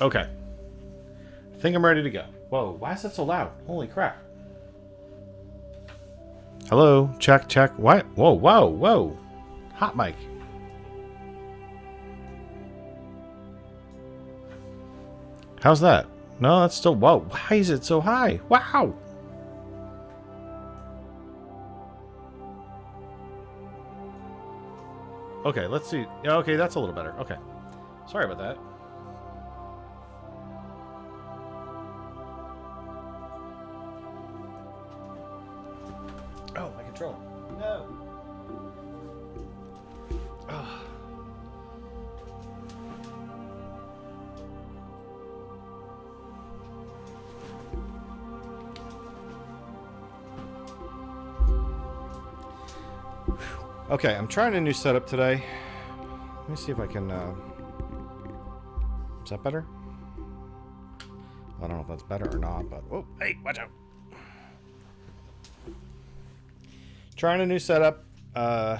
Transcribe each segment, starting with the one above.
Okay. I think I'm ready to go. Whoa, why is that so loud? Holy crap. Hello, check, check. What? Whoa, whoa, whoa. Hot mic. How's that? No, that's still... Whoa, why is it so high? Wow. Okay, let's see. Yeah, okay, that's a little better. Okay. Sorry about that. Oh, my controller. No. Oh. Okay, I'm trying a new setup today. Let me see if I can... Is that better? I don't know if that's better or not, but... Whoa, hey, watch out. Trying a new setup. I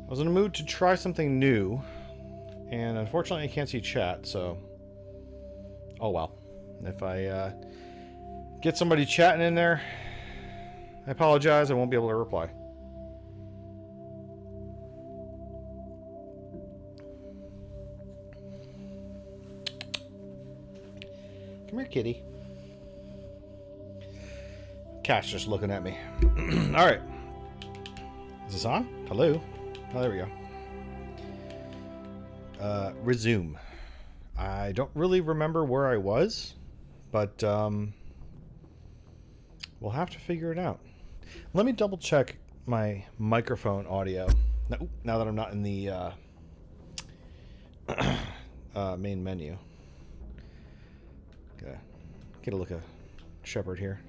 was in a mood to try something new, and unfortunately I can't see chat, so... Oh well. If I get somebody chatting in there, I apologize, I won't be able to reply. Come here, kitty. Cat's just looking at me. Alright. Is this on? Hello? Oh, there we go. Resume. I don't really remember where I was, but we'll have to figure it out. Let me double check my microphone audio. Now that I'm not in the main menu. Okay. Get a look at Shepard here.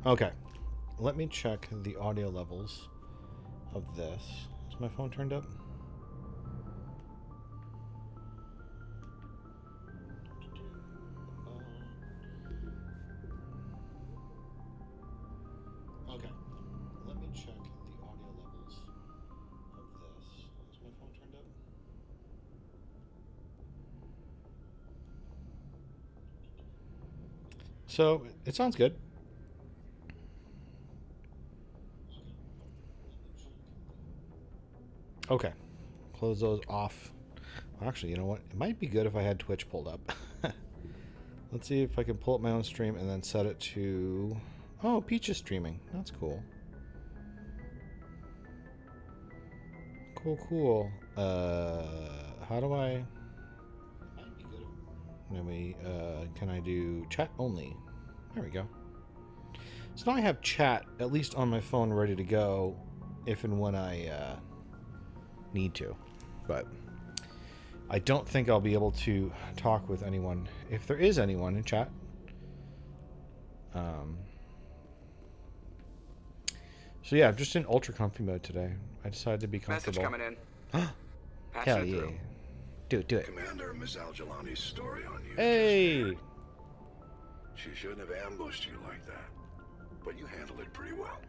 Okay, let me check the audio levels of this. Is my phone turned up? Okay, let me check the audio levels of this. Is my phone turned up? So, it sounds good. Okay. Close those off. Actually, you know what? It might be good if I had Twitch pulled up. Let's see if I can pull up my own stream and then set it to... Oh, Peach is streaming. That's cool. Cool. How do I... Let me, can I do chat only? There we go. So now I have chat, at least on my phone, ready to go if and when I need to. But I don't think I'll be able to talk with anyone, if there is anyone in chat. So yeah, I'm just in ultra comfy mode today. I decided to be comfortable. Message coming in. Hell yeah. Through. Do it. Commander, Miss Al-Jalani's story on you. Hey! She shouldn't have ambushed you like that, but you handled it pretty well.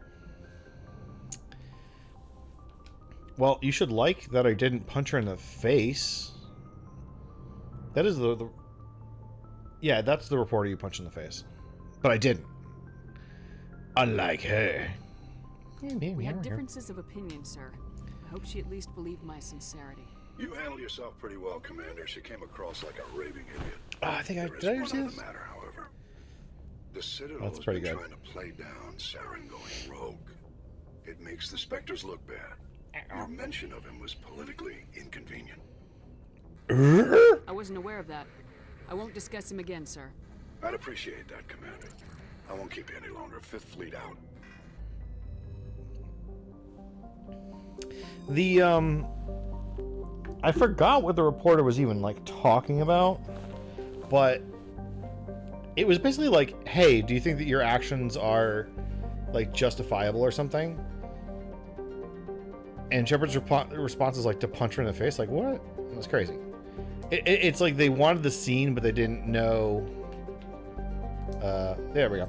Well, you should like that I didn't punch her in the face. That is the... Yeah, that's the reporter you punched in the face. But I didn't. Unlike her. We had differences of opinion, sir. I hope she at least believed my sincerity. You handled yourself pretty well, Commander. She came across like a raving idiot. I think There is did I ever one see other this? matter, however. The Citadel That's has pretty been good. trying to play down Saren going rogue. It makes the Spectres look bad. Your mention of him was politically inconvenient. I wasn't aware of that. I won't discuss him again, sir. I'd appreciate that, Commander. I won't keep you any longer. Fifth Fleet out. The I forgot what the reporter was even like talking about, but it was basically like, hey, do you think that your actions are like justifiable or something? And Shepard's response is like to punch her in the face. Like, what? That's crazy. It's like they wanted the scene, but they didn't know. There we go.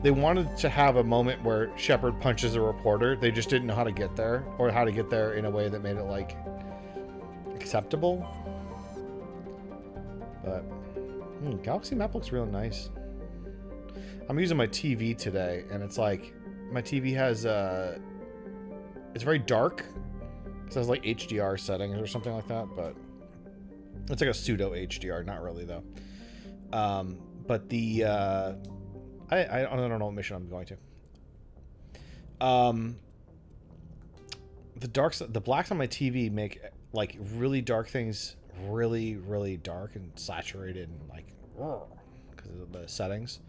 They wanted to have a moment where Shepard punches a reporter. They just didn't know how to get there, or how to get there in a way that made it like acceptable. But Galaxy map looks real nice. I'm using my TV today, and it's like my TV has it's very dark. It has like HDR settings or something like that, but it's like a pseudo HDR, not really though. But the I don't know what mission I'm going to. The blacks on my TV make like really dark things really, really dark and saturated and like because of the settings.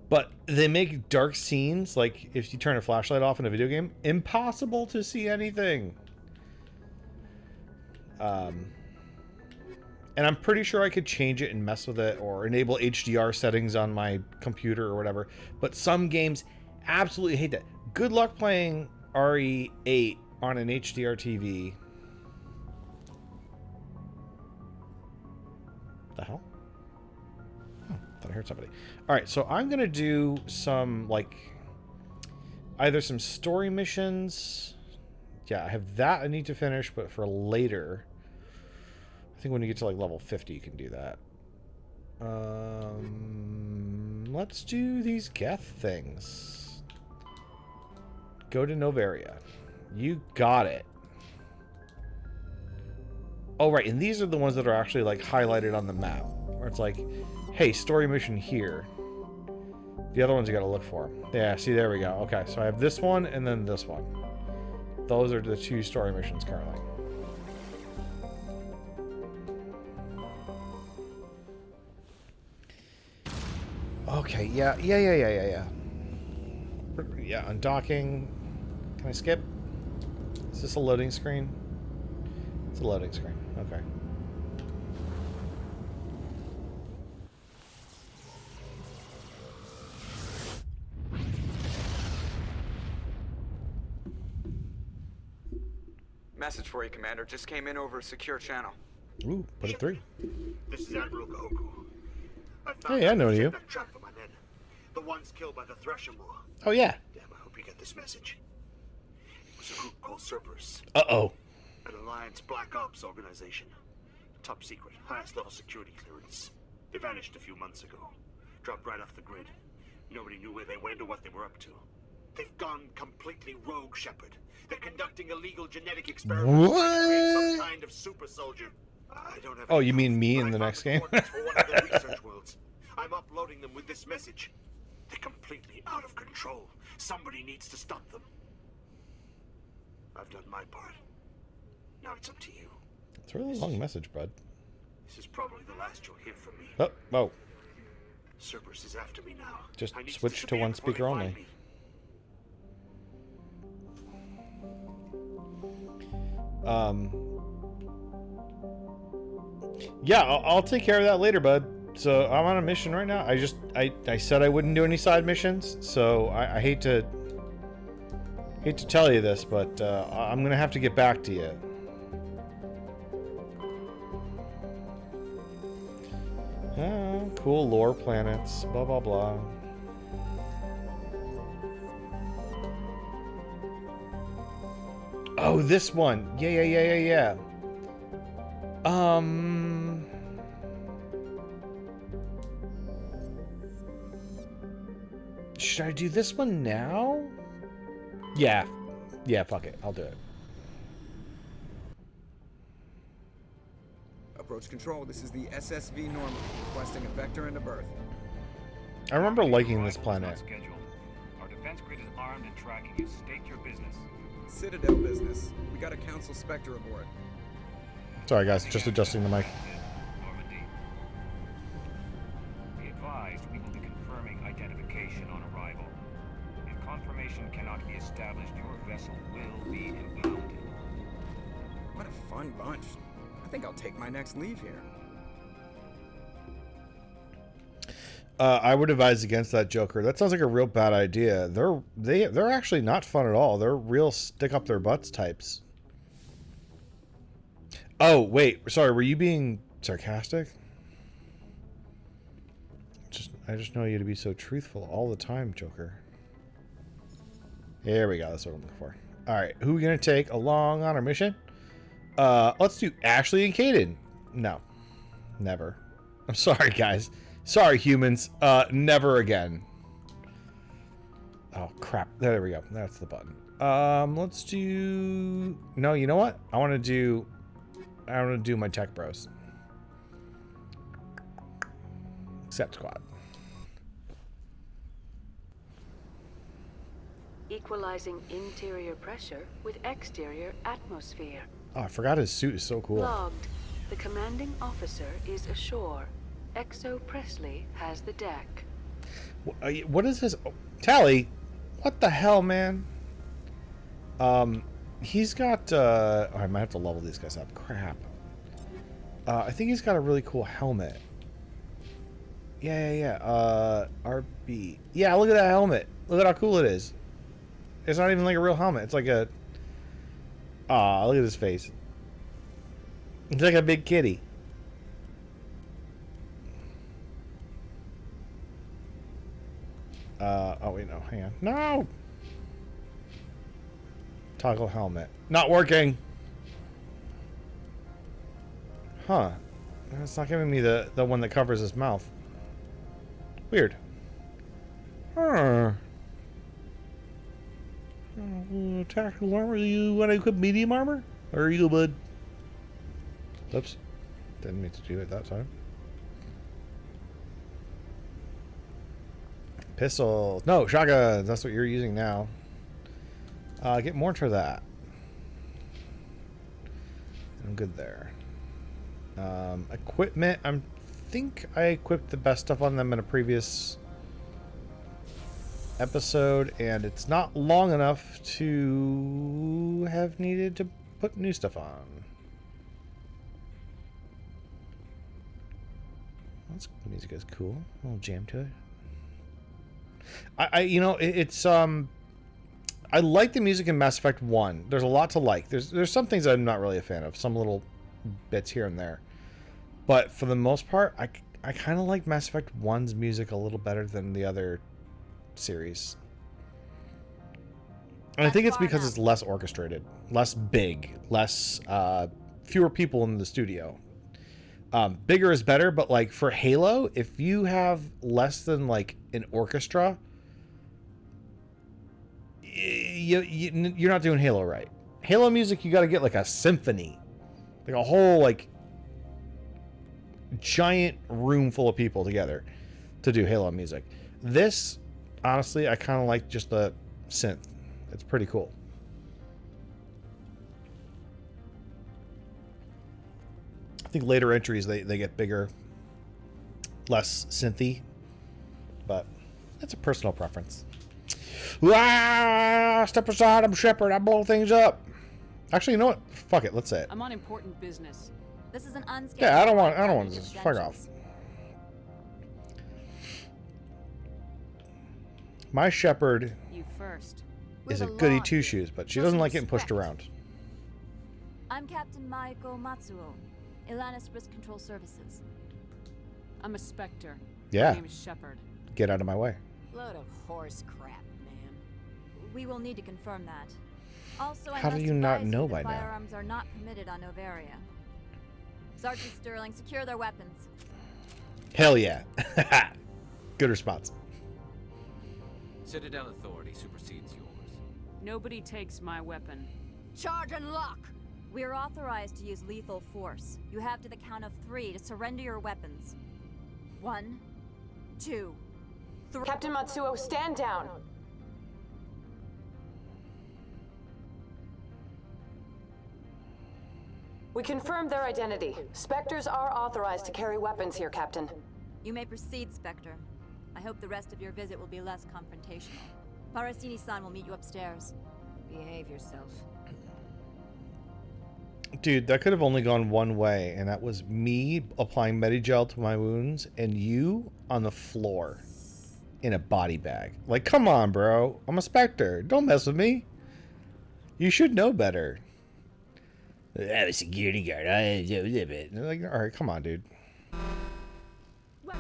But they make dark scenes, like if you turn a flashlight off in a video game, impossible to see anything. And I'm pretty sure I could change it and mess with it or enable HDR settings on my computer or whatever. But some games absolutely hate that. Good luck playing RE8 on an HDR TV. The hell? Oh, thought I heard somebody. Alright, so I'm going to do some, like, either some story missions. Yeah, I have that I need to finish, but for later. I think when you get to like level 50 you can do that. Let's do these Geth things. Go to Novaria. You got it. Oh right, and these are the ones that are actually like highlighted on the map. Where it's like, hey, story mission here. The other ones you gotta look for. Yeah, see, there we go. Okay, so I have this one and then this one. Those are the two story missions currently. Okay, yeah. Yeah, undocking. Can I skip? Is this a loading screen? It's a loading screen. Okay. Message for you, Commander. Just came in over a secure channel. Ooh, put it through. This is Admiral Goku. Hey, I know you. A trap for my men. The ones killed by the Thresher War. Oh, yeah. Damn, I hope you get this message. It was a group called Cerberus. Uh-oh. An Alliance Black Ops organization. Top secret, highest level security clearance. They vanished a few months ago. Dropped right off the grid. Nobody knew where they went or what they were up to. They've gone completely rogue, Shepard. They're conducting illegal genetic experiments. What? To create some kind of super soldier. I don't have. Oh, you mean me in the next game? For one of the research worlds. I'm uploading them with this message. They're completely out of control. Somebody needs to stop them. I've done my part. Now it's up to you. It's a really long message, bud. This is probably the last you'll hear from me. Oh. Cerberus is after me now. Just I need switch to disappear one before they speaker find only. me. Yeah, I'll take care of that later, bud. So I'm on a mission right now. I said I wouldn't do any side missions, so I hate to tell you this, but I'm gonna have to get back to you. Oh, cool lore planets, blah blah blah. Oh, this one. Yeah. Should I do this one now? Yeah, fuck it. I'll do it. Approach control, this is the SSV Normal, requesting a vector into berth. I remember liking this planet. Our defense grid is armed and tracking you. State your business. Citadel business. We got a Council Spectre aboard. Sorry, guys. Just adjusting the mic. Normandy. Be advised, we will be confirming identification on arrival. If confirmation cannot be established, your vessel will be impounded. What a fun bunch. I think I'll take my next leave here. I would advise against that, Joker. That sounds like a real bad idea. They're actually not fun at all. They're real stick up their butts types. Oh wait, sorry. Were you being sarcastic? I just know you to be so truthful all the time, Joker. There we go. That's what I'm looking for. All right, who are we gonna take along on our mission? Let's do Ashley and Kaden. No, never. I'm sorry, guys. Sorry, humans. Never again. Oh, crap. There we go. That's the button. Let's do... No, you know what? I want to do my tech bros. Accept squad. Equalizing interior pressure with exterior atmosphere. Oh, I forgot his suit is so cool. Logged. The commanding officer is ashore. Exo Presley has the deck. What is his... Oh, Tally? What the hell, man? He's got... Oh, I might have to level these guys up. Crap. I think he's got a really cool helmet. Yeah. RB. Yeah, look at that helmet. Look at how cool it is. It's not even like a real helmet. It's like a... Aw, look at his face. It's like a big kitty. Oh wait, no, hang on. No! Toggle helmet. Not working! Huh. It's not giving me the one that covers his mouth. Weird. Huh. Tactical armor? You want to equip medium armor? Or are you good, bud? Oops. Didn't mean to do it that time. Pistols. No, shotguns. That's what you're using now. Get more to that. I'm good there. Equipment. I think I equipped the best stuff on them in a previous episode, and it's not long enough to have needed to put new stuff on. That's music is cool. A little jam to it. You know, it's I like the music in Mass Effect 1. There's a lot to like. There's some things I'm not really a fan of. Some little bits here and there. But for the most part, I kind of like Mass Effect 1's music a little better than the other series. And I think it's because it's less orchestrated, less big, less fewer people in the studio. Bigger is better, but like for Halo, if you have less than like an orchestra, you're not doing Halo right. Halo music, you got to get like a symphony, like a whole like giant room full of people together to do Halo music. This, honestly, I kind of like just the synth. It's pretty cool. I think later entries they get bigger, less synthy, but that's a personal preference. Ah, step aside, I'm Shepard. I blow things up. Actually, you know what? Fuck it. Let's say it. I'm on important business. This is an unscheduled. Yeah, I don't want this. Fuck off. My Shepard You first. is a goody two shoes, but she doesn't like getting pushed around. I'm Captain Maiko Matsuo, Ilanis Risk Control Services. I'm a Spectre. Yeah. My name is Shepard. Get out of my way. Load of horse crap, man. We will need to confirm that. Also, I How do must you not advise know that by now? firearms are not permitted on Novaria. Sergeant Sterling, secure their weapons. Hell yeah. Good response. Citadel authority supersedes yours. Nobody takes my weapon. Charge and lock! We are authorized to use lethal force. You have to the count of 3 to surrender your weapons. 1, 2, Captain Matsuo, stand down. We confirmed their identity. Spectres are authorized to carry weapons here, Captain. You may proceed, Spectre. I hope the rest of your visit will be less confrontational. Parasini-san will meet you upstairs. Behave yourself. Dude, that could have only gone one way, and that was me applying Medigel to my wounds and you on the floor in a body bag. Like, come on, bro. I'm a Spectre. Don't mess with me. You should know better. I'm a security guard. Like, all right, come on, dude.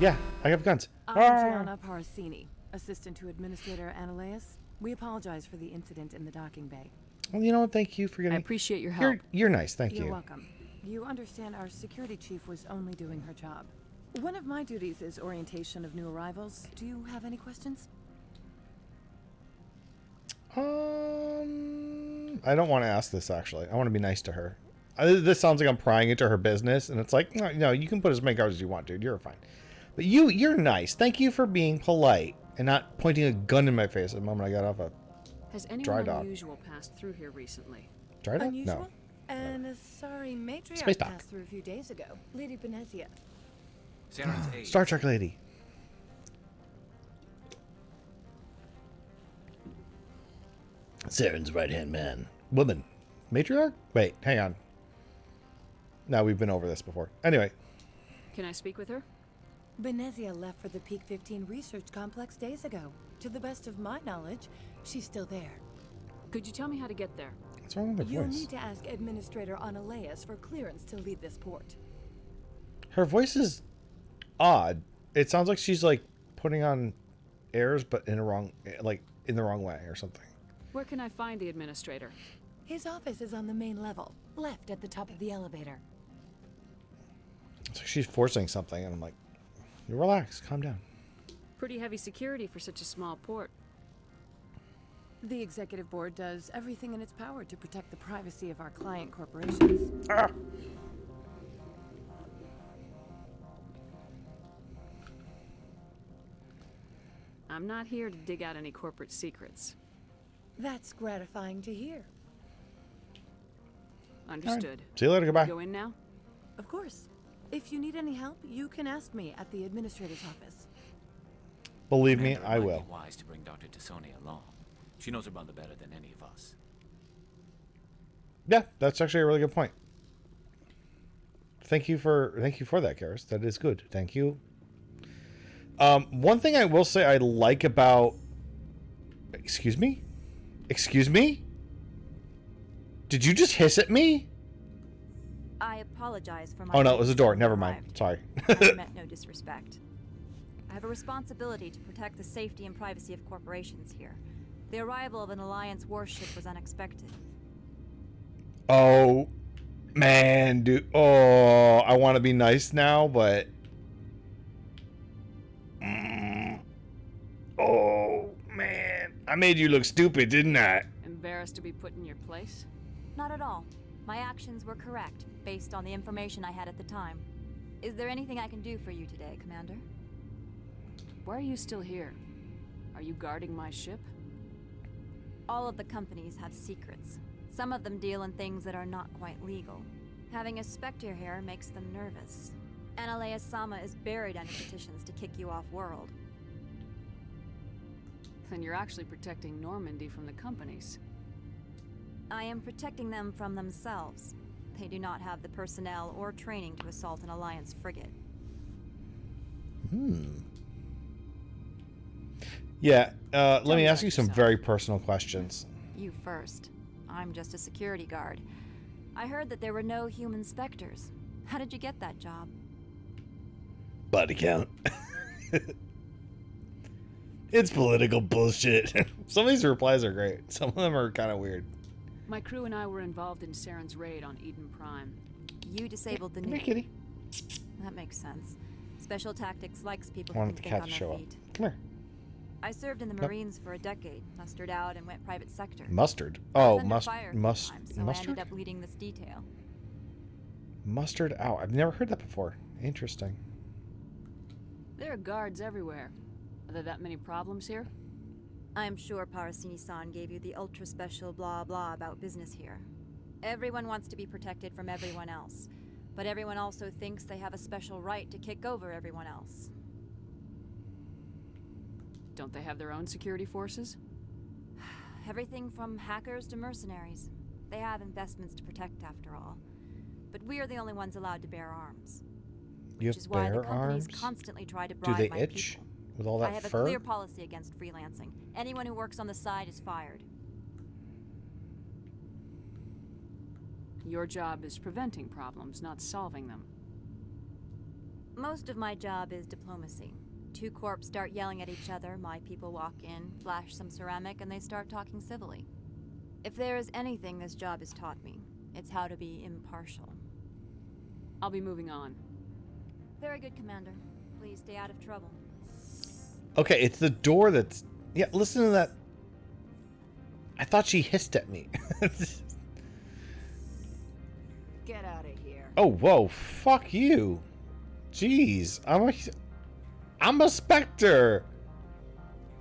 Yeah, I have guns. I'm Gianna Parasini, assistant to Administrator Analeas. We apologize for the incident in the docking bay. Well, you know what? Thank you for getting... I appreciate your help. You're nice. Thank you. You're welcome. You understand our security chief was only doing her job. One of my duties is orientation of new arrivals. Do you have any questions? I don't want to ask this, actually. I want to be nice to her. This sounds like I'm prying into her business, and it's like, no, you can put as many guards as you want, dude. You're fine. But you're nice. Thank you for being polite and not pointing a gun in my face the moment I got off a Has anyone dry dock. unusual passed through here recently? Dry dock? Unusual? No. And a sorry matriarch Space dock. passed through a few days ago. Lady Benezia. Star Trek lady. Saren's right-hand man. Woman. Matriarch? Wait, hang on. No, we've been over this before. Anyway. Can I speak with her? Benezia left for the Peak 15 research complex days ago. To the best of my knowledge, she's still there. Could you tell me how to get there? What's wrong with her You'll voice? need to ask Administrator Analeas for clearance to leave this port. Her voice is odd. It sounds like she's like putting on airs, but in the wrong way or something. Where can I find the administrator? His office is on the main level, left at the top of the elevator. It's like she's forcing something, and I'm like, you relax, calm down. Pretty heavy security for such a small port. The executive board does everything in its power to protect the privacy of our client corporations. Ah! I'm not here to dig out any corporate secrets. That's gratifying to hear. Understood. Right. See you later, goodbye. Go in now? Of course. If you need any help, you can ask me at the administrator's office. Believe me, I will. Might be wise to bring Dr. Tassoni along. She knows her mother better than any of us. Yeah, that's actually a really good point. Thank you for that, Karis. That is good. Thank you. One thing I will say I like about... Excuse me? Excuse me? Did you just hiss at me? I apologize for my... Oh, no, it was a door. Never mind. Sorry. I meant no disrespect. I have a responsibility to protect the safety and privacy of corporations here. The arrival of an Alliance warship was unexpected. Oh, man, dude. Oh, I want to be nice now, but... Oh, man. I made you look stupid, didn't I? Embarrassed to be put in your place? Not at all. My actions were correct, based on the information I had at the time. Is there anything I can do for you today, Commander? Why are you still here? Are you guarding my ship? All of the companies have secrets. Some of them deal in things that are not quite legal. Having a Spectre here makes them nervous. Analeas-sama is buried under petitions to kick you off-world. Then you're actually protecting Normandy from the companies. I am protecting them from themselves. They do not have the personnel or training to assault an Alliance frigate. Yeah, let me ask you some very personal questions. You first. I'm just a security guard. I heard that there were no human Spectres. How did you get that job? Body count. It's political bullshit. Some of these replies are great. Some of them are kind of weird. My crew and I were involved in Saren's raid on Eden Prime. You disabled the Come new... here, kitty. That makes sense. Special Tactics likes people I who wanted can the think cat on to their show up. feet. Come here. I served in the Yep. Marines for a decade, mustered out and went private sector. Mustard. I was Oh, under fire sometimes, so I mustard? ended up leading this detail. Mustard out. I've never heard that before. Interesting. There are guards everywhere. Are there that many problems here? I'm sure Parasini-san gave you the ultra-special blah blah about business here. Everyone wants to be protected from everyone else, but everyone also thinks they have a special right to kick over everyone else. Don't they have their own security forces? Everything from hackers to mercenaries. They have investments to protect after all. But we are the only ones allowed to bear arms. You Which have is why the bear companies arms? constantly try to Do bribe they my itch people. with all that I have fur? a clear policy against freelancing. Anyone who works on the side is fired. Your job is preventing problems, not solving them. Most of my job is diplomacy. Two corps start yelling at each other, my people walk in, flash some ceramic, and they start talking civilly. If there is anything this job has taught me, it's how to be impartial. I'll be moving on. Very good, Commander. Please stay out of trouble. Okay, it's the door that's... Yeah, listen to that. I thought she hissed at me. Get out of here. Oh, whoa. Fuck you. Jeez. I'm a Spectre.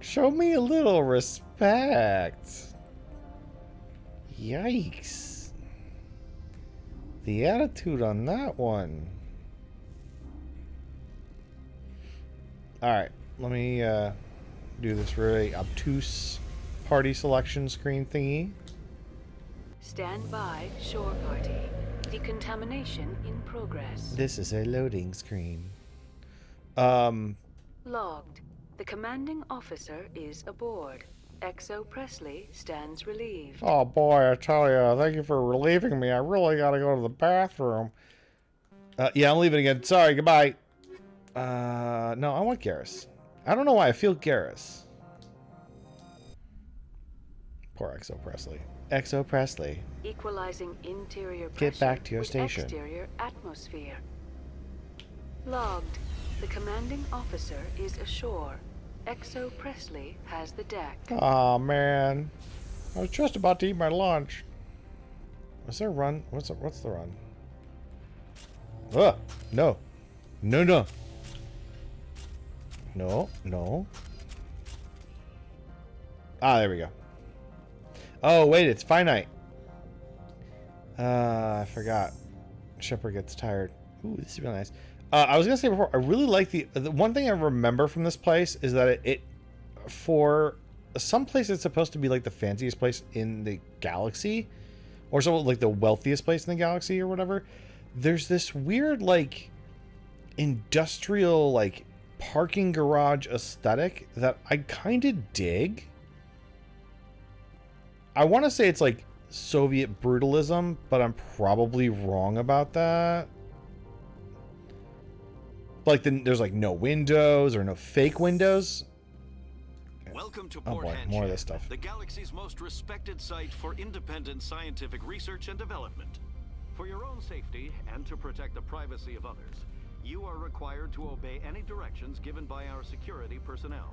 Show me a little respect. Yikes. The attitude on that one. Alright. Let me do this really obtuse party selection screen thingy. Stand by, shore party. Decontamination in progress. This is a loading screen. Logged. The commanding officer is aboard. XO Presley stands relieved. Oh boy, I tell you, thank you for relieving me. I really gotta go to the bathroom. Yeah, I'm leaving again. Sorry, goodbye. No, I want Garrus. I don't know why I feel Garrus. Poor XO Presley. XO Presley. Equalizing interior pressure Get back to your with station. Exterior atmosphere. Logged. The commanding officer is ashore. XO Presley has the deck. Aw, man. I was just about to eat my lunch. Was there a run? What's the run? Ugh. No. No, no. No, no. Ah, there we go. Oh, wait, it's finite. I forgot. Shepard gets tired. Ooh, this is really nice. I was gonna say before, I really like the one thing I remember from this place is that it for some place it's supposed to be like the fanciest place in the galaxy, or so like the wealthiest place in the galaxy or whatever. There's this weird like industrial like parking garage aesthetic that I kind of dig. I want to say it's like Soviet brutalism, but I'm probably wrong about that. Like there's like no windows or no fake windows. Welcome to Oh Port boy, Hanshaw, more of this stuff. the galaxy's most respected site for independent scientific research and development. For your own safety and to protect the privacy of others, you are required to obey any directions given by our security personnel.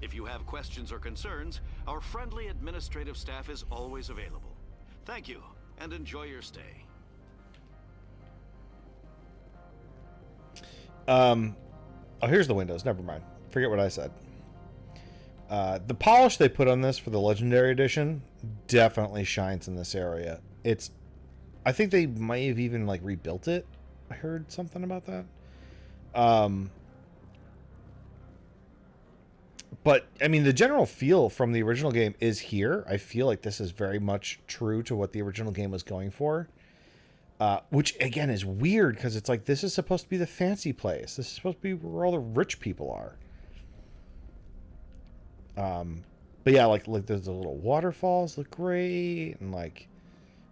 If you have questions or concerns, our friendly administrative staff is always available. Thank you, and enjoy your stay. Oh, here's the windows. Never mind. Forget what I said. The polish they put on this for the Legendary Edition definitely shines in this area. I think they might have even like rebuilt it. I heard something about that. But I mean, the general feel from the original game is here. I feel like this is very much true to what the original game was going for. Which again is weird because it's like this is supposed to be the fancy place. This is supposed to be where all the rich people are. But yeah, like there's the little waterfalls look great, and like,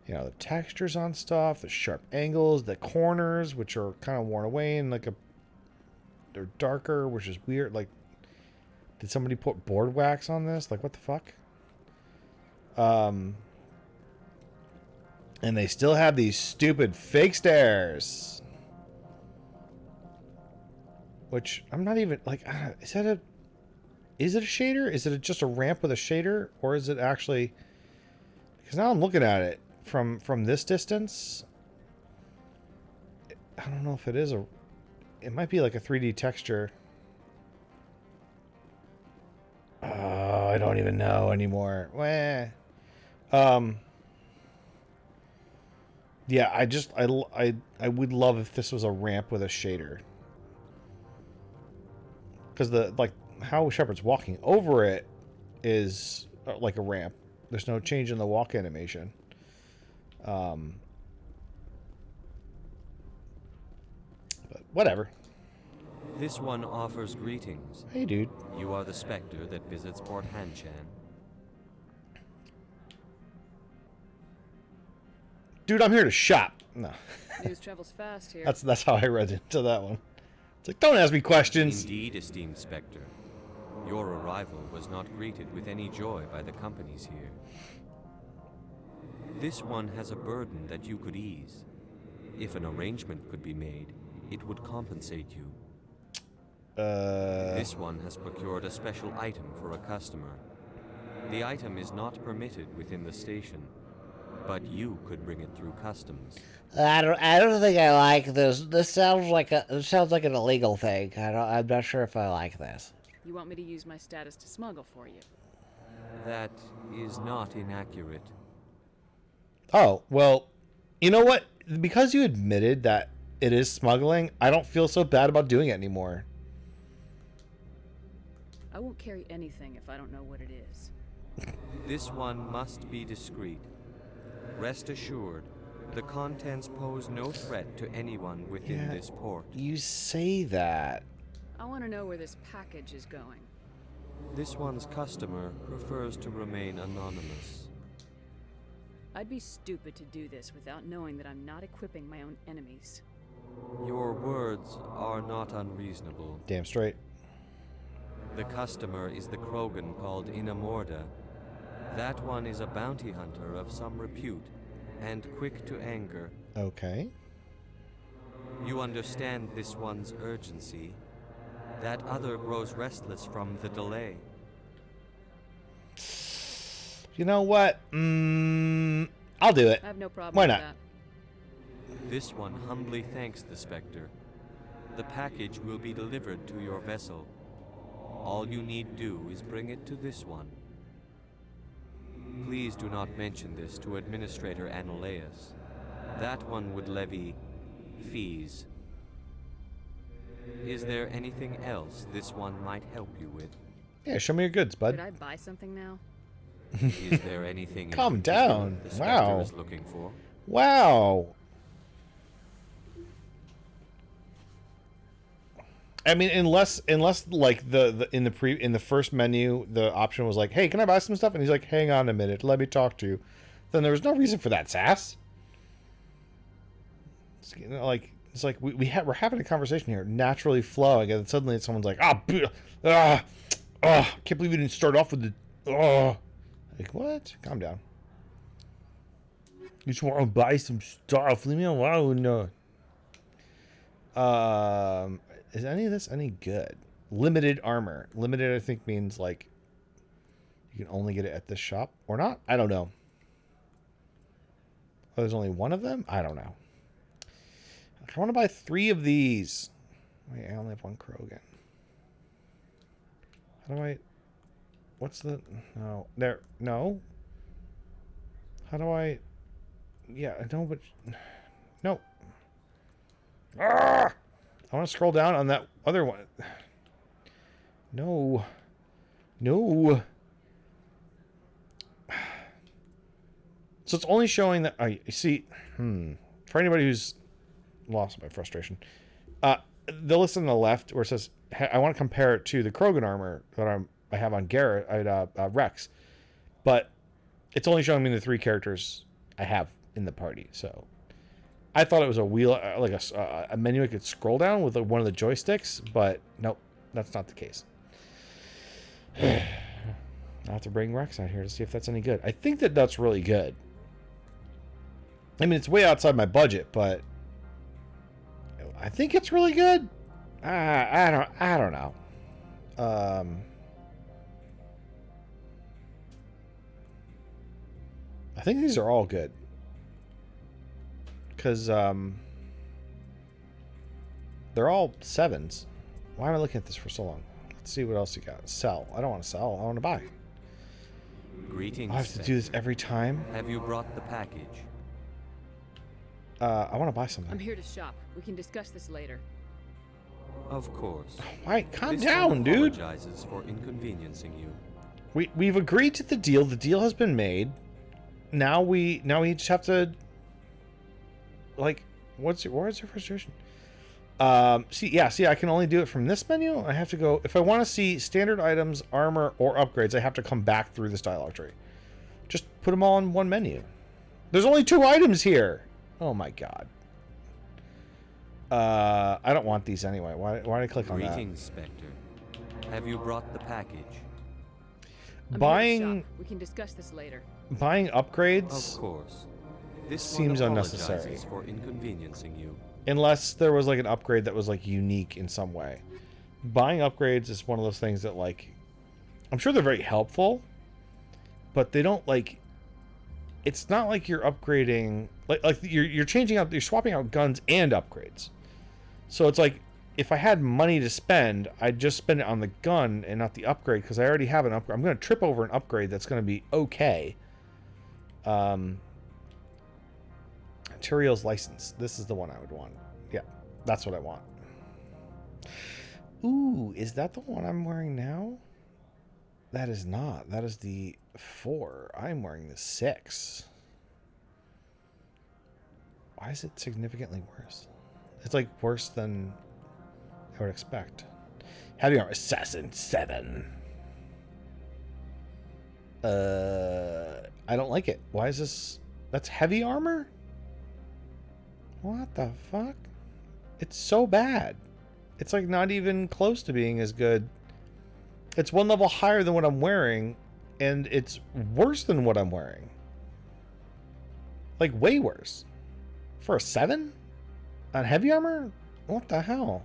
you know, the textures on stuff, the sharp angles, the corners which are kind of worn away and like they're darker, which is weird. Like, did somebody put board wax on this? Like, what the fuck? And they still have these stupid fake stairs. Which, I'm not even, like, is it a shader? Is it just a ramp with a shader? Or is it actually... Because now I'm looking at it from this distance. I don't know if it is a... It might be like a 3D texture. Oh, I don't even know anymore. Wah. Yeah, I would love if this was a ramp with a shader. Because how Shepard's walking over it is like a ramp. There's no change in the walk animation. But whatever. This one offers greetings. Hey, dude. You are the Spectre that visits Port Hanshan. Dude, I'm here to shop. No. News travels fast here. That's how I read into that one. It's like, don't ask me questions. Indeed, esteemed Spectre. Your arrival was not greeted with any joy by the companies here. This one has a burden that you could ease. If an arrangement could be made, it would compensate you. This one has procured a special item for a customer. The item is not permitted within the station, but you could bring it through customs. I don't think I like this. This sounds like an illegal thing. I'm not sure if I like this. You want me to use my status to smuggle for you? That is not inaccurate. Oh, well, you know what? Because you admitted that it is smuggling, I don't feel so bad about doing it anymore. I won't carry anything if I don't know what it is. This one must be discreet. Rest assured, the contents pose no threat to anyone within this port. You say that. I want to know where this package is going. This one's customer prefers to remain anonymous. I'd be stupid to do this without knowing that I'm not equipping my own enemies. Your words are not unreasonable. Damn straight. The customer is the Krogan called Inamorda. That one is a bounty hunter of some repute, and quick to anger. Okay. You understand this one's urgency. That other grows restless from the delay. You know what? I'll do it. I have no problem Why with not? that. This one humbly thanks the Spectre. The package will be delivered to your vessel. All you need do is bring it to this one. Please do not mention this to Administrator Annaleus. That one would levy fees. Is there anything else this one might help you with? Yeah, show me your goods, bud. Could I buy something now? Is there anything Calm in particular down. the Spectre Wow. is looking for? Wow. I mean, unless like in the first menu the option was like, "Hey, can I buy some stuff?" and he's like, "Hang on a minute, let me talk to you." Then there was no reason for that sass. It's, you know, like it's like we're having a conversation here, naturally flowing, and then suddenly someone's like, can't believe you didn't start off with the like what? Calm down. You just want to buy some stuff. Leave me alone. Is any of this any good? Limited armor. Limited, I think, means like you can only get it at this shop or not. I don't know. Oh, there's only one of them? I don't know. I want to buy 3 of these. Wait, I only have 1 Krogan. How do I... What's the... No. There... No. How do I... Yeah, I know, but... No. Ah! I want to scroll down on that other one. No. No. So it's only showing that... I see... For anybody who's lost my frustration. The list on the left where it says... I want to compare it to the Krogan armor that I have on Garrett at Rex. But it's only showing me the 3 characters I have in the party, so... I thought it was a wheel, like a menu I could scroll down with one of the joysticks, but nope, that's not the case. I'll have to bring Rex out here to see if that's any good. I think that's really good. I mean, it's way outside my budget, but I think it's really good. I don't know. I think these are all good. Because they're all 7s. Why am I looking at this for so long? Let's see what else you got. Sell. I don't want to sell. I want to buy. Greetings. I have to do this every time. Have you brought the package? I want to buy something. I'm here to shop. We can discuss this later. Of course. Right, calm This down, one dude. Apologizes for inconveniencing you. We've agreed to the deal. The deal has been made. Now we just have to, like, where's your frustration? See, I can only do it from this menu. I have to go, if I want to see standard items, armor, or upgrades, I have to come back through this dialogue tree. Just put them all in one menu. There's only 2 items here. Oh my god. I don't want these anyway. Why did I click on that? Greetings, Spectre. Have you brought the package? I'm Buying here to shop. We can discuss this later. Buying upgrades, Of course. This seems one unnecessary. apologizes for inconveniencing you. Unless there was like an upgrade that was like unique in some way. Buying upgrades is one of those things that, like, I'm sure they're very helpful, but they don't, like, it's not like you're upgrading, like you're changing out, you're swapping out guns and upgrades. So it's like, if I had money to spend, I'd just spend it on the gun and not the upgrade, because I already have an upgrade. I'm going to trip over an upgrade that's going to be okay. Materials license. This is the one I would want. Yeah, that's what I want. Ooh, is that the one I'm wearing now? That is not. That is the 4. I'm wearing the 6. Why is it significantly worse? It's like worse than I would expect. Heavy armor, Assassin 7. I don't like it. Why is this? That's heavy armor? What the fuck? It's so bad. It's like not even close to being as good. It's 1 level higher than what I'm wearing, and it's worse than what I'm wearing. Like, way worse. For a 7? On heavy armor? What the hell?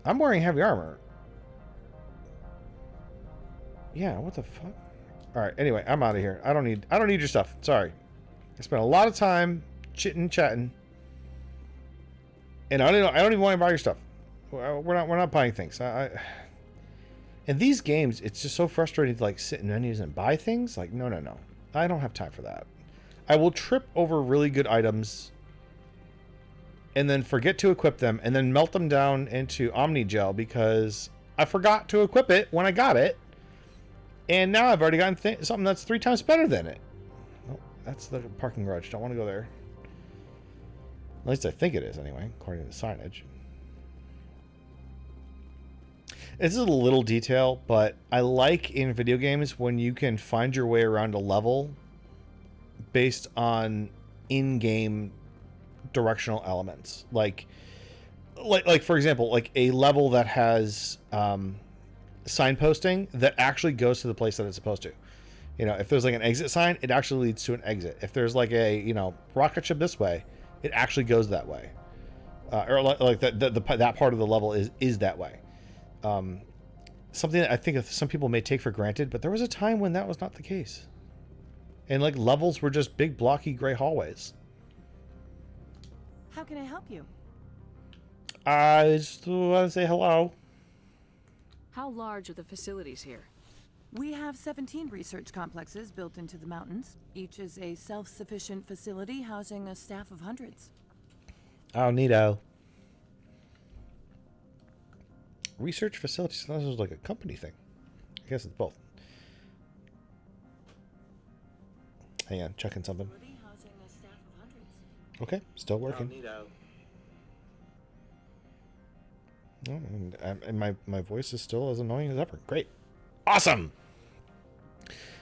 I'm wearing heavy armor. Yeah, what the fuck? Alright, anyway, I'm out of here. I don't need your stuff. Sorry. I spent a lot of time chitting, chatting. And I don't even want to buy your stuff. We're not buying things. In these games, it's just so frustrating to, like, sit in menus and buy things. Like, no. I don't have time for that. I will trip over really good items and then forget to equip them and then melt them down into Omni Gel because I forgot to equip it when I got it. And now I've already gotten something that's 3 times better than it. Oh, that's the parking garage. Don't want to go there. At least I think it is anyway, according to the signage. This is a little detail, but I like in video games when you can find your way around a level based on in-game directional elements. Like for example, like a level that has signposting that actually goes to the place that it's supposed to. You know, if there's like an exit sign, it actually leads to an exit. If there's like a, you know, rocket ship this way, it actually goes that way. Or like that part of the level is that way. Something that I think some people may take for granted, but there was a time when that was not the case. And like levels were just big blocky gray hallways. How can I help you? I just want to say hello. How large are the facilities here? We have 17 research complexes built into the mountains. Each is a self-sufficient facility housing a staff of hundreds. Oh, neato. Research facilities. This was like a company thing. I guess it's both. Hang on, checking something. Okay, still working. Oh, and my voice is still as annoying as ever. Great. Awesome.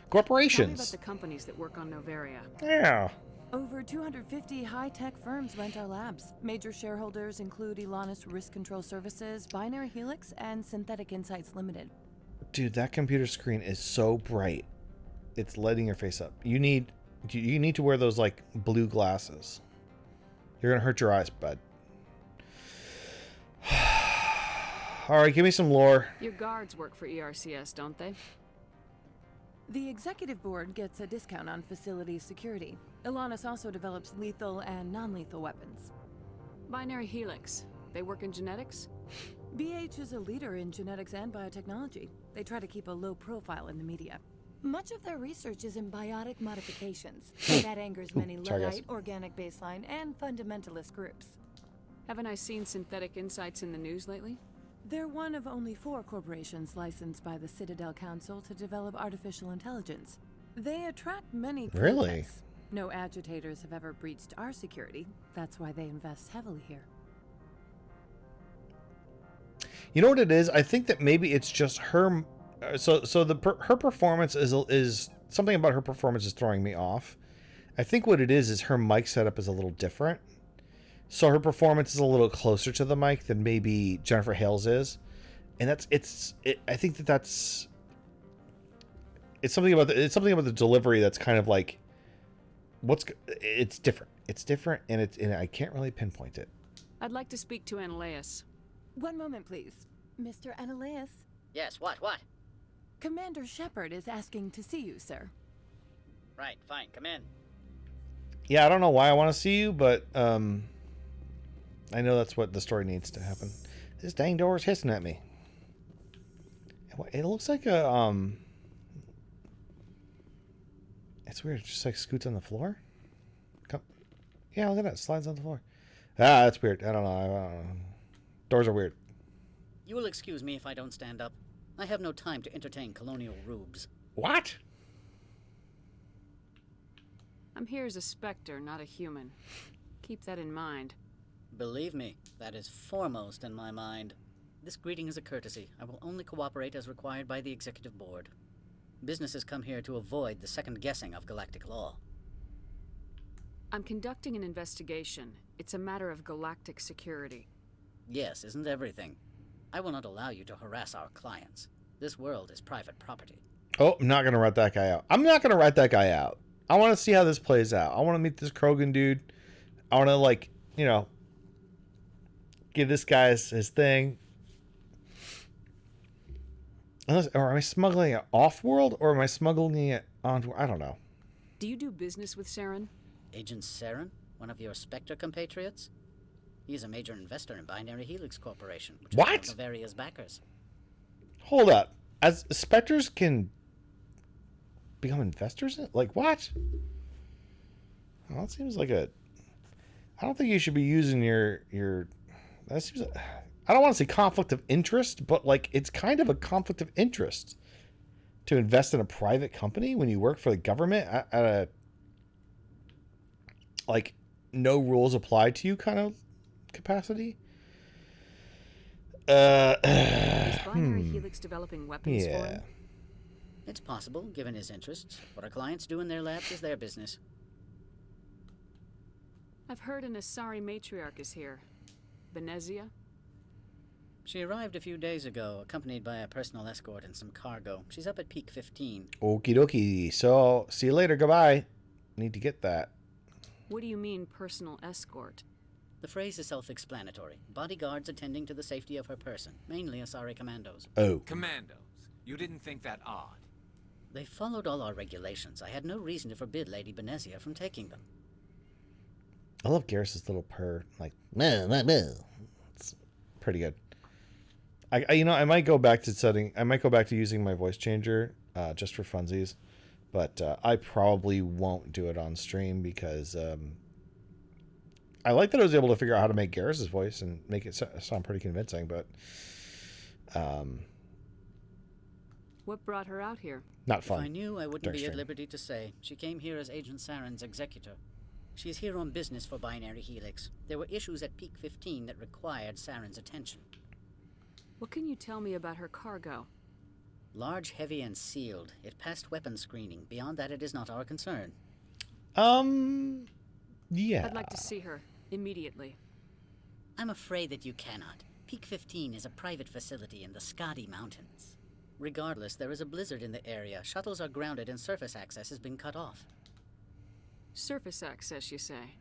Corporations. Tell me about the companies that work on Novaria. Yeah. Over 250 high-tech firms rent our labs. Major shareholders include Elanus Risk Control Services, Binary Helix, and Synthetic Insights Limited. Dude, that computer screen is so bright. It's lighting your face up. You need to wear those like blue glasses. You're gonna hurt your eyes, bud. All right, give me some lore. Your guards work for ERCS, don't they? The executive board gets a discount on facility security. Elanus also develops lethal and non-lethal weapons. Binary Helix. They work in genetics? BH is a leader in genetics and biotechnology. They try to keep a low profile in the media. Much of their research is in biotic modifications. That angers many Luddite, organic baseline, and fundamentalist groups. Haven't I seen synthetic insights in the news lately? They're one of only 4 corporations licensed by the Citadel Council to develop artificial intelligence. They attract many Really? protests. No agitators have ever breached our security. That's why they invest heavily here. You know what it is? I think that maybe it's just her. Her performance is something about her performance is throwing me off. I think what it is her mic setup is a little different. So her performance is a little closer to the mic than maybe Jennifer Hale's is, and I think that's it's something about the delivery that's kind of like it's different. It's different, and I can't really pinpoint it. I'd like to speak to Ananias. One moment, please. Mr. Ananias? Yes, what? Commander Shepard is asking to see you, sir. Right, fine, come in. Yeah, I don't know why I want to see you, but I know that's what the story needs to happen. This dang door is hissing at me. It looks like a it's weird. It just like scoots on the floor. Yeah, look at that. Slides on the floor. Ah, that's weird. I don't know. Doors are weird. You will excuse me if I don't stand up. I have no time to entertain colonial rubes. What? I'm here as a Spectre, not a human. Keep that in mind. Believe me, that is foremost in my mind. This greeting is a courtesy. I will only cooperate as required by the Executive Board. Businesses come here to avoid the second guessing of galactic law. I'm conducting an investigation. It's a matter of galactic security. Yes, isn't everything? I will not allow you to harass our clients. This world is private property. Oh, I'm not going to rat that guy out. I'm not going to rat that guy out. I want to see how this plays out. I want to meet this Krogan dude. I want to, give this guy his thing. Or am I smuggling it off-world, or am I smuggling it onto... I don't know. Do you do business with Saren? Agent Saren? One of your Spectre compatriots? He is a major investor in Binary Helix Corporation, which is one of Bavaria's backers. Hold up. As Spectres can become investors in it? Like, what? Well, that seems like a... I don't think you should be using your... That seems... I don't want to say conflict of interest, but, it's kind of a conflict of interest to invest in a private company when you work for the government at a... no rules apply to you kind of capacity. Is Binary Helix developing weapons for him? It's possible, given his interests. What our clients do in their labs is their business. I've heard an Asari matriarch is here. Benezia? She arrived a few days ago, accompanied by a personal escort and some cargo. She's up at Peak 15. Okie dokie. So, see you later. Goodbye. Need to get that. What do you mean, personal escort? The phrase is self-explanatory. Bodyguards attending to the safety of her person, mainly Asari commandos. Oh. Commandos? You didn't think that odd? They followed all our regulations. I had no reason to forbid Lady Benezia from taking them. I love Garrus's little purr. It's pretty good. I might go back to using my voice changer just for funsies, but I probably won't do it on stream because I like that I was able to figure out how to make Garrus's voice and make it sound pretty convincing, but what brought her out here? Not fun. If I knew, I wouldn't be at liberty to say. She came here as Agent Saren's executor. She's here on business for Binary Helix. There were issues at Peak 15 that required Saren's attention. What can you tell me about her cargo? Large, heavy, and sealed. It passed weapons screening. Beyond that, it is not our concern. Yeah. I'd like to see her immediately. I'm afraid that you cannot. Peak 15 is a private facility in the Skadi Mountains. Regardless, there is a blizzard in the area. Shuttles are grounded and surface access has been cut off. Surface access, you say?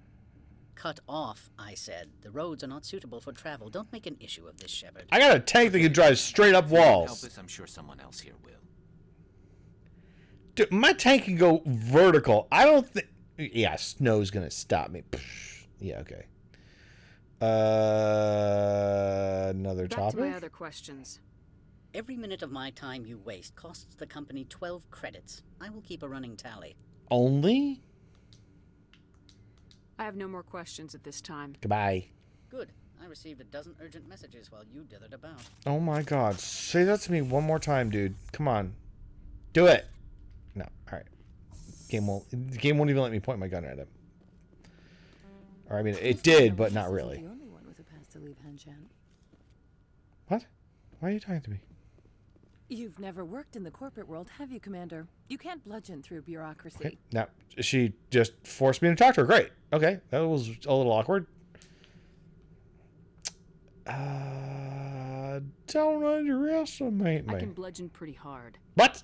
Cut off, I said. The roads are not suitable for travel. Don't make an issue of this, Shepard. I got a tank that can drive straight up walls. Help us, I'm sure someone else here will. Dude, my tank can go vertical. I don't think... Yeah, snow's gonna stop me. Yeah, okay. Another Back topic? to my other questions. Every minute of my time you waste costs the company 12 credits. I will keep a running tally. Only? I have no more questions at this time. Goodbye. Good. I received a dozen urgent messages while you dithered about. Oh my god. Say that to me one more time, dude. Come on. Do it. No. Alright. The game won't even let me point my gun at him. Or I mean, it did, but not really. The only one with a pass to leave Hanshan. What? Why are you talking to me? You've never worked in the corporate world, have you, Commander? You can't bludgeon through bureaucracy. Okay. Now, she just forced me to talk to her. Great. Okay. That was a little awkward. Don't underestimate me. I can bludgeon pretty hard. What?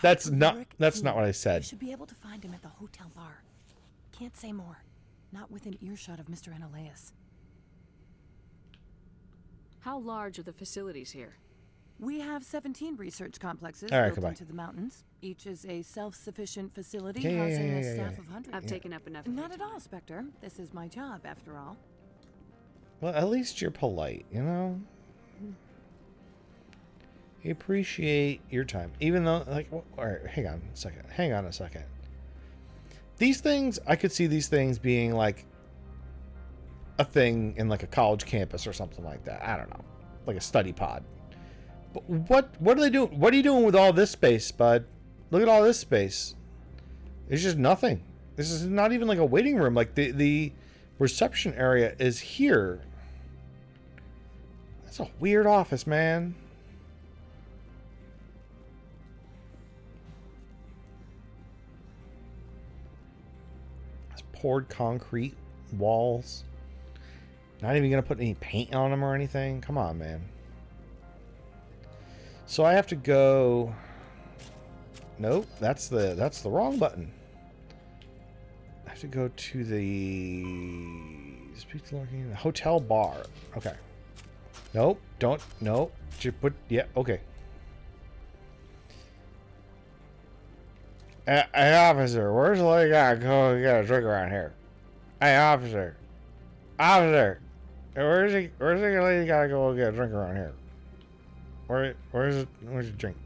That's not what I said. You should be able to find him at the hotel bar. Can't say more. Not within earshot of Mr. Analaeus. How large are the facilities here? We have 17 research complexes built into the mountains. Each is a self-sufficient facility housing a staff of hundreds. I've taken up enough. Not at all, Spectre. This is my job, after all. Well, at least you're polite, you know? You appreciate your time. Even though, like, all right, hang on a second. These things, I could see these things being like a thing in like a college campus or something like that. I don't know. Like a study pod. But what are they doing? What are you doing with all this space, bud? Look at all this space. It's just nothing. This is not even like a waiting room. Like the reception area is here. That's a weird office, man. It's poured concrete walls. Not even gonna put any paint on them or anything. Come on, man. So I have to go. Nope, that's the wrong button. I have to go to the speak to lurking the hotel bar. Okay. Nope, don't. Nope. Just put. Yeah. Okay. Hey, officer, where's the lady gotta go get a drink around here? Hey, officer. Officer. Where's the lady gotta go get a drink around here? Where's your drink?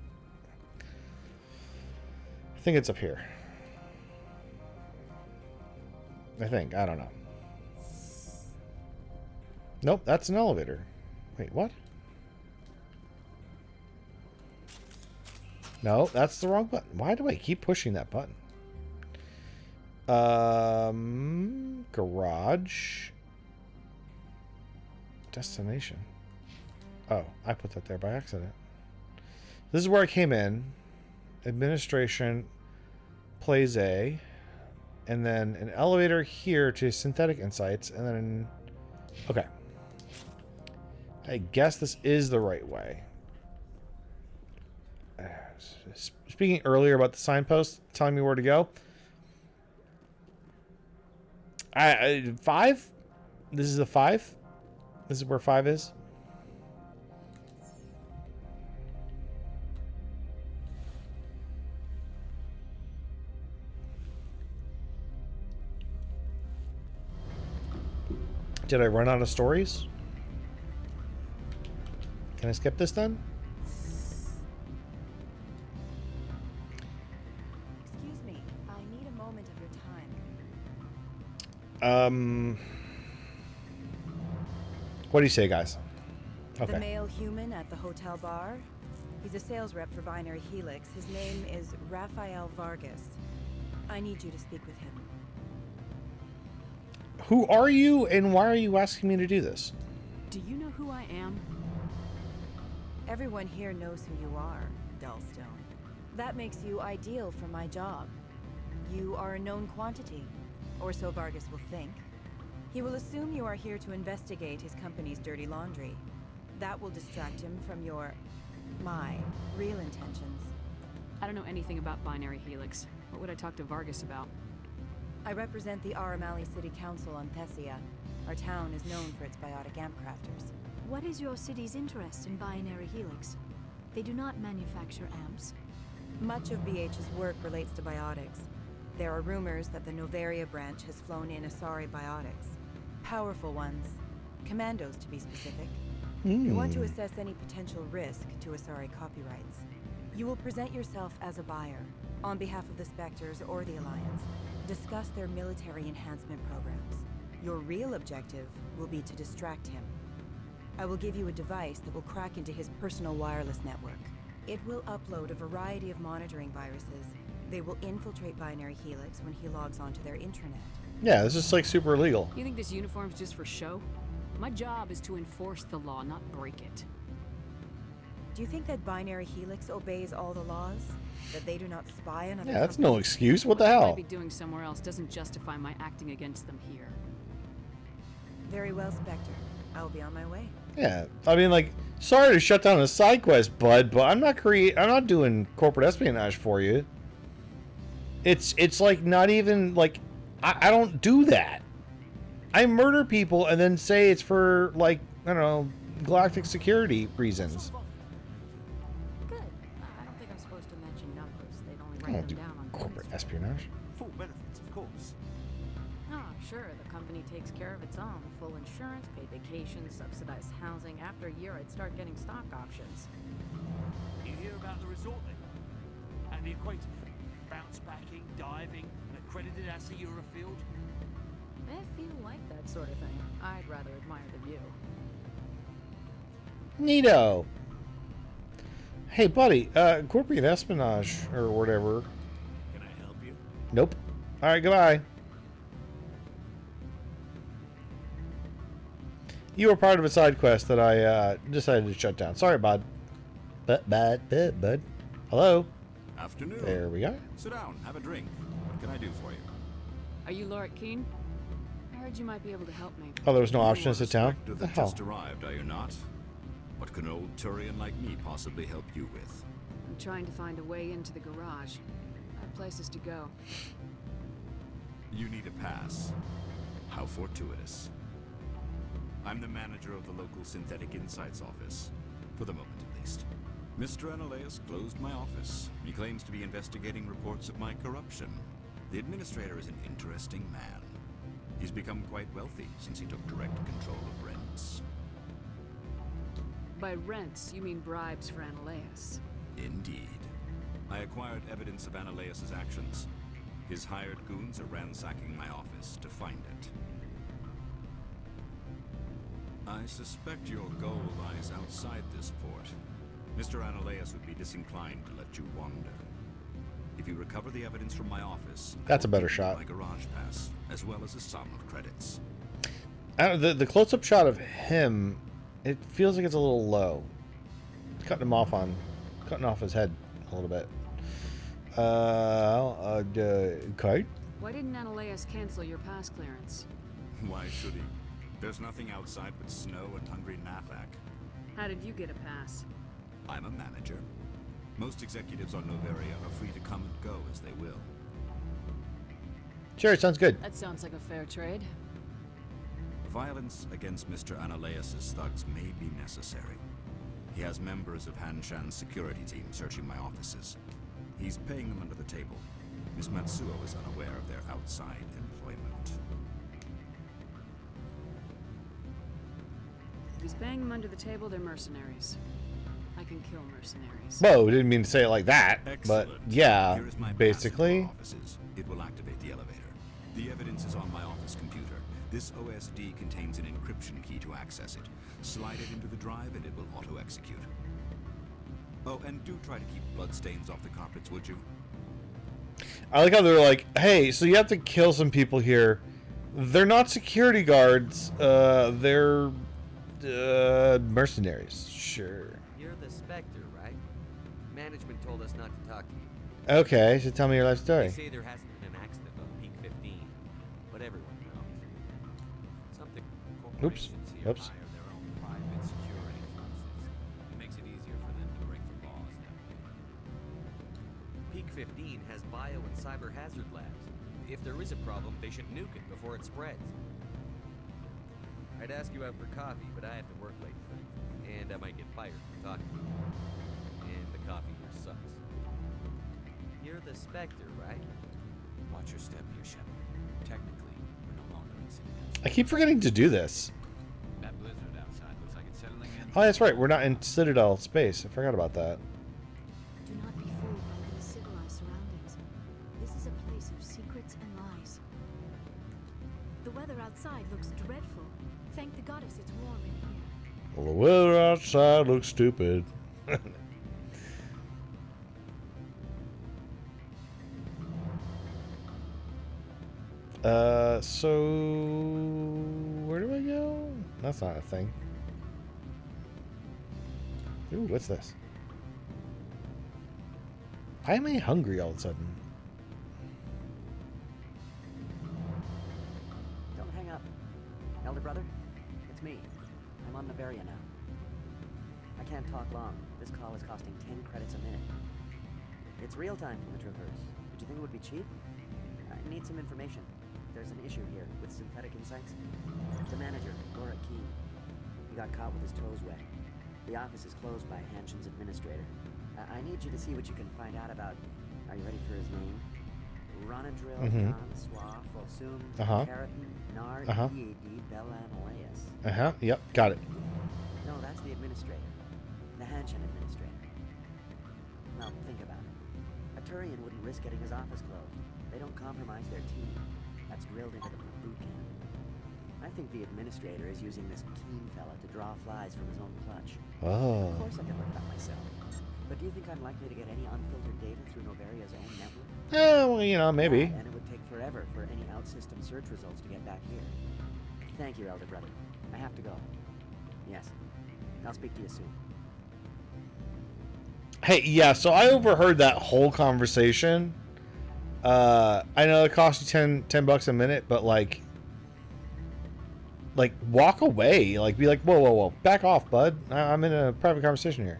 I think it's up here. I don't know. Nope, that's an elevator. Wait, what? No, that's the wrong button. Why do I keep pushing that button? Garage. Destination. Oh, I put that there by accident. This is where I came in. Administration, plays A. And then an elevator here to Synthetic Insights. And then... Okay. I guess this is the right way. Speaking earlier about the signpost telling me where to go. 5? This is the 5? This is where 5 is? Did I run out of stories? Can I skip this then? Excuse me, I need a moment of your time. What do you say, guys? Okay. The male human at the hotel bar? He's a sales rep for Binary Helix. His name is Rafael Vargas. I need you to speak with him. Who are you, and why are you asking me to do this? Do you know who I am? Everyone here knows who you are, Dullstone. That makes you ideal for my job. You are a known quantity, or so Vargas will think. He will assume you are here to investigate his company's dirty laundry. That will distract him from my real intentions. I don't know anything about Binary Helix. What would I talk to Vargas about? I represent the Aramali City Council on Thessia. Our town is known for its biotic amp crafters. What is your city's interest in Binary Helix? They do not manufacture amps. Much of BH's work relates to biotics. There are rumors that the Novaria branch has flown in Asari biotics. Powerful ones, Commandos, to be specific. We want to assess any potential risk to Asari copyrights. You will present yourself as a buyer, on behalf of the Spectres or the Alliance. Discuss their military enhancement programs. Your real objective will be to distract him. I will give you a device that will crack into his personal wireless network. It will upload a variety of monitoring viruses. They will infiltrate Binary Helix when he logs onto their intranet. Yeah, this is like super illegal. You think this uniform's just for show? My job is to enforce the law, not break it. Do you think that Binary Helix obeys all the laws? That they do not spy on other Yeah, that's companies? no excuse. What the I hell? might be doing somewhere else doesn't justify my acting against them here. Very well, Spectre. I will be on my way. Yeah, I mean, like, sorry to shut down a side quest, bud, but I'm not doing corporate espionage for you. It's like not even like I don't do that. I murder people and then say it's for, like, I don't know, galactic security reasons. Good. I don't think I'm supposed to mention numbers. They'd only I write don't them do down on corporate paper. espionage. Full benefits, of course. Oh, sure. The company takes care of its own. Full insurance, paid vacations, subsidized housing. After a year, I'd start getting stock options. You hear about the resort then? And the equator? Bounce backing, diving, and accredited as a Eurofield? If you like that sort of thing, I'd rather admire the view. Neato. Hey, buddy, corporate espionage or whatever. Can I help you? Nope. All right, goodbye. You were part of a side quest that I decided to shut down. Sorry, bud. Bud. Hello. Afternoon. There we go. Sit down, have a drink. What can I do for you? Are you Lorik Keen? I heard you might be able to help me. Oh, there was no You option are to the sit down? Spectre What the that hell? just arrived, are you not? What can an old Turian like me possibly help you with? I'm trying to find a way into the garage. I have places to go. You need a pass. How fortuitous. I'm the manager of the local Synthetic Insights office. For the moment, at least. Mr. Analeus closed my office. He claims to be investigating reports of my corruption. The administrator is an interesting man. He's become quite wealthy since he took direct control of rents. By rents, you mean bribes for Analeus. Indeed. I acquired evidence of Analeus's actions. His hired goons are ransacking my office to find it. I suspect your goal lies outside this port. Mr. Analeus would be disinclined to let you wander. If you recover the evidence from my office, That's a better I'll give you shot. my garage pass, as well as a sum of credits. The close-up shot of him, it feels like it's a little low. Cutting off his head a little bit. Kite? Why didn't Analeus cancel your pass clearance? Why should he? There's nothing outside but snow and hungry Nafak. How did you get a pass? I'm a manager. Most executives on Noveria are free to come and go as they will. Sure, sounds good. That sounds like a fair trade. Violence against Mr. Analeus' thugs may be necessary. He has members of Hanshan's security team searching my offices. He's paying them under the table. Miss Matsuo is unaware of their outside employment. If he's paying them under the table, they're mercenaries. I can kill mercenaries. Whoa, didn't mean to say it like that. Excellent. But yeah, Here is my basically. pass into our offices. It will activate the elevator. The evidence is on my office computer. This OSD contains an encryption key to access it. Slide it into the drive and it will auto-execute. Oh, and do try to keep bloodstains off the carpets, would you? I like how they're like, hey, so you have to kill some people here. They're not security guards. They're mercenaries. Sure. You're the Spectre, right? Management told us not to talk to you. Okay, so tell me your life story. They say there hasn't been an accident on Peak 15, but everyone knows. Something. Oops. Here Oops. hire their own private security forces. It makes it easier for them to break the laws that way. Peak 15 has bio and cyber hazard labs. If there is a problem, they should nuke it before it spreads. I'd ask you out for coffee, but I have to work late tonight. And I might get fired for talking to you. And the coffee here sucks. You're the Spectre, right? Watch your step here, Shepard. Technically, we're no longer in Citadel. I keep forgetting to do this. That Oh, that's right. We're not in Citadel space. I forgot about that. Do not be fooled by these civilized surroundings. This is a place of secrets and lies. The weather outside looks dreadful. Thank the goddess it's warm in here. Well, the weather outside looks stupid. So where do I go? That's not a thing. Ooh, what's this? Why am I hungry all of a sudden? Don't hang up. Elder brother, it's me. I'm on Navaria now. I can't talk long. This call is costing 10 credits a minute. It's real time from the Traverse. Did you think it would be cheap? I need some information. There's an issue here with Synthetic Insights. The manager, Laura Keene. He got caught with his toes wet. The office is closed by Hanshin's administrator. I need you to see what you can find out about... Are you ready for his name? Ronadril Khan Swa Fosum Keratin Nar Ead Belanaleus. Yep, got it. No, that's the administrator. The Hanshin administrator. Now, think about it. A Turian wouldn't risk getting his office closed. They don't compromise their team. That's drilled into them from boot camp. I think the administrator is using this Keene fella to draw flies from his own clutch. Oh. Of course I can look it up myself. But do you think I'm likely to get any unfiltered data through Novaria's own network? Well, you know, maybe. And it would take forever for any out-system search results to get back here. Thank you, Elder Brother. I have to go. Yes. I'll speak to you soon. Hey, yeah, so I overheard that whole conversation. I know it costs you 10 bucks a minute, but like walk away. Like, be like, whoa, back off, bud. I'm in a private conversation here.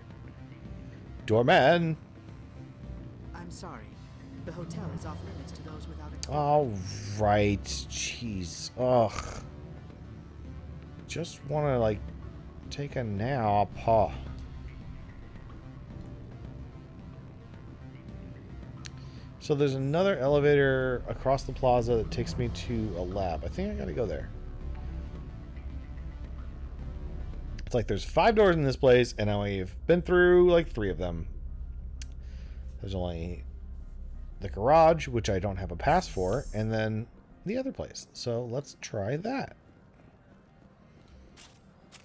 Doorman. I'm sorry. The hotel is off limits to those without a All right, jeez. Ugh. Just want to like take a nap. Huh. So there's another elevator across the plaza that takes me to a lab. I think I gotta go there. It's like there's 5 doors in this place, and I've been through like 3 of them. There's only the garage, which I don't have a pass for, and then the other place. So let's try that.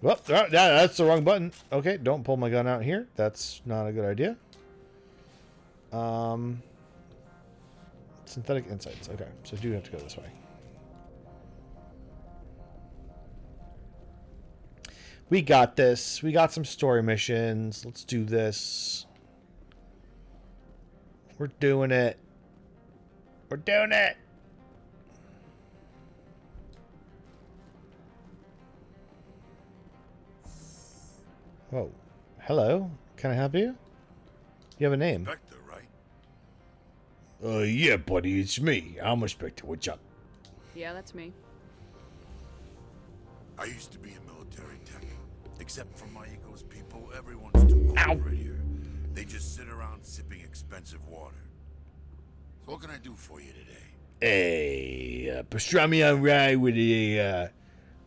Well, that's the wrong button. Okay, don't pull my gun out here. That's not a good idea. Synthetic Insights. Okay, so I do have to go this way. We got this. We got some story missions. Let's do this. We're doing it. We're doing it. Whoa. Hello. Can I help you? You have a name. Spectre, right? Yeah, buddy, it's me. I'm a Spectre. What's up? Yeah, that's me. I used to be a military tech. Except for my ego's people, everyone's too cold right here. They just sit around sipping expensive water. So what can I do for you today? Hey, pastrami on rye with a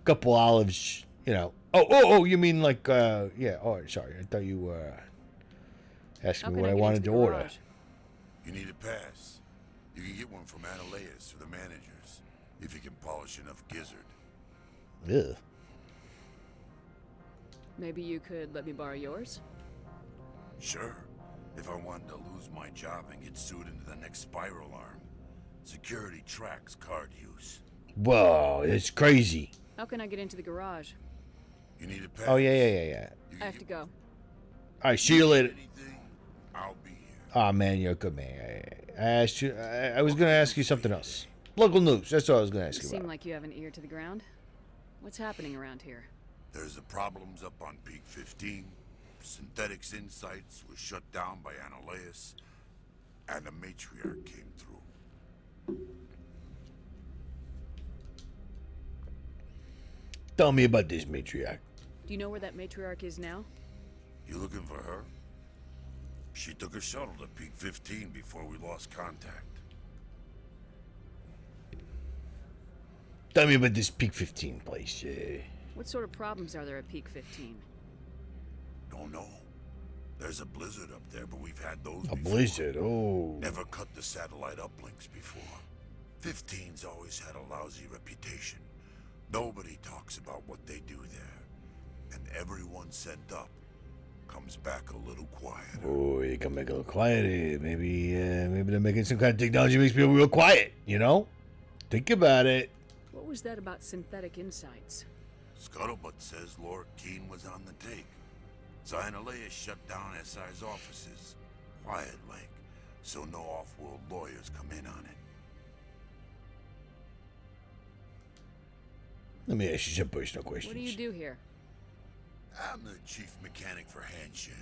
couple olives, you know. Oh, you mean like, yeah, oh, sorry. I thought you were asking me what I wanted to order. You need a pass. You can get one from Analeas or the managers, if you can polish enough gizzard. Ugh. Maybe you could let me borrow yours? Sure. If I wanted to lose my job and get sued into the next spiral arm. Security tracks card use. Whoa, it's crazy. How can I get into the garage? You need a pass. Oh, yeah. I have to go. All right, see you later. I'll be here. Oh, man, you're a good man. I asked you. I was going to ask you something else. Local news. That's what I was going to ask you Seem about. like you have an ear to the ground. What's happening around here? There's the problems up on Peak 15. Synthetics Insights was shut down by Analeas, and the matriarch came through. Tell me about this matriarch. Do you know where that matriarch is now? You looking for her? She took a shuttle to Peak 15 before we lost contact. Tell me about this Peak 15 place. What sort of problems are there at Peak 15? Don't know. There's a blizzard up there, but we've had those A before. blizzard, oh. Never cut the satellite uplinks before. 15's always had a lousy reputation. Nobody talks about what they do there. And everyone sent up comes back a little quieter. Oh, you can make it a little quieter. Maybe they're making some kind of technology that makes people real quiet, you know? Think about it. What was that about synthetic insights? Scuttlebutt says Laura Keene was on the take. Xyonalea shut down SI's offices. Quiet like, so no off-world lawyers come in on it. Let me ask you some personal questions. What do you do here? I'm the chief mechanic for Hanshan.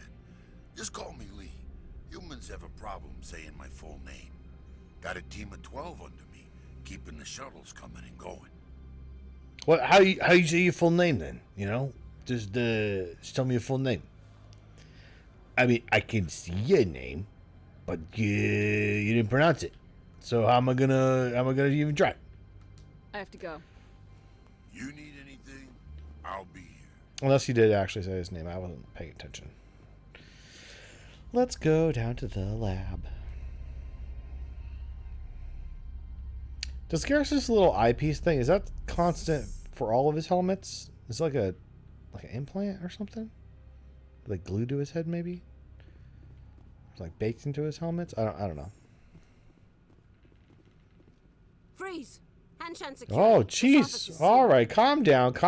Just call me Lee. Humans have a problem saying my full name. Got a team of 12 under me, keeping the shuttles coming and going. What? How you say your full name then? You know, just tell me your full name. I mean, I can see your name, but you didn't pronounce it. So how am I gonna even try? I have to go. You need anything? I'll be here. Unless he did actually say his name, I wasn't paying attention. Let's go down to the lab. Does Garrus's little eyepiece thing, is that constant for all of his helmets? Is it like an implant or something? Like glued to his head maybe? It's like baked into his helmets? I don't know. Freeze! Hanshan security. Oh jeez. Alright, calm down. The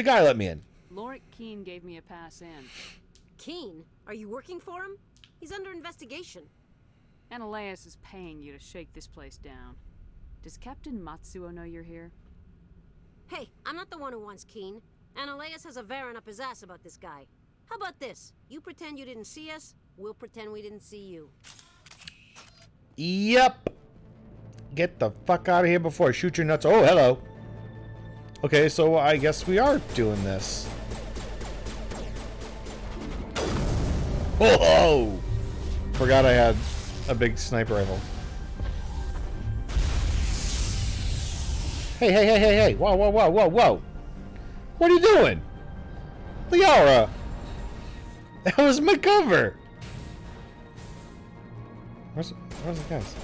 guy let me in. Lorik Keene gave me a pass in. Keene? Are you working for him? He's under investigation. Analeus is paying you to shake this place down. Does Captain Matsuo know you're here? Hey, I'm not the one who wants Keene. Analeus has a Varen up his ass about this guy. How about this? You pretend you didn't see us, we'll pretend we didn't see you. Yep. Get the fuck out of here before I shoot your nuts. Oh, hello. Okay, so I guess we are doing this. Oh! Forgot I had a big sniper rifle. Hey. Whoa. What are you doing? Liara! That was my cover! Where's the guys?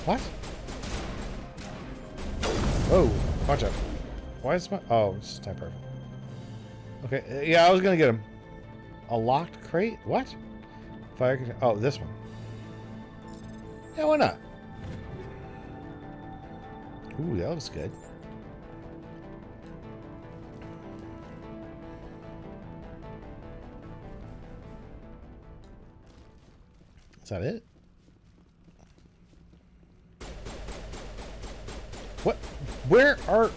What? Whoa, watch out. Why is my... Oh, it's just sniper rifle. Okay, yeah, I was gonna get him. A locked crate? What? Fire... Oh, this one. Yeah, why not? Ooh, that looks good. Is that it? What? Where are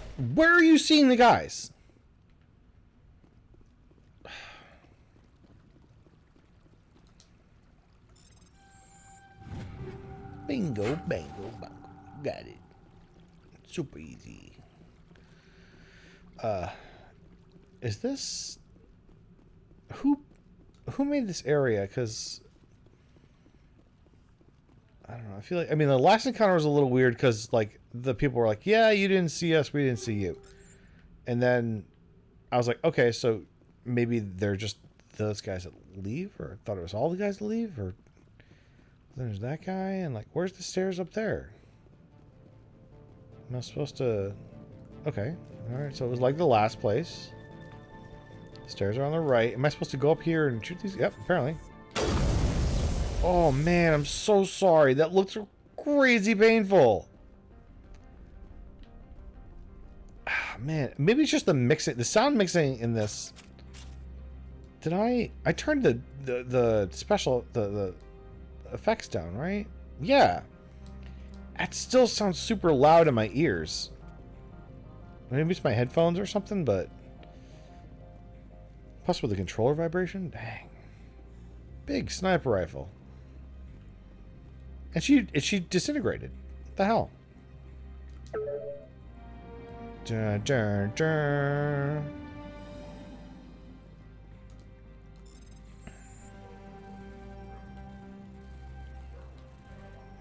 you seeing the guys? Bingo, bango, bongo. Got it. Super easy. Is this... Who made this area? Because... I don't know. I feel like... I mean, the last encounter was a little weird because, like, the people were like, yeah, you didn't see us, we didn't see you. And then I was like, okay, so maybe they're just those guys that leave? Or I thought it was all the guys that leave? Or there's that guy? And, like, where's the stairs up there? Am I supposed to... Okay. Alright, so it was like the last place. Stairs are on the right. Am I supposed to go up here and shoot these? Yep, apparently. Oh, man, I'm so sorry. That looks crazy painful. Ah, man, maybe it's just the mixing, the sound mixing in this. Did I turned the special, the effects down, right? Yeah. That still sounds super loud in my ears. Maybe it's my headphones or something, but... Plus with the controller vibration? Dang. Big sniper rifle. And she disintegrated. What the hell? Dun, dun, dun.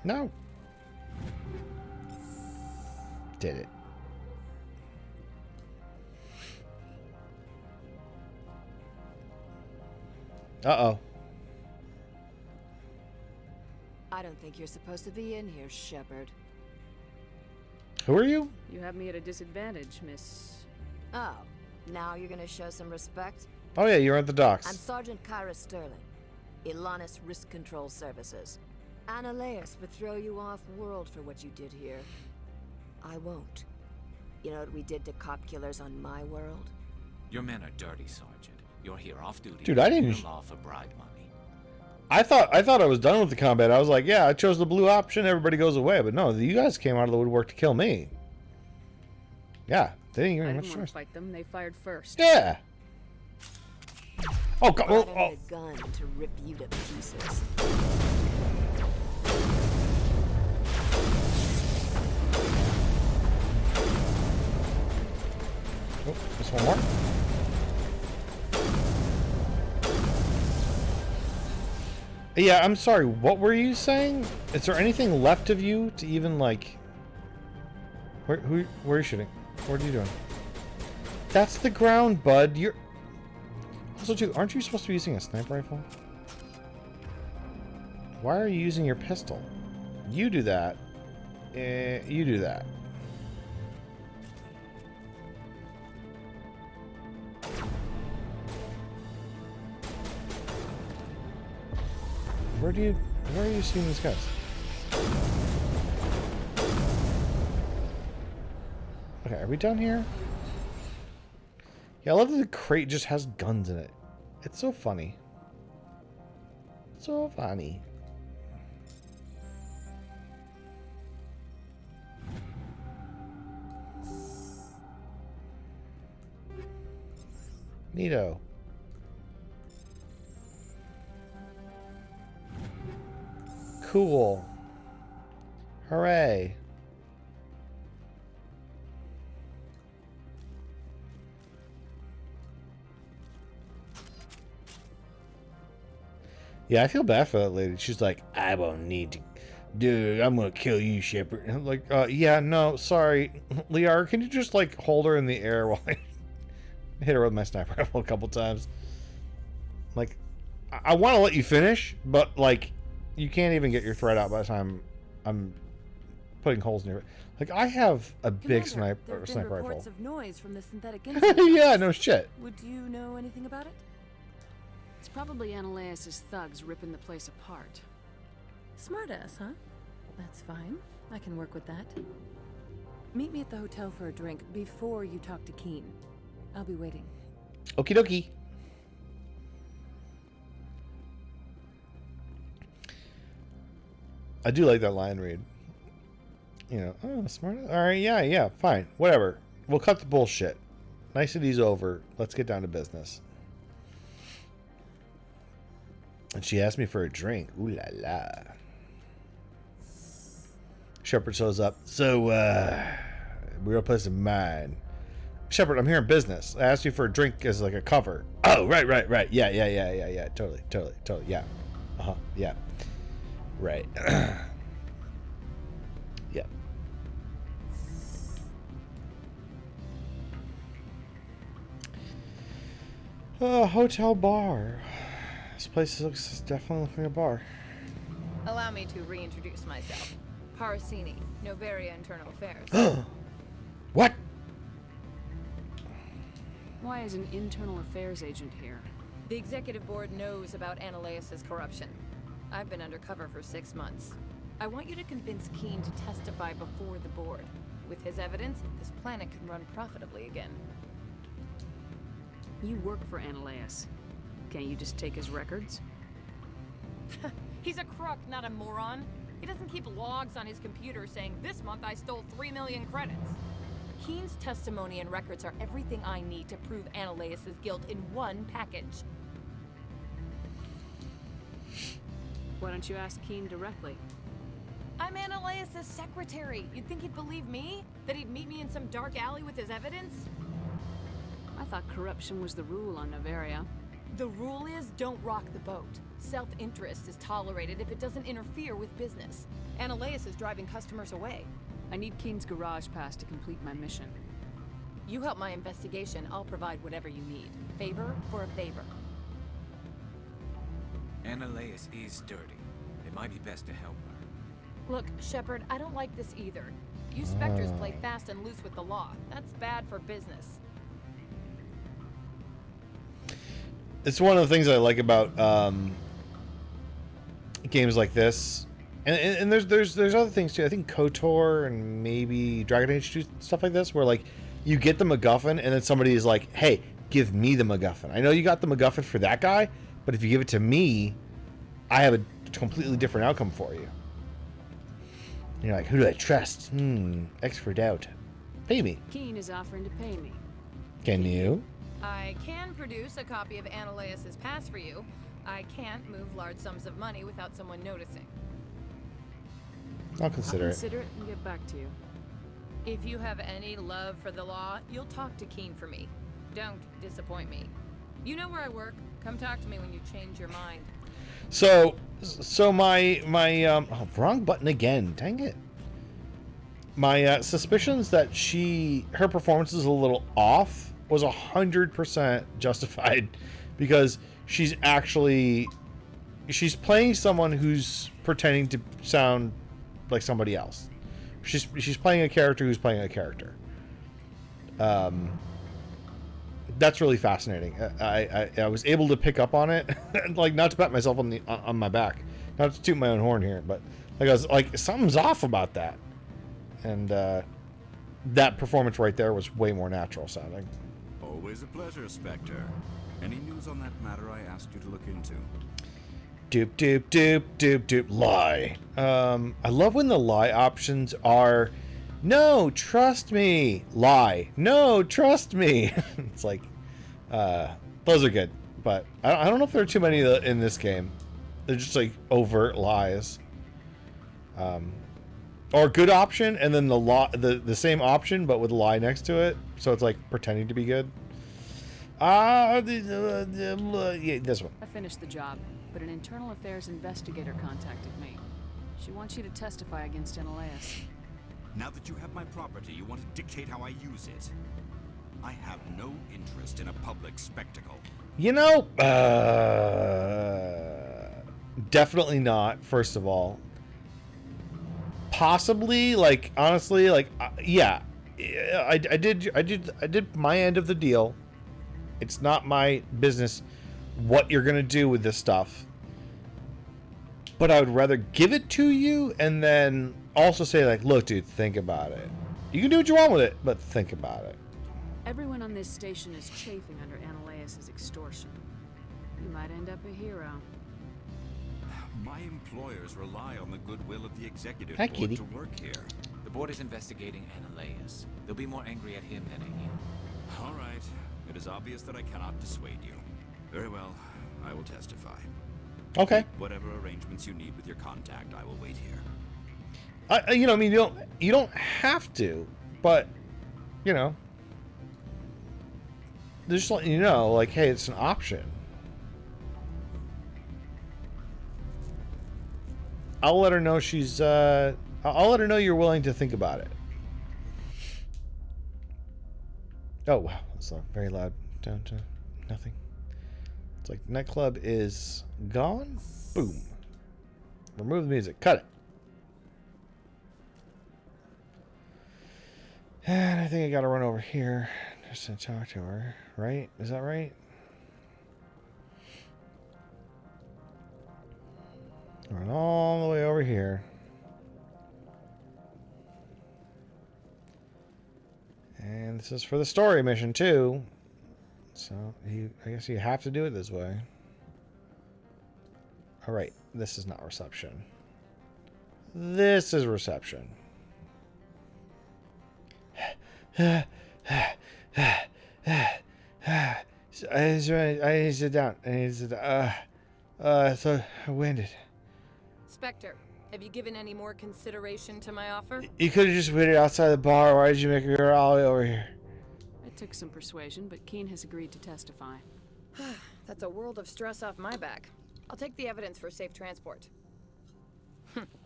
No. Did it. Uh-oh. I don't think you're supposed to be in here, Shepard. Who are you? You have me at a disadvantage, Miss... Oh, now you're gonna show some respect? Oh yeah, you're at the docks. I'm Sergeant Kyra Sterling, Ilanis Risk Control Services. Analeus would throw you off-world for what you did here. I won't. You know what we did to cop killers on my world? Your men are dirty, Sergeant. You're here off duty. Dude, I didn't... The law for bribe money. I thought I was done with the combat. I was like, yeah, I chose the blue option. Everybody goes away. But no, you guys came out of the woodwork to kill me. Yeah, they didn't give me much want choice. to fight them. They fired first. Yeah. Oh God! Brought Oh. in a gun to rip you to pieces. Oh, just one more. Yeah, I'm sorry. What were you saying? Is there anything left of you to even like? Where are you shooting? What are you doing? That's the ground, bud. You're also too. Aren't you supposed to be using a sniper rifle? Why are you using your pistol? You do that. You do that. Where are you seeing these guys? Okay, are we done here? Yeah, I love that the crate just has guns in it. It's so funny. So funny. Neato. Cool. Hooray. Yeah, I feel bad for that lady. She's like, I won't need to. Dude, I'm gonna kill you, Shepard. And I'm like, yeah, no, sorry. Liara, can you just, like, hold her in the air while I hit her with my sniper rifle a couple times? Like, I want to let you finish, but, like, you can't even get your thread out by the time I'm putting holes in your... Like, I have a big sniper rifle. Reports of noise from the synthetic yeah, no shit. Would you know anything about it? It's probably Analeus' thugs ripping the place apart. Smartass, huh? That's fine. I can work with that. Meet me at the hotel for a drink before you talk to Keen. I'll be waiting. Okie dokie. I do like that line read. You know, oh, smart. All right, yeah, fine. Whatever. We'll cut the bullshit. Nicety's over. Let's get down to business. And she asked me for a drink. Ooh la la. Shepard shows up. So, we're a place of mine. Shepard, I'm here in business. I asked you for a drink as like a cover. Oh, right. Yeah. Totally. Yeah. Yeah. Right. Yeah. Hotel bar. This place looks definitely like a bar. Allow me to reintroduce myself. Parasini, Novaria Internal Affairs. What? Why is an internal affairs agent here? The executive board knows about Analeus' corruption. I've been undercover for 6 months. I want you to convince Keen to testify before the board. With his evidence, this planet can run profitably again. You work for Analeus. Can't you just take his records? He's a crook, not a moron. He doesn't keep logs on his computer saying, this month I stole 3 million credits. Keen's testimony and records are everything I need to prove Analeus' guilt in one package. Why don't you ask Keen directly? I'm Analeus' secretary. You'd think he'd believe me? That he'd meet me in some dark alley with his evidence? I thought corruption was the rule on Novaria. The rule is, don't rock the boat. Self-interest is tolerated if it doesn't interfere with business. Analeus is driving customers away. I need Keen's garage pass to complete my mission. You help my investigation, I'll provide whatever you need. Favor for a favor. Annaleas is dirty. It might be best to help her. Look, Shepard, I don't like this either. You Spectres play fast and loose with the law. That's bad for business. It's one of the things I like about games like this, and there's other things too. I think KOTOR and maybe Dragon Age 2 stuff like this, where like you get the MacGuffin and then somebody is like, "Hey, give me the MacGuffin. I know you got the MacGuffin for that guy, but if you give it to me, I have a completely different outcome for you." And you're like, "Who do I trust? X for doubt. Pay me." Keen is offering to pay me. Can you? I can produce a copy of Annaleas' pass for you. I can't move large sums of money without someone noticing. I'll consider it. Consider it and get back to you. If you have any love for the law, you'll talk to Keen for me. Don't disappoint me. You know where I work. Come talk to me when you change your mind. So my wrong button again. Dang it. My suspicions that her performance is a little off was 100% justified, because she's playing someone who's pretending to sound like somebody else. She's playing a character who's playing a character. That's really fascinating. I was able to pick up on it, like, not to pat myself on my back, not to toot my own horn here, but like I was like, something's off about that, and that performance right there was way more natural sounding. Always a pleasure, Spectre. Any news on that matter I asked you to look into? Doop doop doop doop doop. Lie. I love when the lie options are, no, trust me. Lie. No, trust me. It's like, those are good, but I don't know if there are too many in this game. They're just like overt lies. Or good option, and then the same option but with a lie next to it, so it's like pretending to be good. Yeah, this one. I finished the job, but an internal affairs investigator contacted me. She wants you to testify against Annaleas. Now that you have my property, you want to dictate how I use it. I have no interest in a public spectacle. You know, definitely not, first of all. Possibly, like, honestly, like, yeah, I did my end of the deal. It's not my business what you're gonna do with this stuff, but I would rather give it to you and then also say, like, look, dude, think about it. You can do what you want with it, but think about it. Everyone on this station is chafing under Annaleas' extortion. You might end up a hero. My employers rely on the goodwill of the executive Hi, board kitty. to work here. The board is investigating Annaleas. They'll be more angry at him than at you. All right. It is obvious that I cannot dissuade you. Very well. I will testify. Okay. Make whatever arrangements you need with your contact, I will wait here. You know, I mean, you don't have to, but, you know, just letting you know, like, hey, it's an option. I'll let her know she's, I'll let her know you're willing to think about it. Oh, wow. That's very loud. Down to nothing. It's like nightclub is gone. Boom. Remove the music. Cut it. And I think I gotta run over here just to talk to her. Right? Is that right? Run all the way over here. And this is for the story mission too. So I guess you have to do it this way. Alright, this is not reception. This is reception. I need to sit down. I need to sit down. So winded. Spectre, have you given any more consideration to my offer? You could have just waited outside the bar. Why did you make me go all the way over here? It took some persuasion, but Keen has agreed to testify. That's a world of stress off my back. I'll take the evidence for safe transport.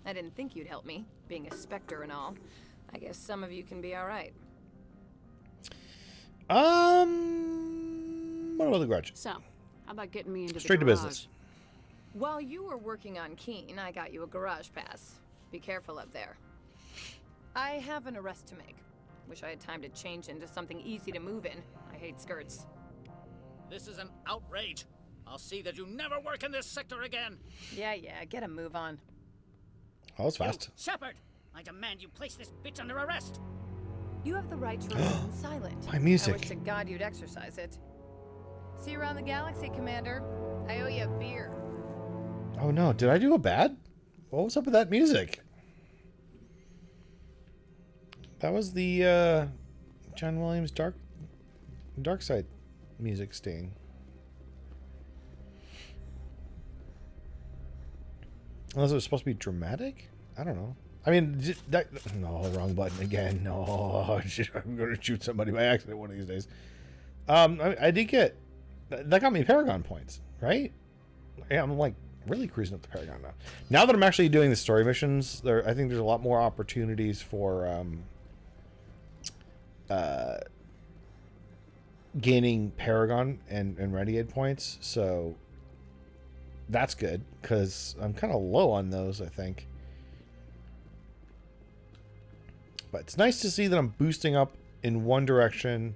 I didn't think you'd help me, being a Spectre and all. I guess some of you can be alright. What about the grudge? So, how about getting me into Straight the to garage? business. While you were working on Keen, I got you a garage pass. Be careful up there. I have an arrest to make. Wish I had time to change into something easy to move in. I hate skirts. This is an outrage. I'll see that you never work in this sector again. Yeah, get a move on. That was fast. Shepard, I demand you place this bitch under arrest. You have the right to remain silent. My music. I wish to God you'd exercise it. See you around the galaxy, Commander. I owe you a beer. Oh no, did I do a bad? What was up with that music? That was the John Williams Dark Side music sting. Unless it was supposed to be dramatic? I don't know. I mean, no, wrong button again. No, I'm going to shoot somebody by accident one of these days. I did get... That got me Paragon points, right? Yeah, I'm like really cruising up the Paragon now. Now that I'm actually doing the story missions, I think there's a lot more opportunities for gaining Paragon and Renegade points. So that's good, because I'm kind of low on those, I think. But it's nice to see that I'm boosting up in one direction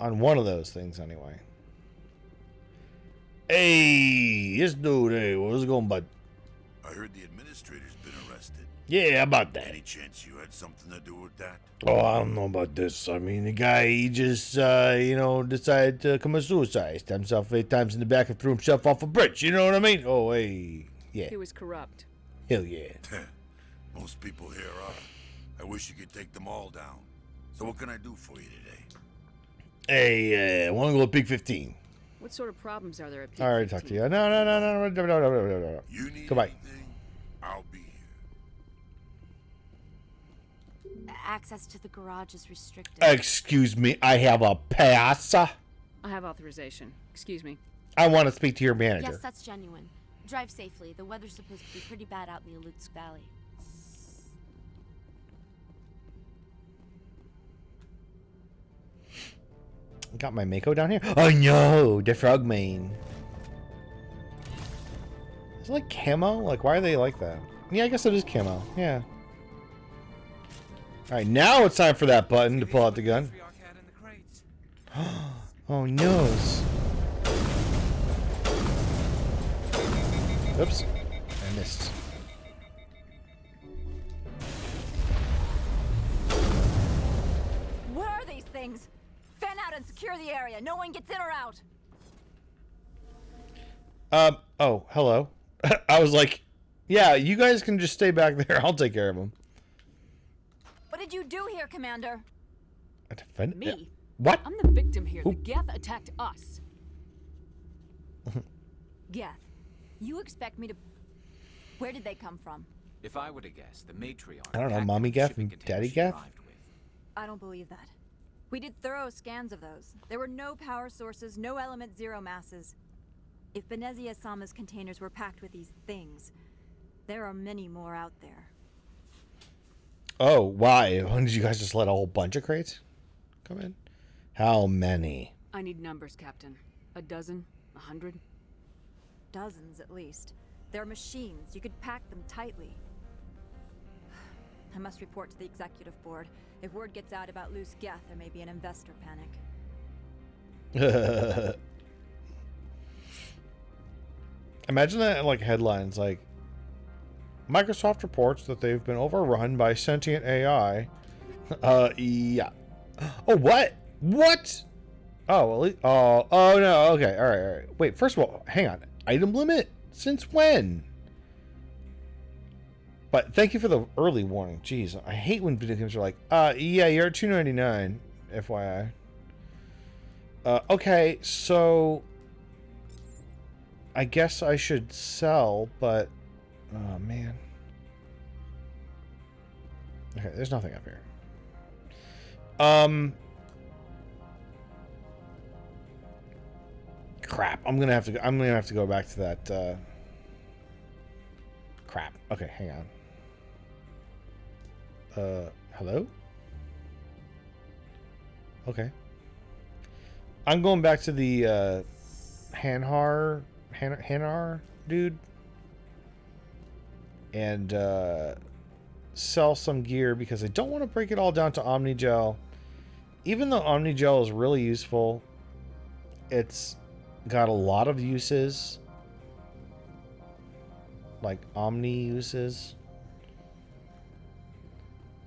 on one of those things anyway. Hey, this dude, hey, what's going on, bud? I heard the administrator's been arrested. Yeah, how about that? Any chance you had something to do with that? Oh, I don't know about this. I mean, the guy, he just, decided to commit suicide. Stabbed himself 8 times in the back and threw himself off a bridge. You know what I mean? Oh, hey, yeah. He was corrupt. Hell yeah. Most people here are. I wish you could take them all down. So what can I do for you today? Hey, I want to go to Peak 15. What sort of problems are there at Peak I already 15? talked to you. No. You need Goodbye. anything, I'll be here. Access to the garage is restricted. Excuse me, I have a pass. I have authorization. Excuse me. I want to speak to your manager. Yes, that's genuine. Drive safely. The weather's supposed to be pretty bad out in the Alutsk Valley. Got my Mako down here? Oh no, the frogman. Is it like camo? Like, why are they like that? Yeah, I guess it is camo. Yeah. Alright, now it's time for that button to pull out the gun. Oh no. Oops. I missed. What are these things? Fan out and secure the area. No one gets in or out. Oh, hello. I was like, yeah, you guys can just stay back there. I'll take care of them. What did you do here, Commander? I defend Me? Yeah. What? I'm the victim here. The Geth attacked us. Geth, you expect me to... Where did they come from? If I were to guess, the matriarch. I don't know, packed Mommy up Geth shipping and containers Daddy she Geth? arrived with. I don't believe that. We did thorough scans of those. There were no power sources, no element zero masses. If Benezia-sama's containers were packed with these things, there are many more out there. Oh, why? When did you guys just let a whole bunch of crates come in? How many? I need numbers, Captain. A dozen? 100? Dozens, at least. They're machines. You could pack them tightly. I must report to the executive board. If word gets out about loose Geth, there may be an investor panic. Imagine that like headlines like Microsoft reports that they've been overrun by sentient AI. Yeah. Oh, what? What? Oh, well, oh no. Okay. All right. Wait, first of all, hang on. Item limit? Since when? But thank you for the early warning. Jeez, I hate when video games are like, yeah, you're at $2.99, FYI. Okay, so I guess I should sell, but oh man. Okay, there's nothing up here. Crap. I'm gonna have to go back to that. Crap. Okay, hang on. Hello? Okay. I'm going back to the Hanhar Hanar dude and sell some gear because I don't want to break it all down to Omnigel. Even though Omnigel is really useful, it's got a lot of uses, like Omni uses.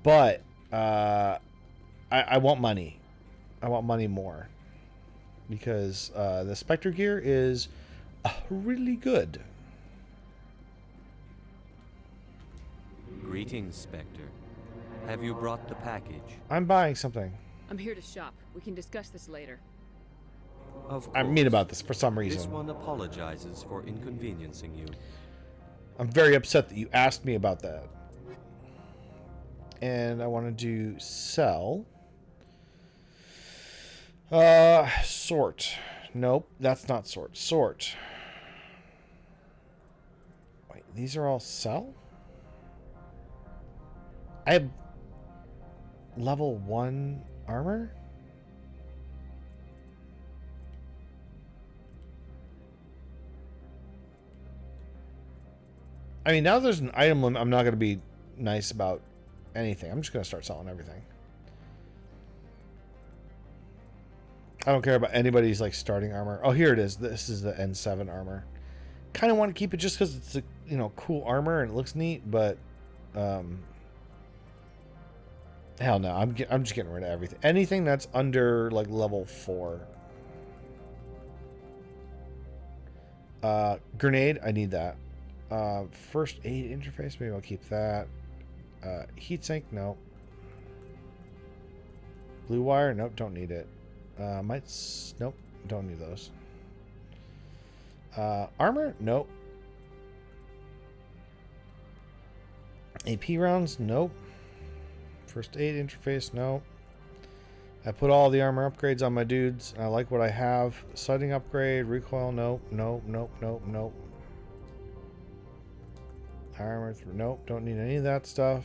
But I want money. I want money more because the Spectre gear is really good. Greetings, Spectre. Have you brought the package? I'm buying something. I'm here to shop. We can discuss this later. Of course. I mean about this for some reason. This one apologizes for inconveniencing you. I'm very upset that you asked me about that. And I wanted to sell. Sort. Nope, that's not sort. Sort. Wait, these are all sell? I have level 1 armor? I mean, now there's an item limit, I'm not going to be nice about anything. I'm just going to start selling everything. I don't care about anybody's like starting armor. Oh, here it is. This is the N7 armor. Kind of want to keep it just because it's a, you know, cool armor and it looks neat, but hell no. I'm just getting rid of everything. Anything that's under like level 4. Grenade, I need that. First aid interface, maybe I'll keep that. Heatsink, no. Blue wire, nope, don't need it. Nope, don't need those. Armor, nope. AP rounds, nope. First aid interface, nope. I put all the armor upgrades on my dudes. I like what I have. Sighting upgrade, recoil, nope, nope, nope, nope, nope. Armor, nope, don't need any of that stuff.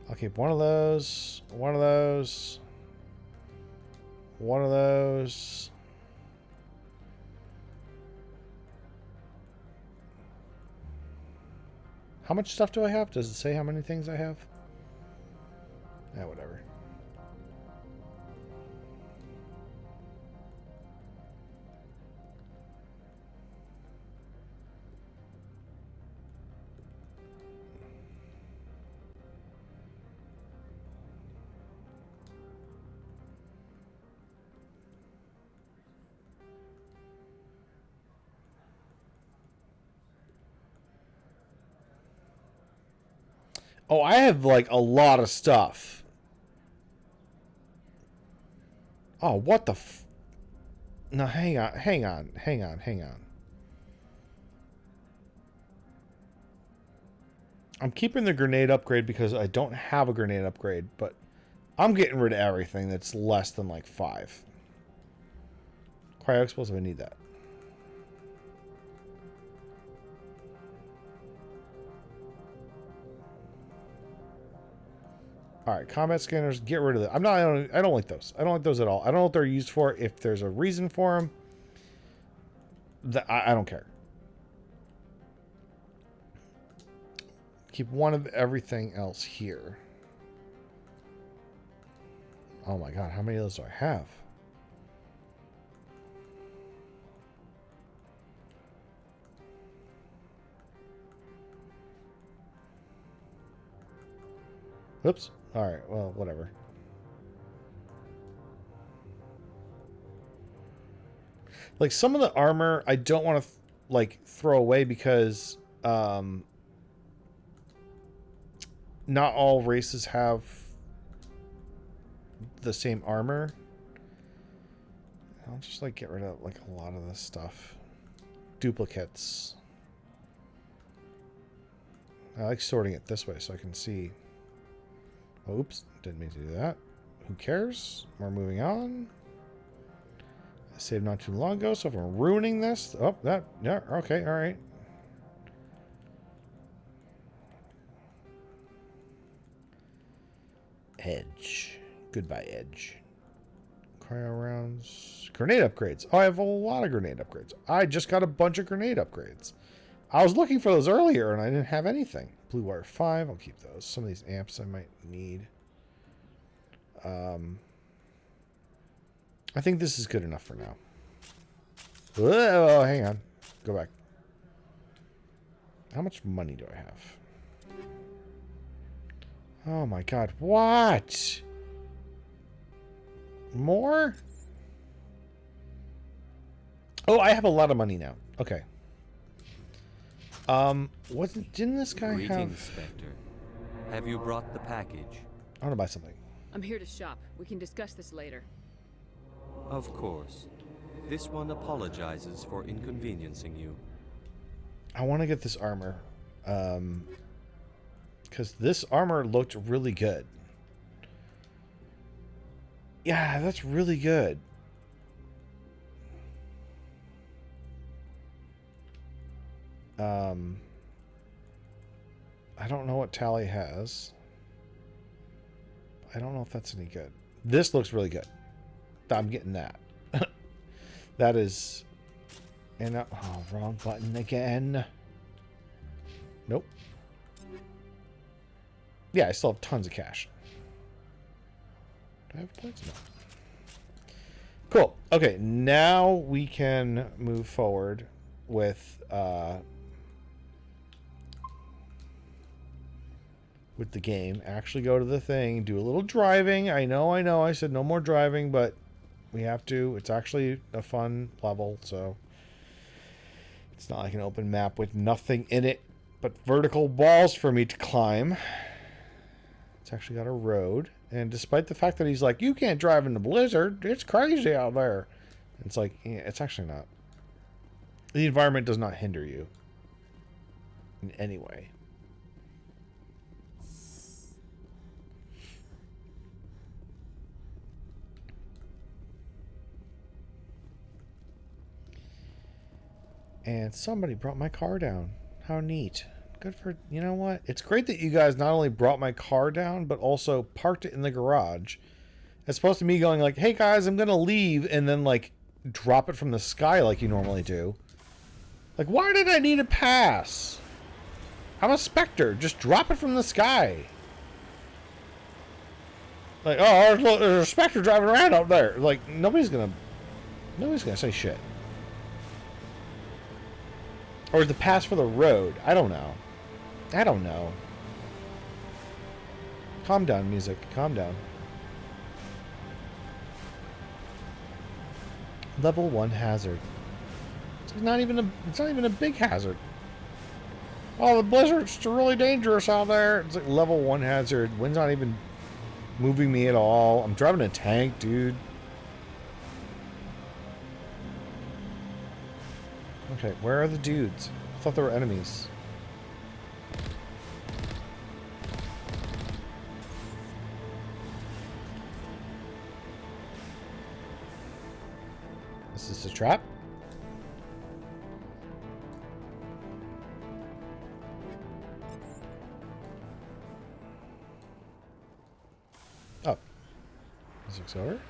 I'll keep one of those, one of those, one of those. How much stuff do I have? Does it say how many things I have? Yeah, whatever. Oh, I have like a lot of stuff. Oh, what the f... No, hang on, hang on, hang on, hang on. I'm keeping the grenade upgrade because I don't have a grenade upgrade, but I'm getting rid of everything that's less than like 5. Cryo explosive, I need that. All right, combat scanners, get rid of them. I don't like those. I don't like those at all. I don't know what they're used for. If there's a reason for them, I don't care. Keep one of everything else here. Oh my god, how many of those do I have? Oops. Alright, well, whatever. Like, some of the armor I don't want to, like, throw away because, not all races have the same armor. I'll just, like, get rid of, like, a lot of this stuff. Duplicates. I like sorting it this way so I can see. Oops, didn't mean to do that. Who cares? We're moving on. I saved not too long ago, so if I'm ruining this... Oh, that... Yeah, okay, alright. Edge. Goodbye, Edge. Cryo rounds. Grenade upgrades. Oh, I have a lot of grenade upgrades. I just got a bunch of grenade upgrades. I was looking for those earlier and I didn't have anything. Blue wire 5. I'll keep those. Some of these amps I might need. I think this is good enough for now. Whoa, hang on. Go back. How much money do I have? Oh my god. What? More? Oh, I have a lot of money now. Okay. Didn't this guy Greetings, have... Spectre. Have you brought the package? I want to buy something. I'm here to shop. We can discuss this later. Of course. This one apologizes for inconveniencing you. I want to get this armor. Because this armor looked really good. Yeah, that's really good. I don't know what Tally has. I don't know if that's any good. This looks really good. I'm getting that. That is... And oh, wrong button again. Nope. Yeah, I still have tons of cash. Do I have points? No. Cool. Okay, now we can move forward with the game. Actually go to the thing, do a little driving. I know, I said no more driving, but we have to. It's actually a fun level, so it's not like an open map with nothing in it but vertical walls for me to climb. It's actually got a road, and despite the fact that he's like, you can't drive in the blizzard, it's crazy out there. It's like, yeah, it's actually not. The environment does not hinder you in any way. And somebody brought my car down. How neat. Good for... You know what? It's great that you guys not only brought my car down, but also parked it in the garage. As opposed to me going like, hey guys, I'm going to leave, and then like drop it from the sky like you normally do. Like, why did I need a pass? I'm a Spectre. Just drop it from the sky. Like, oh, there's a Spectre driving around out there. Like, nobody's gonna say shit. Or is the pass for the road? I don't know. I don't know. Calm down, music. Calm down. Level 1 hazard. It's not even a big hazard. Oh, the blizzard's really dangerous out there. It's like level 1 hazard. Wind's not even moving me at all. I'm driving a tank, dude. Okay, where are the dudes? I thought they were enemies. Is this a trap? Oh. Music's over?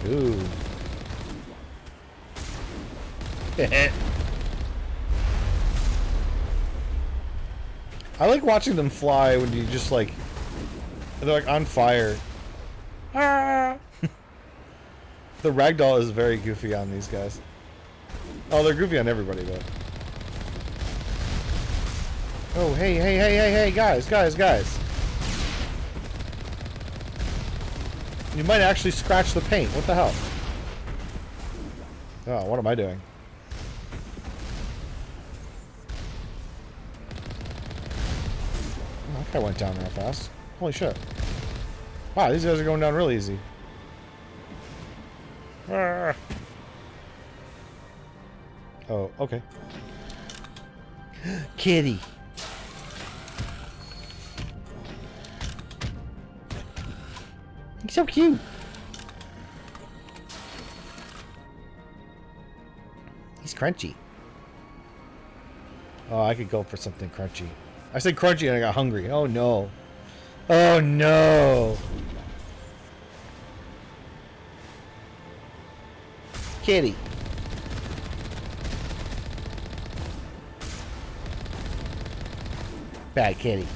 Ooh. I like watching them fly when you just like... They're like on fire. Ah! The ragdoll is very goofy on these guys. Oh, they're goofy on everybody, though. Oh, hey, guys. You might actually scratch the paint. What the hell? Oh, what am I doing? Oh, that guy went down real fast. Holy shit. Wow, these guys are going down real easy. Ah. Oh, okay. Kitty. He's so cute. He's crunchy. Oh, I could go for something crunchy. I said crunchy and I got hungry. Oh no. Oh no. Kitty. Bad kitty.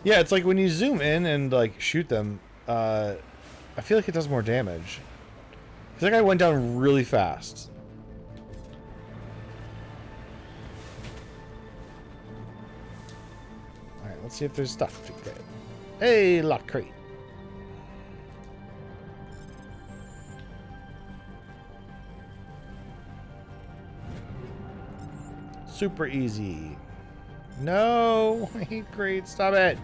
Yeah, it's like when you zoom in and like shoot them, I feel like it does more damage. Cause that guy went down really fast. Alright, let's see if there's stuff to get. Hey, lock crate. Super easy. No, I hate crates. Stop it.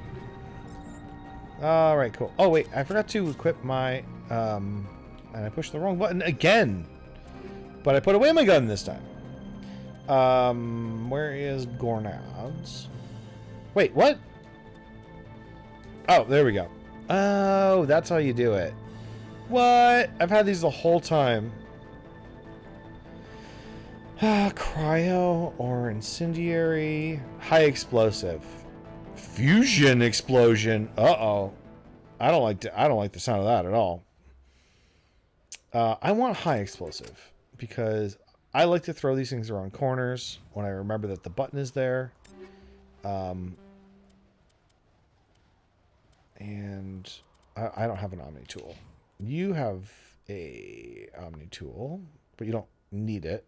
All right, cool. Oh wait, I forgot to equip my and I pushed the wrong button again. But I put away my gun this time. Where is Gornads? Wait, what? Oh, there we go. Oh, that's how you do it. What? I've had these the whole time. Cryo or incendiary. High explosive. Fusion explosion. Uh-oh. I don't like the sound of that at all. I want high explosive because I like to throw these things around corners when I remember that the button is there. And I don't have an Omni tool. You have a Omni tool, but you don't need it.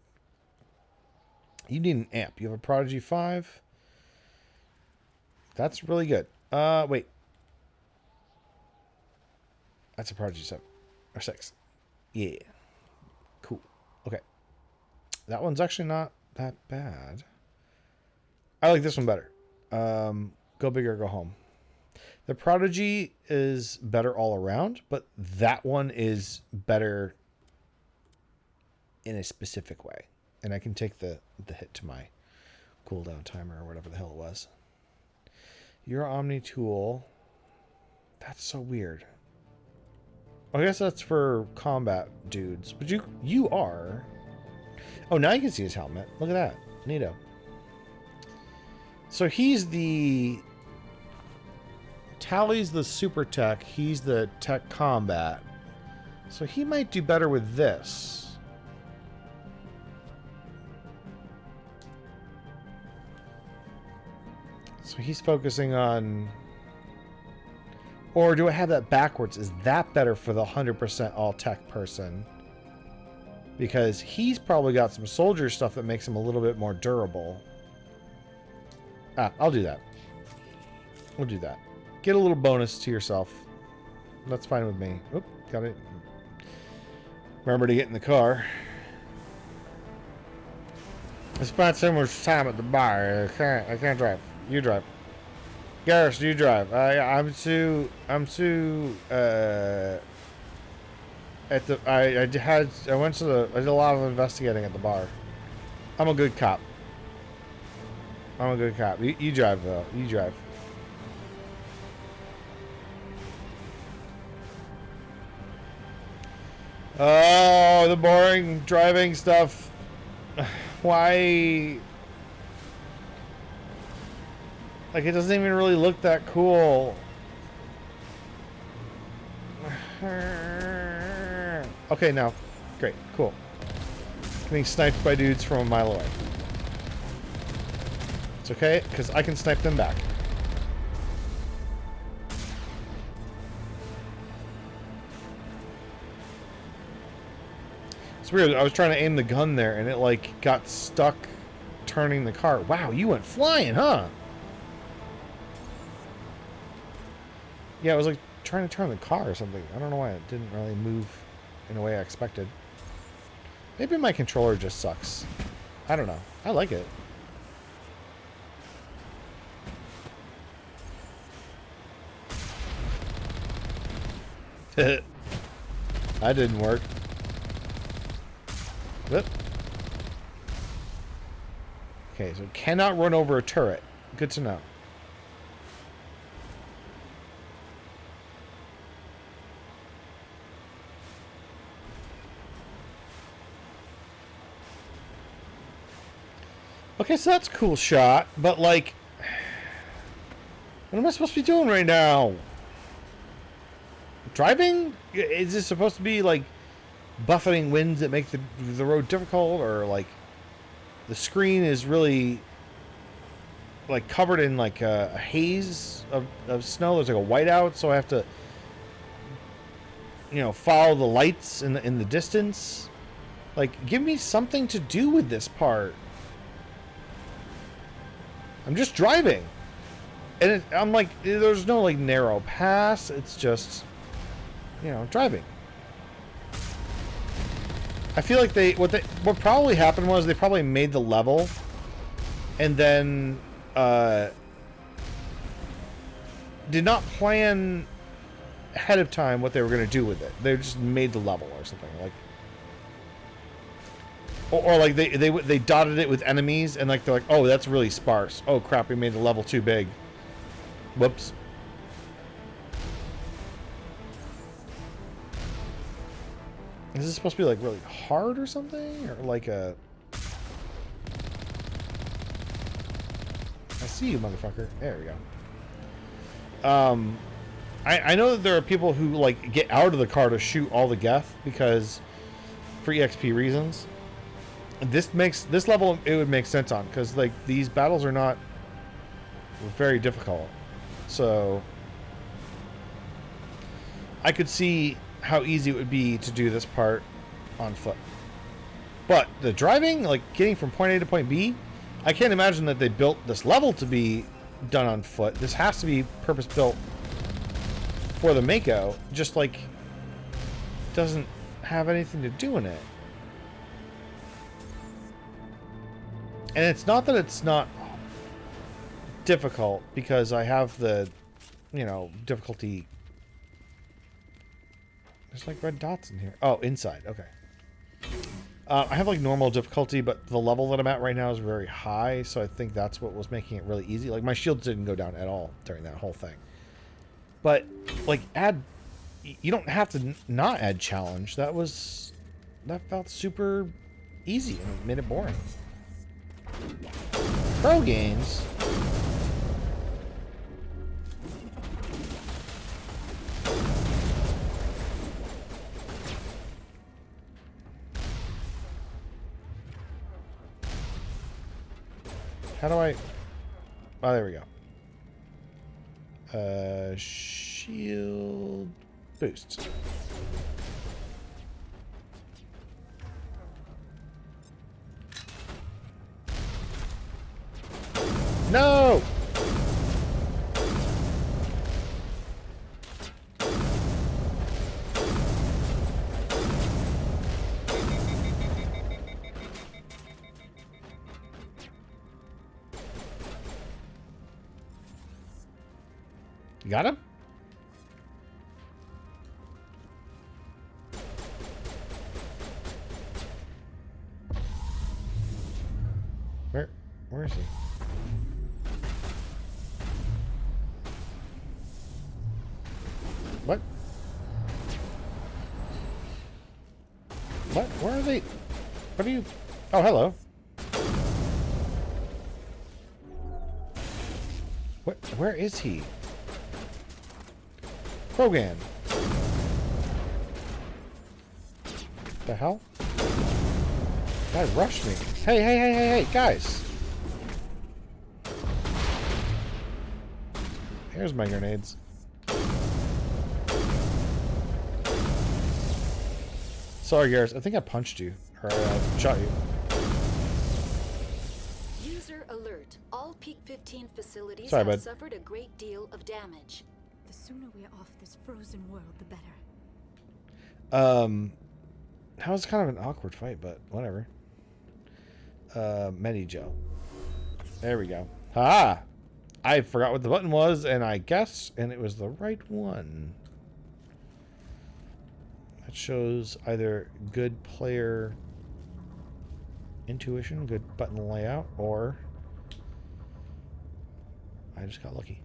You need an amp. You have a Prodigy 5. That's really good. Wait. That's a Prodigy 7. Or 6. Yeah. Cool. Okay. That one's actually not that bad. I like this one better. Go big or go home. The Prodigy is better all around, but that one is better in a specific way. And I can take the hit to my cooldown timer or whatever the hell it was. Your Omni tool. That's so weird. I guess that's for combat dudes. But you are. Oh, now you can see his helmet. Look at that. Neato. So he's the... Tally's the super tech. He's the tech combat. So he might do better with this. So he's focusing on... Or do I have that backwards? Is that better for the 100% all-tech person? Because he's probably got some soldier stuff that makes him a little bit more durable. I'll do that. We'll do that. Get a little bonus to yourself. That's fine with me. Oop, got it. Remember to get in the car. I spent so much time at the bar. I can't drive. You drive. Garrus, you drive. I went to I did a lot of investigating at the bar. I'm a good cop. You drive though. You drive. Oh, the boring driving stuff. Why? Like, it doesn't even really look that cool. Okay, now. Great. Cool. Getting sniped by dudes from a mile away. It's okay, because I can snipe them back. It's weird. I was trying to aim the gun there, and it, like, got stuck turning the car. Wow, you went flying, huh? Yeah, it was like trying to turn the car or something. I don't know why it didn't really move in a way I expected. Maybe my controller just sucks. I don't know. I like it. That didn't work. Whoop. Okay, so cannot run over a turret. Good to know. Okay, so that's a cool shot, but like, what am I supposed to be doing right now? Driving? Is this supposed to be like buffeting winds that make the road difficult, or like the screen is really like covered in like a haze of snow? There's like a whiteout, so I have to, you know, follow the lights in the distance. Like, give me something to do with this part. I'm just driving, and I'm like, there's no like narrow pass. It's just, you know, driving. I feel like what probably happened was they probably made the level, and then did not plan ahead of time what they were going to do with it. They just made the level or something like, or like they dotted it with enemies, and like they're like, oh, that's really sparse. Oh crap, we made the level too big. Whoops. Is this supposed to be like really hard or something, or like a? I see you, motherfucker. There we go. I know that there are people who like get out of the car to shoot all the Geth because for EXP reasons. This level it would make sense on, because like these battles are not very difficult, so I could see how easy it would be to do this part on foot. But the driving, like getting from point A to point B, I can't imagine that they built this level to be done on foot. This has to be purpose built for the Mako, just like doesn't have anything to do in it. And it's not that it's not difficult, because I have the, you know, difficulty. There's like red dots in here. Oh, inside. Okay. I have like normal difficulty, but the level that I'm at right now is very high, so I think that's what was making it really easy. Like my shields didn't go down at all during that whole thing. But like you don't have to not add challenge. That felt super easy and it made it boring. Pro games. How do I? Oh, there we go. Shield boost. No! You got him? Where is he? What? What? Where are they? What are you? Oh, hello. What? Where is he? Krogan. The hell? Guy rushed me. Hey, guys. Here's my grenades. Sorry, Garrus. I think I punched you. Or shot you. User alert. All Peak 15 facilities Sorry, have bud. suffered a great deal of damage. The sooner we're off this frozen world, the better. That was kind of an awkward fight, but whatever. Medi-gel. There we go. Ha! I forgot what the button was, and I guessed, and it was the right one. That shows either good player intuition, good button layout, or I just got lucky.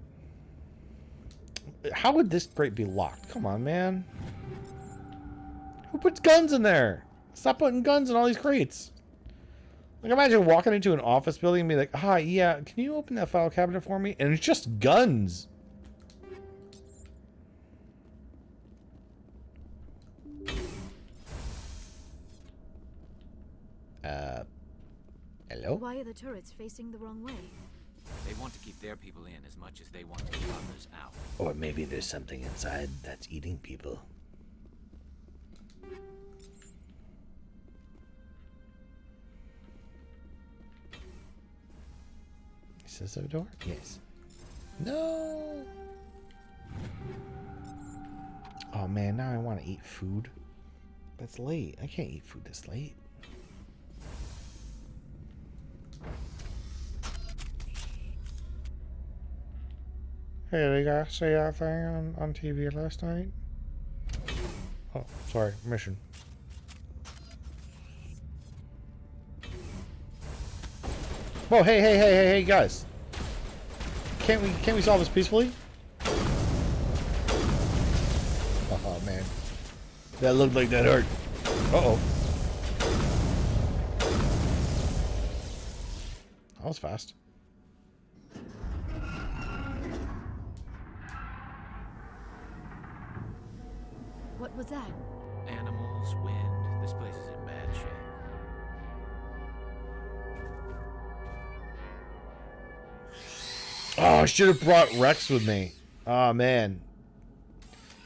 How would this crate be locked? Come on, man. Who puts guns in there? Stop putting guns in all these crates. Like, imagine walking into an office building and be like, "Hi, yeah, can you open that file cabinet for me?" And it's just guns. Hello? Why are the turrets facing the wrong way? They want to keep their people in as much as they want to keep others out. Or maybe there's something inside that's eating people. Is this a door? Yes. No! Oh man, now I want to eat food. That's late. I can't eat food this late. Hey, did you guys see that thing on TV last night? Oh, sorry, mission. Whoa, hey, guys. Can't we solve this peacefully? Oh man. That looked like that hurt. Uh-oh. That was fast. What was that? Animals, wind. This place is in bad shape. Oh, I should have brought Rex with me. Oh man.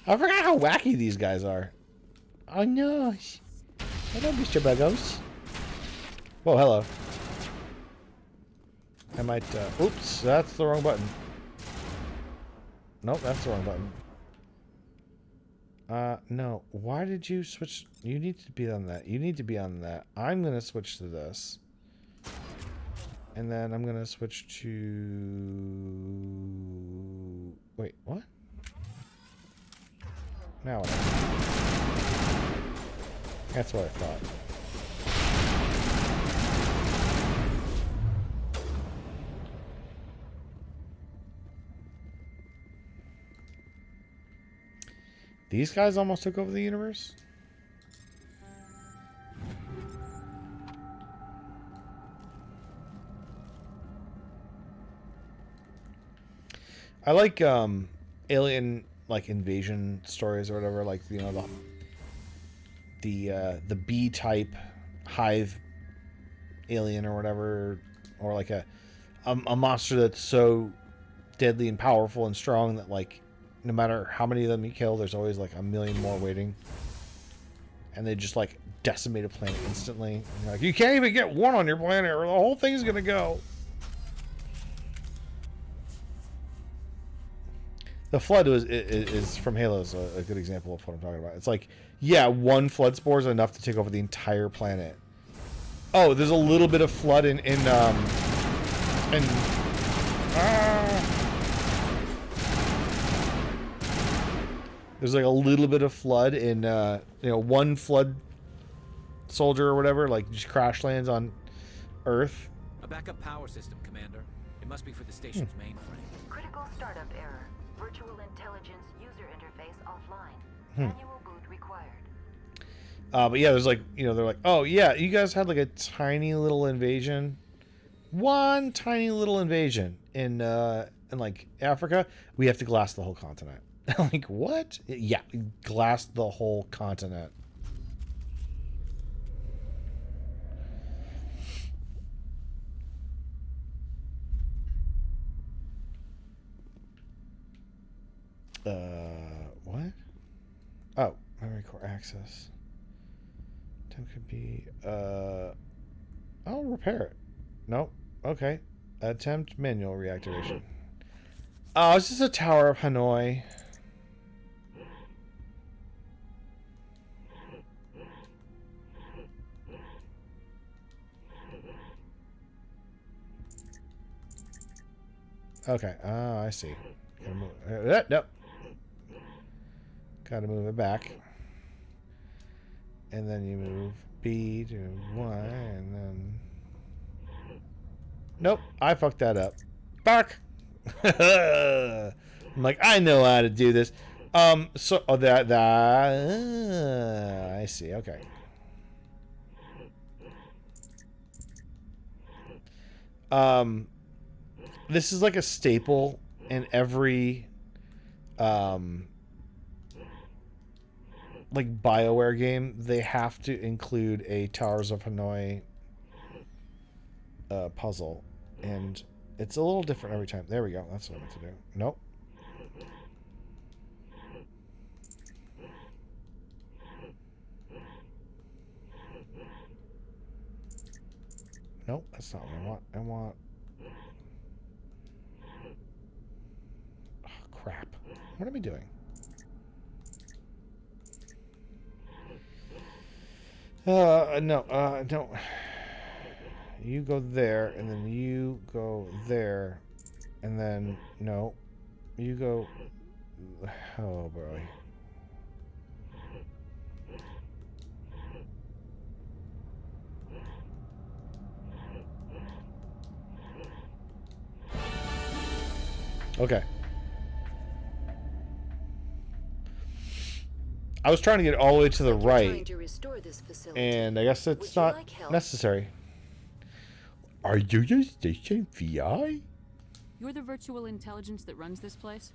I forgot how wacky these guys are. Oh no. Hello, Mr. Buggos. Whoa, hello. I might, oops, that's the wrong button. Nope, that's the wrong button. No. Why did you switch? You need to be on that. You need to be on that. I'm gonna switch to this. And then I'm gonna switch to... Wait, what? Now what? That's what I thought. These guys almost took over the universe? I like alien like invasion stories or whatever, like, you know, the B type hive alien or whatever, or like a monster that's so deadly and powerful and strong that, like, no matter how many of them you kill, there's always like a million more waiting, and they just like decimate a planet instantly. You're like, you can't even get one on your planet or the whole thing's gonna go. The flood is from Halo is a good example of what I'm talking about. It's like, yeah, one flood spore is enough to take over the entire planet. Oh, there's a little bit of flood in there's like a little bit of flood in you know, one flood soldier or whatever, like, just crash lands on Earth. A backup power system, Commander. It must be for the station's mainframe. Critical startup error. Virtual intelligence user interface offline. Hmm. Manual boot required. But yeah, there's like, you know, they're like, oh yeah, you guys had like a tiny little invasion. One tiny little invasion in like Africa. We have to glass the whole continent. Like, what? Yeah, glass the whole continent. What? Oh, memory core access. Attempt could be, I'll repair it. Nope. Okay. Attempt manual reactivation. Oh, is this a Tower of Hanoi? Okay. Oh, I see. Gotta move. Nope. Gotta move it back. And then you move B to Y, and then... Nope, I fucked that up. Bark! I'm like, I know how to do this. So, oh, I see, okay. This is like a staple in every like BioWare game. They have to include a Towers of Hanoi puzzle, and it's a little different every time. There we go. That's what I meant to do. Nope. Nope, that's not what I want. I want... Oh, crap. What am I doing? No. You go there, and then you go there, and then, no. You go... Oh, boy. Okay. I was trying to get all the way to the right, and I guess it's not necessary. Are you your station VI? You're the virtual intelligence that runs this place?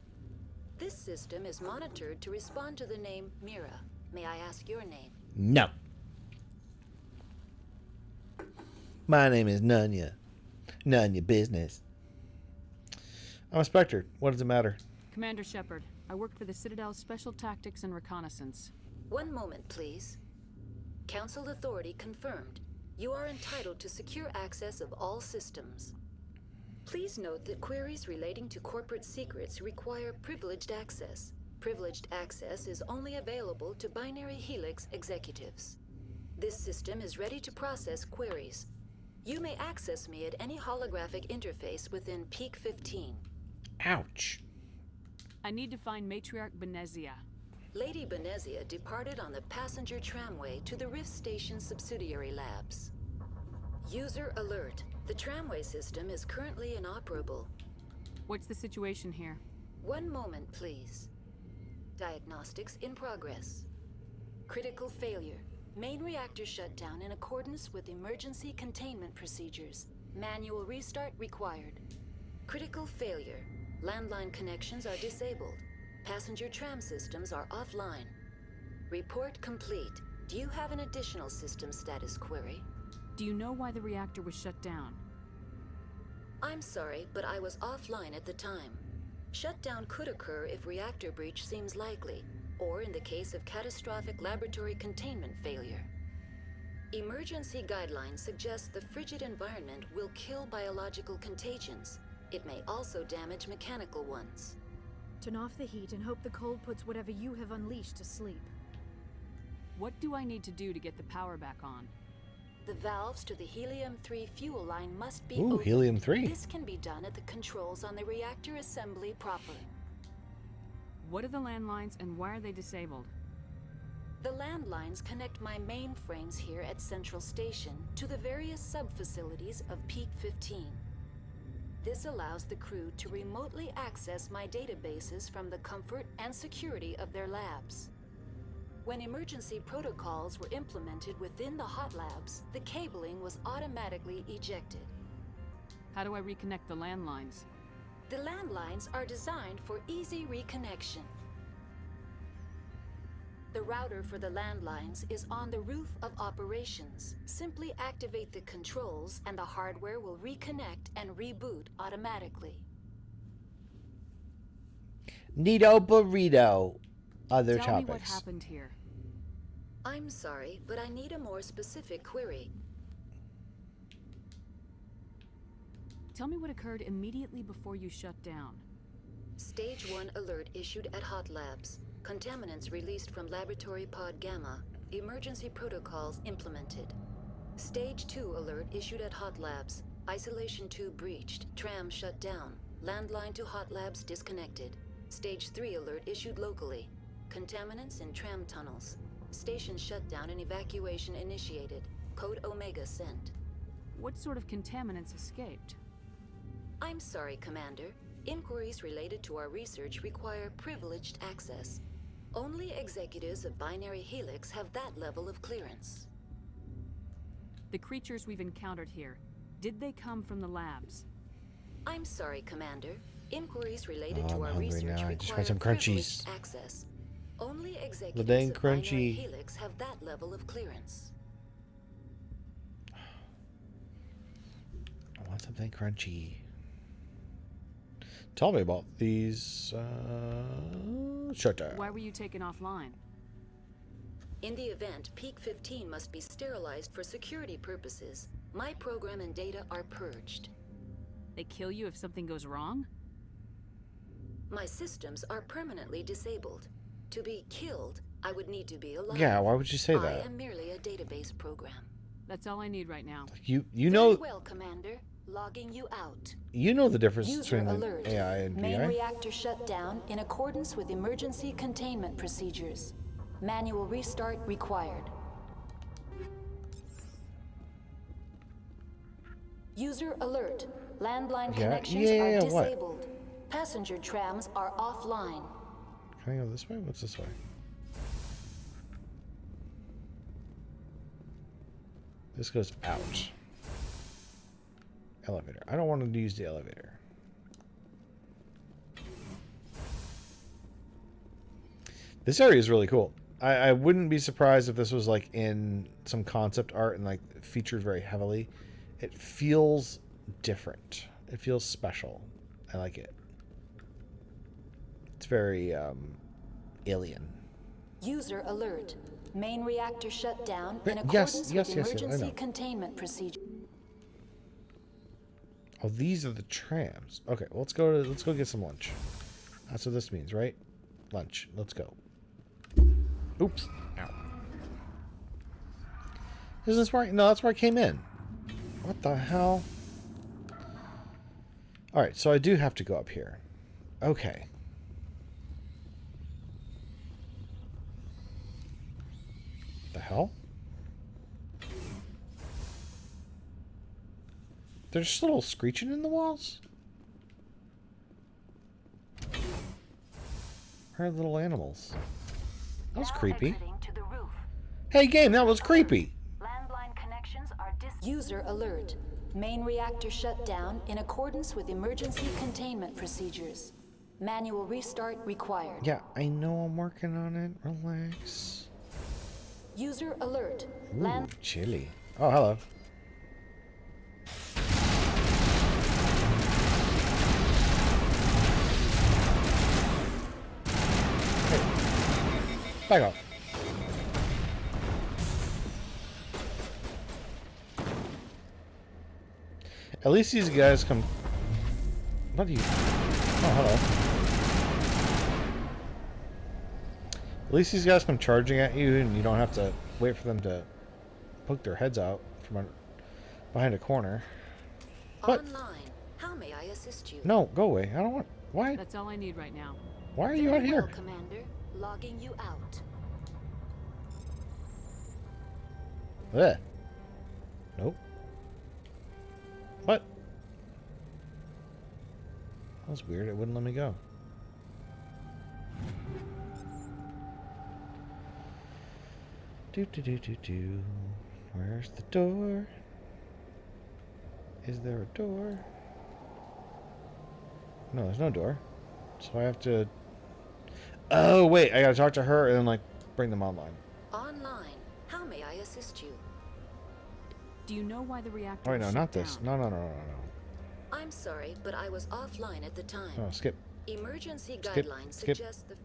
This system is monitored to respond to the name Mira. May I ask your name? No. My name is Nunya. None your business. I'm a Spectre. What does it matter? Commander Shepard, I work for the Citadel's Special Tactics and Reconnaissance. One moment, please. Council authority confirmed. You are entitled to secure access of all systems. Please note that queries relating to corporate secrets require privileged access. Privileged access is only available to Binary Helix executives. This system is ready to process queries. You may access me at any holographic interface within Peak 15. Ouch. I need to find Matriarch Benezia. Lady Benezia departed on the passenger tramway to the Rift Station subsidiary labs. User alert. The tramway system is currently inoperable. What's the situation here? One moment, please. Diagnostics in progress. Critical failure. Main reactor shut down in accordance with emergency containment procedures. Manual restart required. Critical failure. Landline connections are disabled. Passenger tram systems are offline. Report complete. Do you have an additional system status query? Do you know why the reactor was shut down? I'm sorry, but I was offline at the time. Shutdown could occur if reactor breach seems likely, or in the case of catastrophic laboratory containment failure. Emergency guidelines suggest the frigid environment will kill biological contagions. It may also damage mechanical ones. Turn off the heat and hope the cold puts whatever you have unleashed to sleep. What do I need to do to get the power back on? The valves to the Helium-3 fuel line must be Ooh, opened. Helium-3. This can be done at the controls on the reactor assembly proper. What are the landlines and why are they disabled? The landlines connect my mainframes here at Central Station to the various sub-facilities of Peak 15. This allows the crew to remotely access my databases from the comfort and security of their labs. When emergency protocols were implemented within the hot labs, the cabling was automatically ejected. How do I reconnect the landlines? The landlines are designed for easy reconnection. The router for the landlines is on the roof of operations. Simply activate the controls and the hardware will reconnect and reboot automatically. Neato burrito. Other Tell topics. me what happened here. I'm sorry, but I need a more specific query. Tell me what occurred immediately before you shut down. Stage 1 alert issued at Hot Labs. Contaminants released from Laboratory Pod Gamma. Emergency protocols implemented. Stage 2 alert issued at Hot Labs. Isolation tube breached. Tram shut down. Landline to Hot Labs disconnected. Stage 3 alert issued locally. Contaminants in tram tunnels. Station shutdown and evacuation initiated. Code Omega sent. What sort of contaminants escaped? I'm sorry, Commander. Inquiries related to our research require privileged access. Only executives of Binary Helix have that level of clearance. The creatures we've encountered here, Did they come from the labs? I'm sorry, Commander. Inquiries related Oh, to I'm our hungry research now. I just require want some crunchies. privileged access. Only The executives dang of Binary crunchy. Helix have that level of clearance. I want something crunchy. Tell me about these. Shut down. Why were you taken offline? In the event, Peak 15 must be sterilized for security purposes. My program and data are purged. They kill you if something goes wrong? My systems are permanently disabled. To be killed, I would need to be alive. Yeah, why would you say that? I am merely a database program. That's all I need right now. You Very know well, Commander. Logging you out. you know the difference User between alert. an AI and Main VI? reactor shut down in accordance with emergency containment procedures. Manual restart required. User alert. Landline connections are disabled. What? Passenger trams are offline. Can I go this way? What's this way? This goes out. Elevator. I don't want to use the elevator. This area is really cool. I wouldn't be surprised if this was like in some concept art and like featured very heavily. It feels different. It feels special. I like it. It's very alien. User alert. Main reactor shut down in Yes, accordance yes, with yes, I emergency know. containment procedure. Oh, these are the trams. Okay, well, let's go get some lunch. That's what this means, right? Lunch. Let's go. Oops. Ow. Is this right? No, that's where I came in. What the hell? Alright, so I do have to go up here. Okay. The hell? There's just a little screeching in the walls? Where are little animals? That was creepy. Hey, game, that was creepy. Landline connections are User alert. Main reactor shut down in accordance with emergency containment procedures. Manual restart required. Yeah, I know I'm working on it. Relax. User alert. Ooh, chilly. Oh, hello. Hey. Back off. At least these guys come... What do you... Oh, hello. At least these guys come charging at you and you don't have to wait for them to poke their heads out from behind a corner. What? Online. How may I assist you? No, go away. I don't want... Why? That's all I need right now. Why are you out here? Well, Commander. Logging you out. Ugh. Nope. What? That was weird. It wouldn't let me go. Do. Where's the door? Is there a door? No, there's no door. So I have to... Oh, wait. I gotta talk to her and then, like, bring them online. Online. How may I assist you? Do you know why the reactor Oh, wait, no, was not shut this. down? No. I'm sorry, but I was offline at the time. Oh, skip. Emergency Skip, guidelines skip. suggest the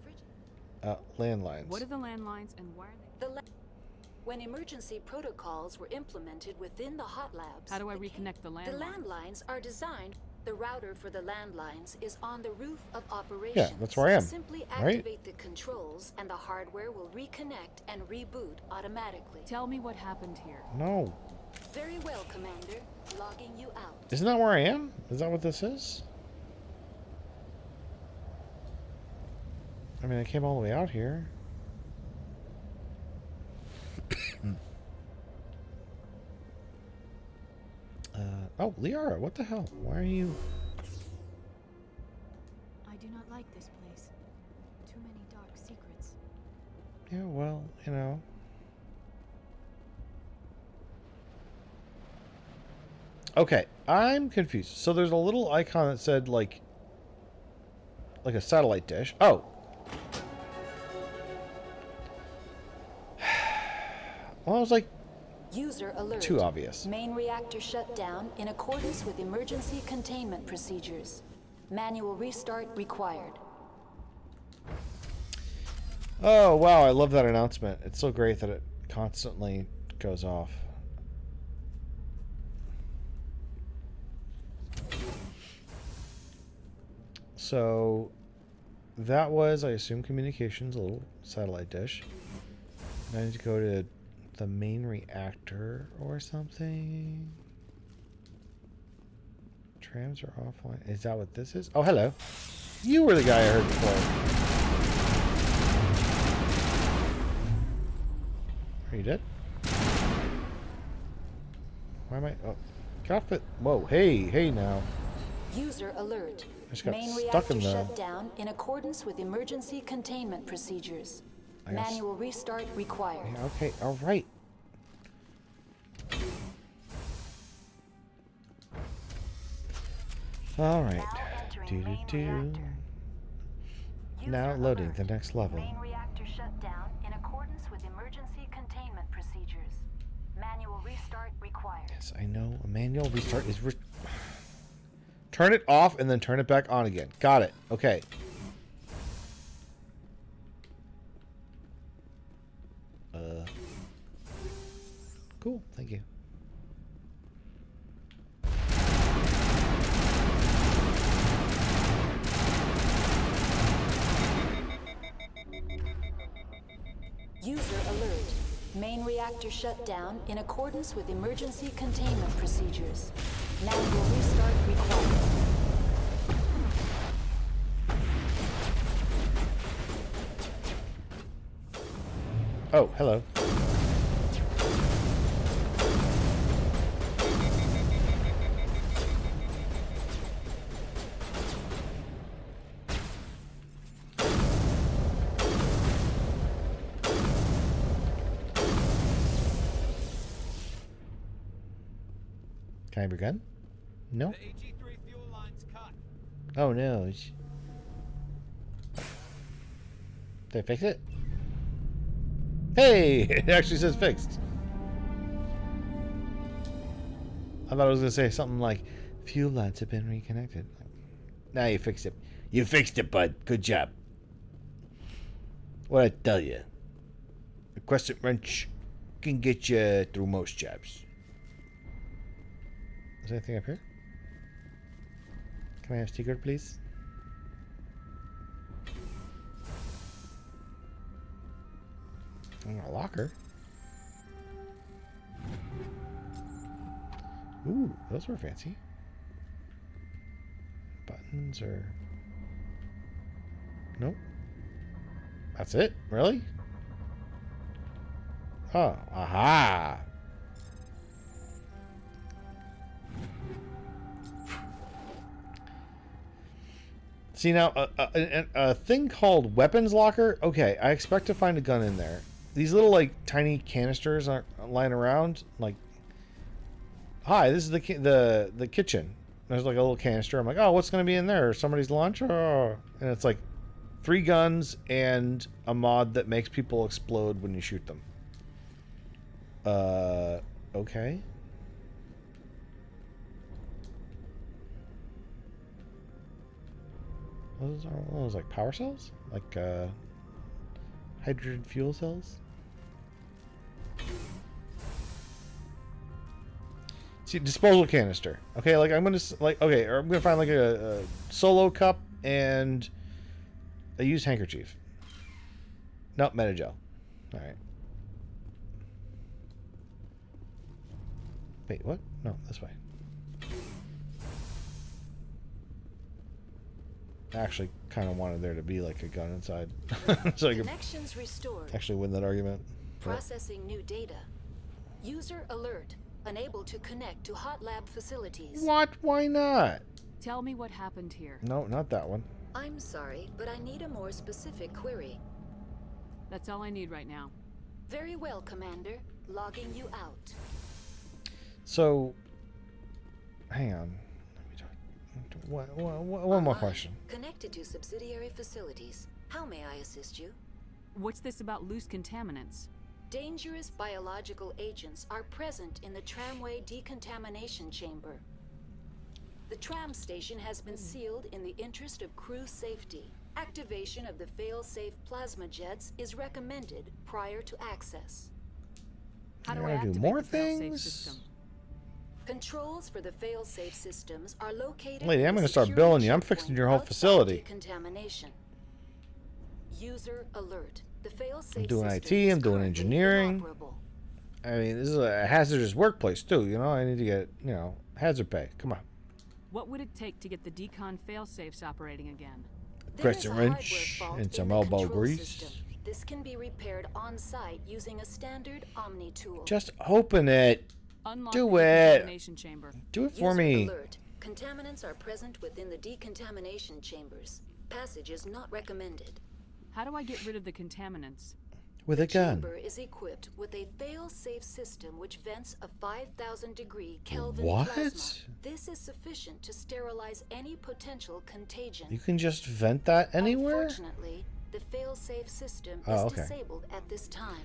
Landlines. What are the landlines and why are they... When emergency protocols were implemented within the hot labs... How do I reconnect the landlines? The landlines are designed... The router for the landlines is on the roof of operations. Yeah, that's where I am. Simply right? activate the controls and the hardware will reconnect and reboot automatically. Tell me what happened here. No. Very well, Commander. Logging you out. Isn't that where I am? Is that what this is? I mean, I came all the way out here. Oh, Liara, what the hell? Why are you... I do not like this place. Too many dark secrets. Yeah, well, you know. Okay, I'm confused. So there's a little icon that said like a satellite dish. Oh. Well, I was like, User alert. too obvious. Main reactor shut down in accordance with emergency containment procedures. Manual restart required. Oh, wow, I love that announcement. It's so great that it constantly goes off. So that was, I assume, communications, a little satellite dish. I need to go to the main reactor or something. Trams are offline. Is that what this is? Oh, hello. You were the guy I heard before. Are you dead? Why am I... Oh, get off it. Whoa, hey now. User alert. I just got Main stuck reactor in the... shut down in accordance with emergency containment procedures. Manual restart required. Yeah, okay, all right. All right. Now loading the next level. Main reactor shut down in accordance with emergency containment procedures. Manual restart required. Yes, I know. A manual restart is... Turn it off and then turn it back on again. Got it. Okay. Cool. Thank you. User alert. Main reactor shut down in accordance with emergency containment procedures. Manual restart required. Oh, hello. Can I have your gun? No. Oh no. Did I fix it? Hey! It actually says fixed. I thought I was going to say something like, fuel lines have been reconnected. Now you fixed it. You fixed it, bud. Good job. What'd I tell you? A crescent wrench can get you through most jobs. Is there anything up here? Can I have a sticker, please? A locker. Ooh, those were fancy. Buttons or... Nope. That's it? Really? Oh, aha! See now, a thing called weapons locker. Okay, I expect to find a gun in there. These little like tiny canisters aren't lying around. Like, hi, this is the kitchen. There's like a little canister. I'm like, oh, what's going to be in there? Somebody's lunch? Oh, and it's like 3 guns and a mod that makes people explode when you shoot them. Okay. Those are those like power cells? Like hydrogen fuel cells? See, disposal canister. Okay, like I'm gonna okay, or I'm gonna find like a solo cup and a used handkerchief. Nope, Metagel. All right. Wait, what? No, this way. I actually kind of wanted there to be like a gun inside, so I could Connections restored. actually win that argument. Processing new data. User alert. Unable to connect to hot lab facilities. What? Why not? Tell me what happened here. No, not that one. I'm sorry, but I need a more specific query. That's all I need right now. Very well, Commander. Logging you out. So, hang on. One more question. Connected to subsidiary facilities. How may I assist you? What's this about loose contaminants? Dangerous biological agents are present in the tramway decontamination chamber. The tram station has been sealed in the interest of crew safety. Activation of the fail-safe plasma jets is recommended prior to access. How do You I gotta do activate more the fail-safe things? system? Controls for the fail-safe systems are located. Lady, I'm in the gonna start security billing you. I'm checkpoint fixing your whole outside facility. Decontamination. User alert. The fail-safe I'm doing system IT. is I'm doing currently engineering. inoperable. I mean, this is a hazardous workplace too. You know, I need to get hazard pay. Come on. What would it take to get the decon fail-safes operating again? Crescent wrench and some elbow grease. System. This can be repaired on-site using a standard Omni tool. Just open it. Unlock Do the it. decontamination chamber. Do it for User me. alert. Contaminants are present within the decontamination chambers. Passage is not recommended. How do I get rid of the contaminants? With a gun. The chamber is equipped with a fail-safe system which vents a 5,000 degree Kelvin What? plasma. This is sufficient to sterilize any potential contagion. You can just vent that anywhere? Unfortunately, the fail-safe system is Oh, okay. disabled at this time.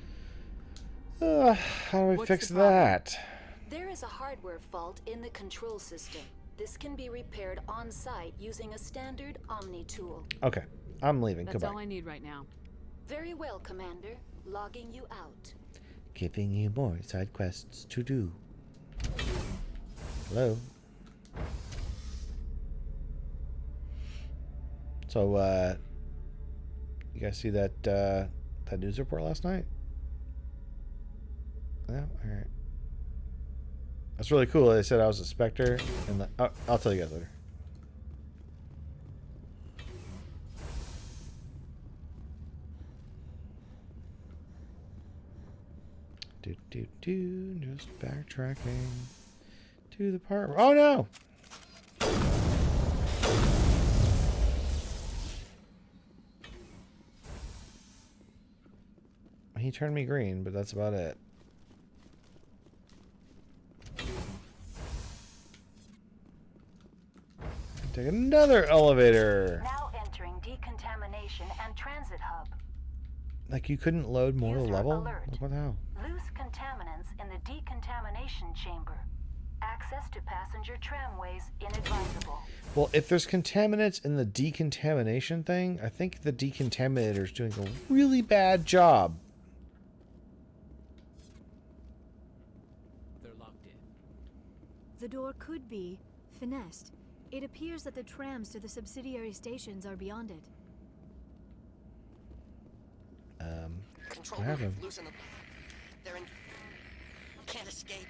How do we What's fix the problem? that? There is a hardware fault in the control system. This can be repaired on-site using a standard Omni tool. Okay, I'm leaving. That's Goodbye. all I need right now. Very well, Commander. Logging you out. Giving you more side quests to do. Hello. So, you guys see that that news report last night? Yeah, all right. That's really cool. They said I was a Spectre, and I'll tell you guys later. Just backtracking to the part. Oh no! He turned me green, but that's about it. Take another elevator. Now entering decontamination and transit hub. Like you couldn't load more User level? alert. Like, what the hell? Loose contaminants in the decontamination chamber. Access to passenger tramways inadvisable. Well, if there's contaminants in the decontamination thing, I think the decontaminator's doing a really bad job. They're locked in. The door could be finessed. It appears that the trams to the subsidiary stations are beyond it. Control what happened? loosen them. They're in. Can't escape.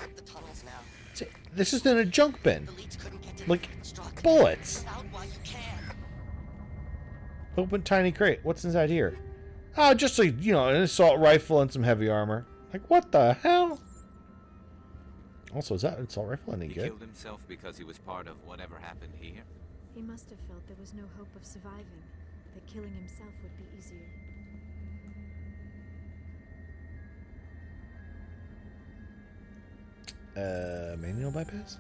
Up the tunnels now. See, this is in a junk bin. The leads couldn't get to Like struck. bullets. Get out while you can. Open tiny crate. What's inside here? Oh, just an assault rifle and some heavy armor. Like, what the hell? Also, is that an assault rifle any He good? killed himself because he was part of whatever happened here. He must have felt there was no hope of surviving, that killing himself would be easier. Manual bypass?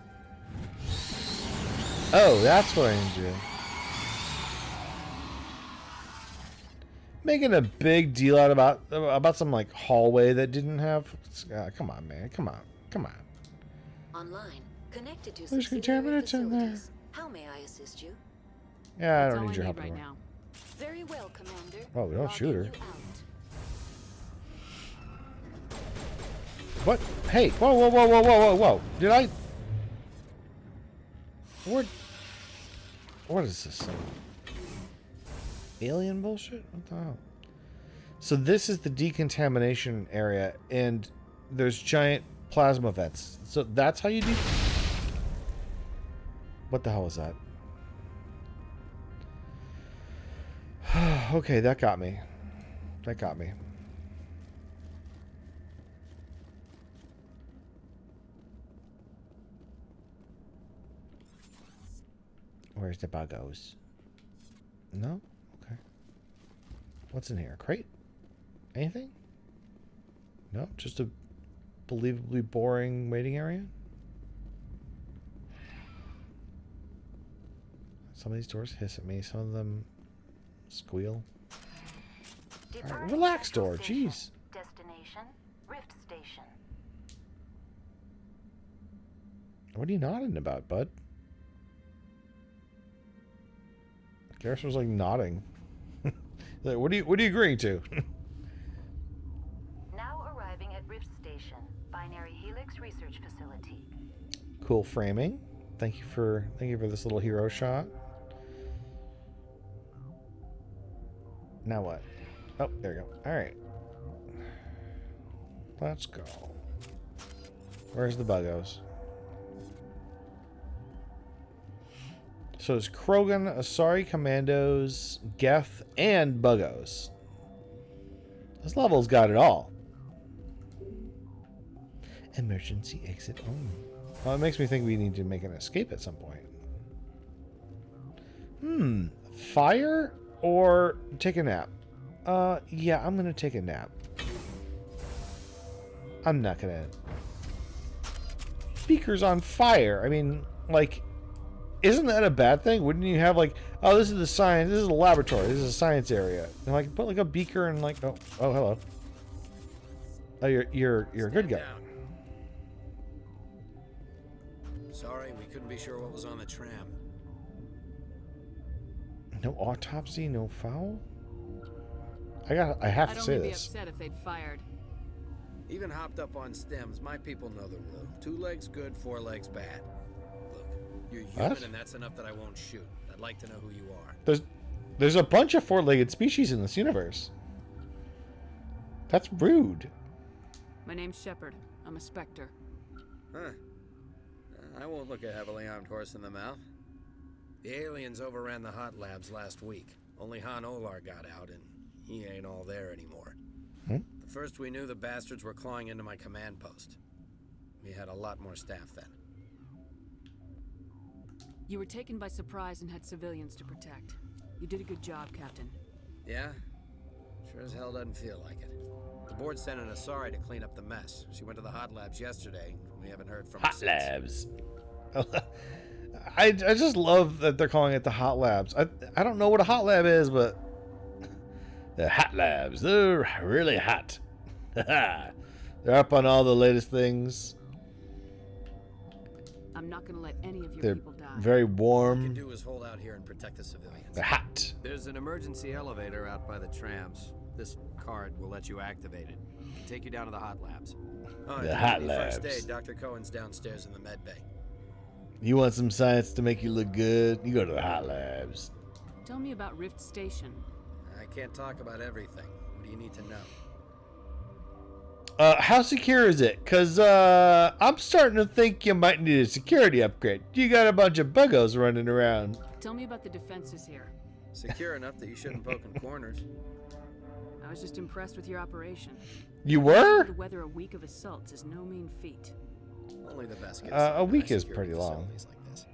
Oh, that's what I need to do. Making a big deal out about some like hallway that didn't have. Come on, man. Come on. Come on. Online. Connected to There's subsidiary contaminants in there. facilities. How may I assist you? Yeah, I That's don't all need your help right anymore. now. Very well, Commander. Oh, we don't shoot her. Logging you out. What? Hey! Whoa! Whoa! Whoa! Whoa! Whoa! Whoa! Whoa! Did I? What is this? Alien bullshit? What the hell? So this is the decontamination area, and there's giant plasma vents. So that's how you do. What the hell is that? Okay, that got me. That got me. Where's the buggos? No? Okay. What's in here? A crate? Anything? No? Just a believably boring waiting area? Some of these doors hiss at me. Some of them squeal. All right, relax, door. Jeez. Destination, Rift Station. What are you nodding about, bud? Garrus was like nodding. Like, what are you agreeing to? Now arriving at Rift Station, Binary Helix Research Facility. Cool framing. Thank you for this little hero shot. Now what? Oh, there we go. All right. Let's go. Where's the buggos? So it's Krogan, Asari Commandos, Geth, and buggos. This level's got it all. Emergency exit only. Well, it makes me think we need to make an escape at some point. Fire or take a nap? Yeah, I'm gonna take a nap. I'm not gonna... Speaker's on fire. I mean, like, isn't that a bad thing? Wouldn't you have, like, oh, this is the science, this is a laboratory, this is a science area. And, like, put, like, a beaker and, like, oh, hello. Oh, you're a good guy. Down. Sorry, we couldn't be sure what was on the tram. No autopsy, no foul? I have to say I'd only be this. upset if they'd fired. Even hopped up on stems, my people know the rule. 2 legs good, 4 legs bad. Look, you're human What? and that's enough that I won't shoot. I'd like to know who you are. There's a bunch of 4-legged species in this universe. That's rude. My name's Shepard. I'm a Spectre. Huh. I won't look a heavily armed horse in the mouth. The aliens overran the hot labs last week. Only Han Olar got out, and he ain't all there anymore. The first we knew, the bastards were clawing into my command post. We had a lot more staff then. You were taken by surprise and had civilians to protect. You did a good job, Captain. Yeah? Sure as hell doesn't feel like it. The board sent an Asari to clean up the mess. She went to the hot labs yesterday. We haven't heard from her Hot since. labs. I just love that they're calling it the hot labs. I don't know what a hot lab is, but the hot labs, they're really hot. They're up on all the latest things. I'm not gonna let any of your They're people die. very All we warm. can do is hold out here and protect the civilians. They're hot. There's an emergency elevator out by the trams. This card will let you activate it. It'll take you down to the hot labs. Oh, The if you hot need first labs. aid, Dr. Cohen's downstairs in the med bay. You want some science to make you look good? You go to the hot labs. Tell me about Rift Station. I can't talk about everything. What do you need to know? How secure is it? Because I'm starting to think you might need a security upgrade. You got a bunch of buggos running around. Tell me about the defenses here. Secure enough that you shouldn't poke in corners. I was just impressed with your operation. You were? To weather a week of assaults is no mean feat. Only the best get A assigned to week high is security pretty long. facilities like this.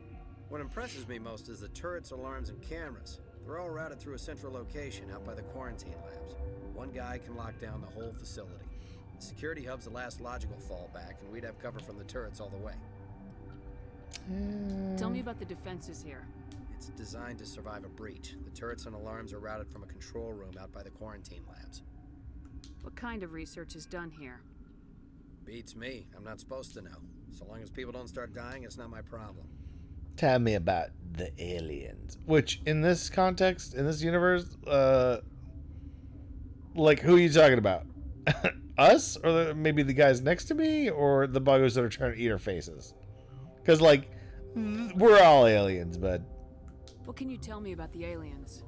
What impresses me most is the turrets, alarms, and cameras. They're all routed through a central location out by the quarantine labs. One guy can lock down the whole facility. The security hub's the last logical fallback, and we'd have cover from the turrets all the way. Tell me about the defenses here. It's designed to survive a breach. The turrets and alarms are routed from a control room out by the quarantine labs. What kind of research is done here? Beats me. I'm not supposed to know. So long as people don't start dying, it's not my problem. Tell me about the aliens. Which, in this context, in this universe, like, who are you talking about? Us? Or maybe the guys next to me? Or the buggers that are trying to eat our faces? Because, like, we're all aliens, but... What can you tell me about the aliens?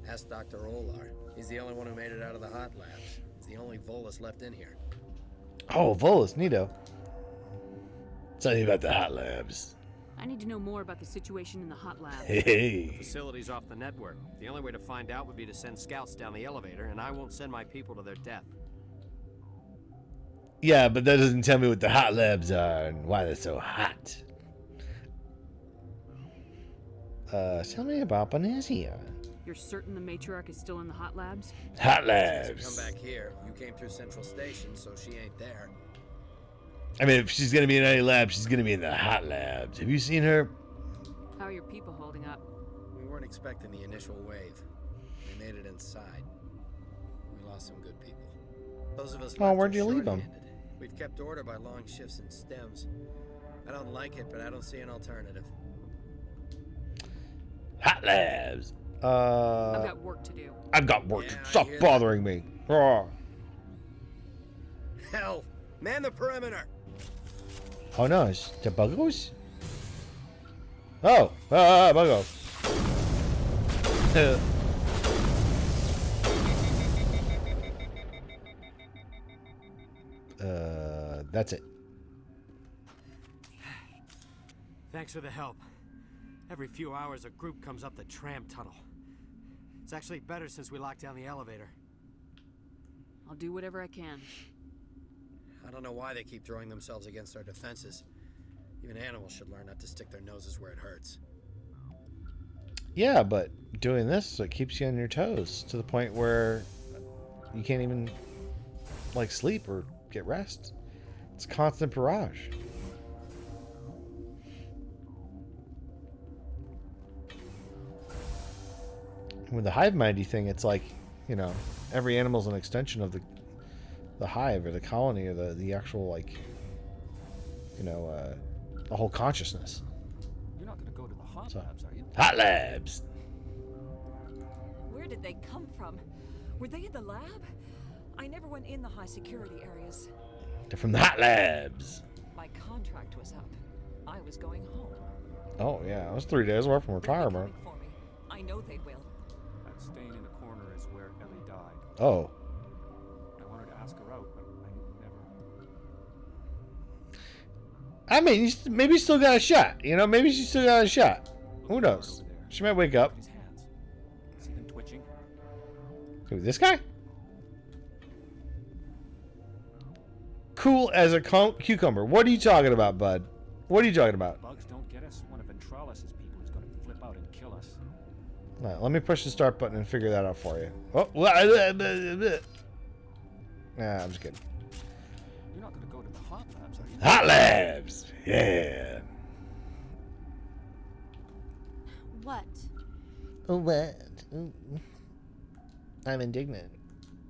Ask Dr. Olar. He's the only one who made it out of the hot labs. He's the only Volus left in here. Oh, Volus, neato. Tell me about the hot labs. I need to know more about the situation in the hot lab. Hey. The facility's off the network. The only way to find out would be to send scouts down the elevator, and I won't send my people to their death. Yeah, but that doesn't tell me what the hot labs are and why they're so hot. Tell me about Benazia. You're certain the matriarch is still in the hot labs? Hot She labs. doesn't come back here. You came through Central Station, so she ain't there. I mean, if she's gonna be in any lab, she's gonna be in the hot labs. Have you seen her? How are your people holding up? We weren't expecting the initial wave. They made it inside. We lost some good people. Those of us Oh, left where'd are you leave 'em? short-handed. We've kept order by long shifts and stems. I don't like it, but I don't see an alternative. Hot labs. I've got work to do. I've got work. Yeah, I Stop hear bothering me. Oh. Hell, man the perimeter. Oh no, it's the buggos? Oh, buggo. That's it. Thanks for the help. Every few hours, a group comes up the tram tunnel. It's actually better since we locked down the elevator. I'll do whatever I can. I don't know why they keep throwing themselves against our defenses. Even animals should learn not to stick their noses where it hurts. Yeah, but doing this, it keeps you on your toes to the point where you can't even, like, sleep or get rest. It's constant barrage. With the hive mindy thing, it's like, you know, every animal's an extension of the hive or the colony or the actual, like, you know, the whole consciousness. You're not going to go to the hot labs, are you? Hot labs. Where did they come from? Were they in the lab? I never went in the high security areas. They're from the hot labs. My contract was up. I was going home. Oh yeah, it was 3 days away from retirement. For me. I know they will. That stain in the corner is where Ellie died. Oh. I wanted to ask her out, but I never. I mean, maybe still got a shot. You know, maybe she still got a shot. Who knows? She might wake up. His hands. Has he been twitching? Who, this guy? Cool as a cucumber. What are you talking about, bud? What are you talking about? Bugs don't get us. One of Ventralis' people is going to flip out and kill us. Right, let me push the start button and figure that out for you. Oh, nah, I'm just kidding. You're not going to go to the hot labs, are you? Hot labs! Yeah. What? What? I'm indignant.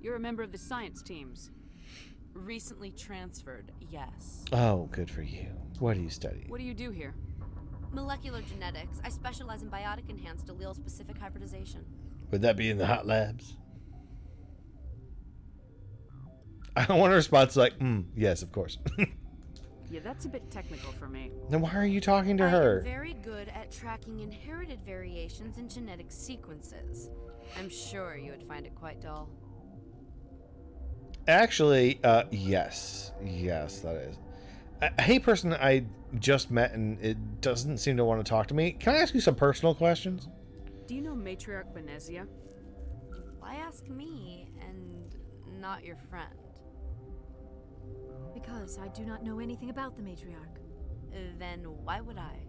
You're a member of the science teams. Recently transferred, yes. Oh, good for you. What do you study? What do you do here? Molecular genetics. I specialize in biotic-enhanced allele-specific hybridization. Would that be in the hot labs? I want a response like, yes, of course. Yeah, that's a bit technical for me. Then why are you talking to I her? am very good at tracking inherited variations in genetic sequences. I'm sure you would find it quite dull. Actually, yes. Yes, that is. A hey person I just met and it doesn't seem to want to talk to me. Can I ask you some personal questions? Do you know Matriarch Benezia? Why ask me and not your friend? Because I do not know anything about the matriarch. Then why would I?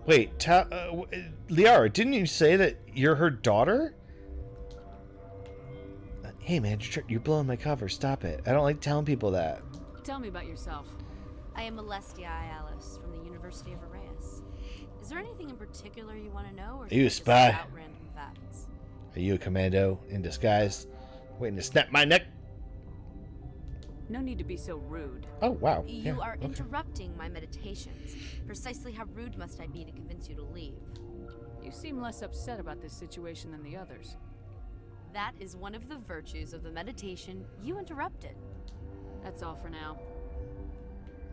Wait, Liara, didn't you say that you're her daughter? Hey man, you're blowing my cover. Stop it. I don't like telling people that. Tell me about yourself. I am Alestia Alice from the University of Arrayus. Is there anything in particular you want to know, or Are you a just spy? shout random facts? Are you a commando in disguise, waiting to snap my neck? No need to be so rude. Oh wow. You Yeah, are okay. interrupting my meditations. Precisely how rude must I be to convince you to leave? You seem less upset about this situation than the others. That is one of the virtues of the meditation you interrupted. That's all for now.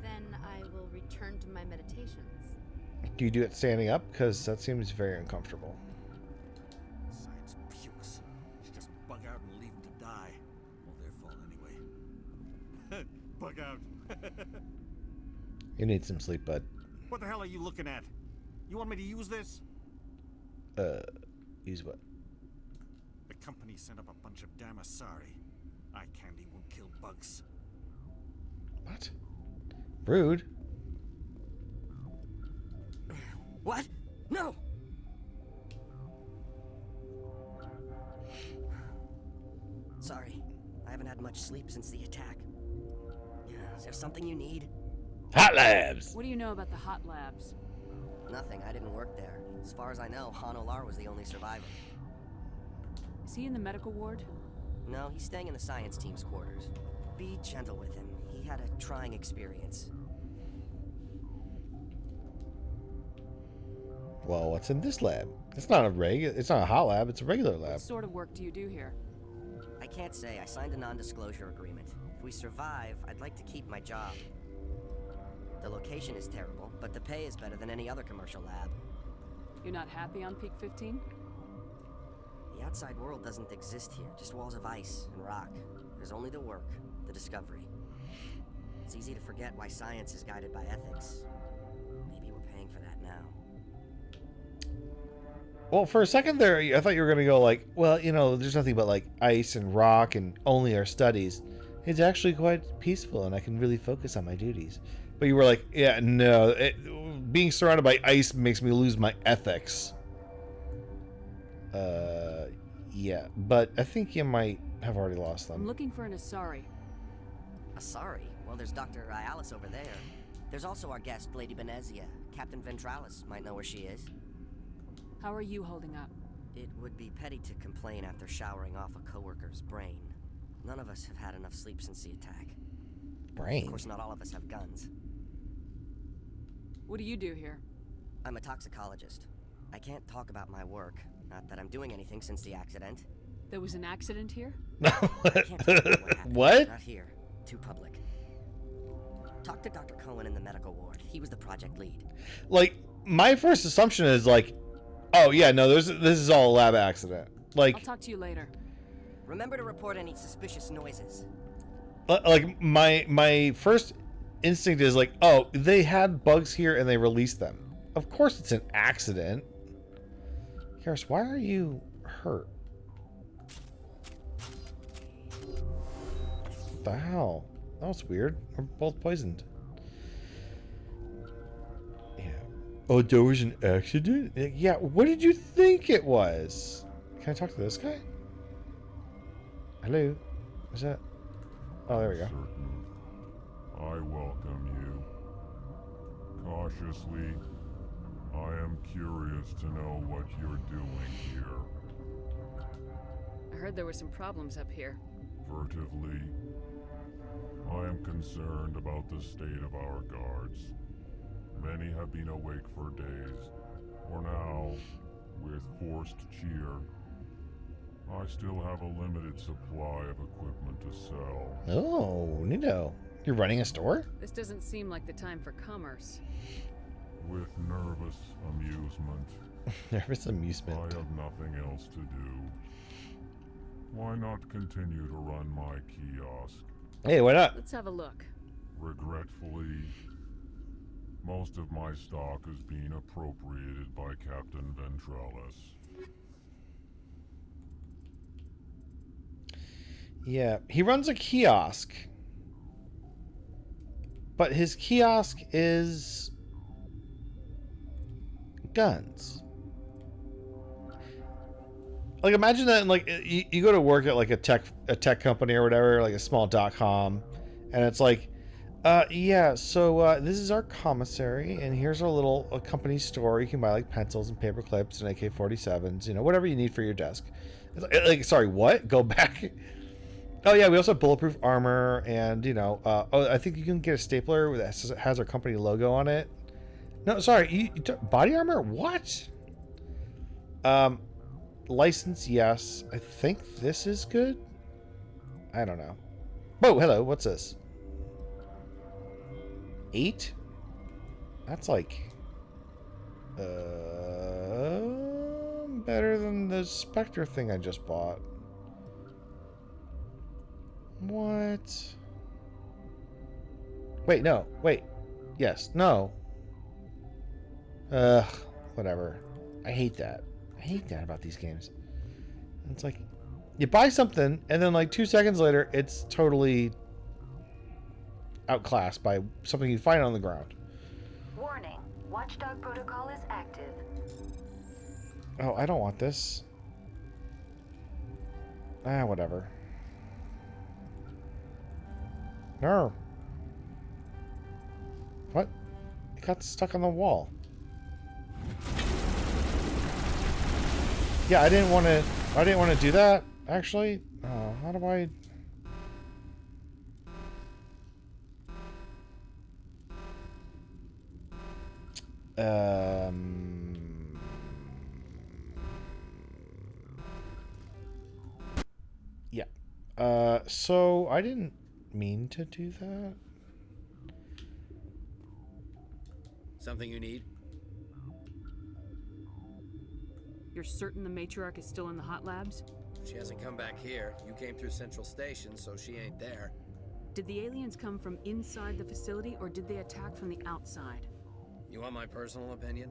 Then I will return to my meditations. Do you do it standing up? Because that seems very uncomfortable. Science pukes. Should just bug out and leave them to die. Well, their fault anyway. Bug out. You need some sleep, bud. What the hell are you looking at? You want me to use this? Use what? The company sent up a bunch of Damasari. Eye candy won't kill bugs. What? Rude. What? No! Sorry. I haven't had much sleep since the attack. Is there something you need? Hot labs! What do you know about the hot labs? Nothing. I didn't work there. As far as I know, Han Olar was the only survivor. Is he in the medical ward? No, he's staying in the science team's quarters. Be gentle with him. He had a trying experience. Well, what's in this lab? It's not a hot lab, it's a regular lab. What sort of work do you do here? I can't say. I signed a non-disclosure agreement. If we survive, I'd like to keep my job. The location is terrible, but the pay is better than any other commercial lab. You're not happy on Peak 15? The outside world doesn't exist here, just walls of ice and rock. There's only the work, the discovery. It's easy to forget why science is guided by ethics. Maybe we're paying for that now. Well, for a second there, I thought you were going to go like, well, you know, there's nothing but like ice and rock and only our studies. It's actually quite peaceful and I can really focus on my duties. But you were like, yeah, no, being surrounded by ice makes me lose my ethics. Yeah, but I think you might have already lost them. I'm looking for an Asari. Asari? Well, there's Dr. Ayalis over there. There's also our guest, Lady Benezia. Captain Ventralis might know where she is. How are you holding up? It would be petty to complain after showering off a coworker's brain. None of us have had enough sleep since the attack. Brain? Of course, not all of us have guns. What do you do here? I'm a toxicologist. I can't talk about my work. Not that I'm doing anything since the accident. There was an accident here? I can't talk about what happened. What? Not here. Too public. Talk to Dr. Cohen in the medical ward. He was the project lead. Like, my first assumption is like, oh yeah, no, this is all a lab accident. Like, I'll talk to you later. Remember to report any suspicious noises. Like my first instinct is like, oh, they had bugs here and they released them. Of course it's an accident. Karis, why are you hurt? What the hell? That was weird. We're both poisoned. Yeah. Oh, there was an accident? Yeah, what did you think it was? Can I talk to this guy? Hello? Is that... Oh, there we go. Certain. I welcome you. Cautiously, I am curious to know what you're doing here. I heard there were some problems up here. Furtively, I am concerned about the state of our guards. Many have been awake for days, or now, with forced cheer. I still have a limited supply of equipment to sell. Oh, neato. You're running a store? This doesn't seem like the time for commerce. With nervous amusement. Nervous amusement. I have nothing else to do. Why not continue to run my kiosk? Hey, why not? Let's have a look. Regretfully, most of my stock is being appropriated by Captain Ventralis. Yeah, he runs a kiosk. But his kiosk is guns. Like, imagine that in, like, you go to work at like a tech company or whatever, like a small .com, and it's like, yeah, so this is our commissary, and here's a company store. You can buy like pencils and paper clips and AK-47s, you know, whatever you need for your desk. It's like, sorry, what? Go back. Oh yeah, we also have bulletproof armor, and you know, oh, I think you can get a stapler that has our company logo on it. No, sorry, you took body armor. What? License, yes. I think this is good. I don't know. Oh, hello. What's this? 8? That's like better than the Spectre thing I just bought. What? Wait, no. Wait. Yes. No. Whatever. I hate that. I hate that about these games. It's like, you buy something, and then like 2 seconds later, it's totally outclassed by something you find on the ground. Warning. Watchdog protocol is active. Oh, I don't want this. Whatever. No. What? It got stuck on the wall. Yeah, I didn't want to do that, actually. How do I... Yeah. So I didn't mean to do that. Something you need? You're certain the matriarch is still in the hot labs? She hasn't come back here. You came through Central Station, so she ain't there. Did the aliens come from inside the facility, or did they attack from the outside? You want my personal opinion?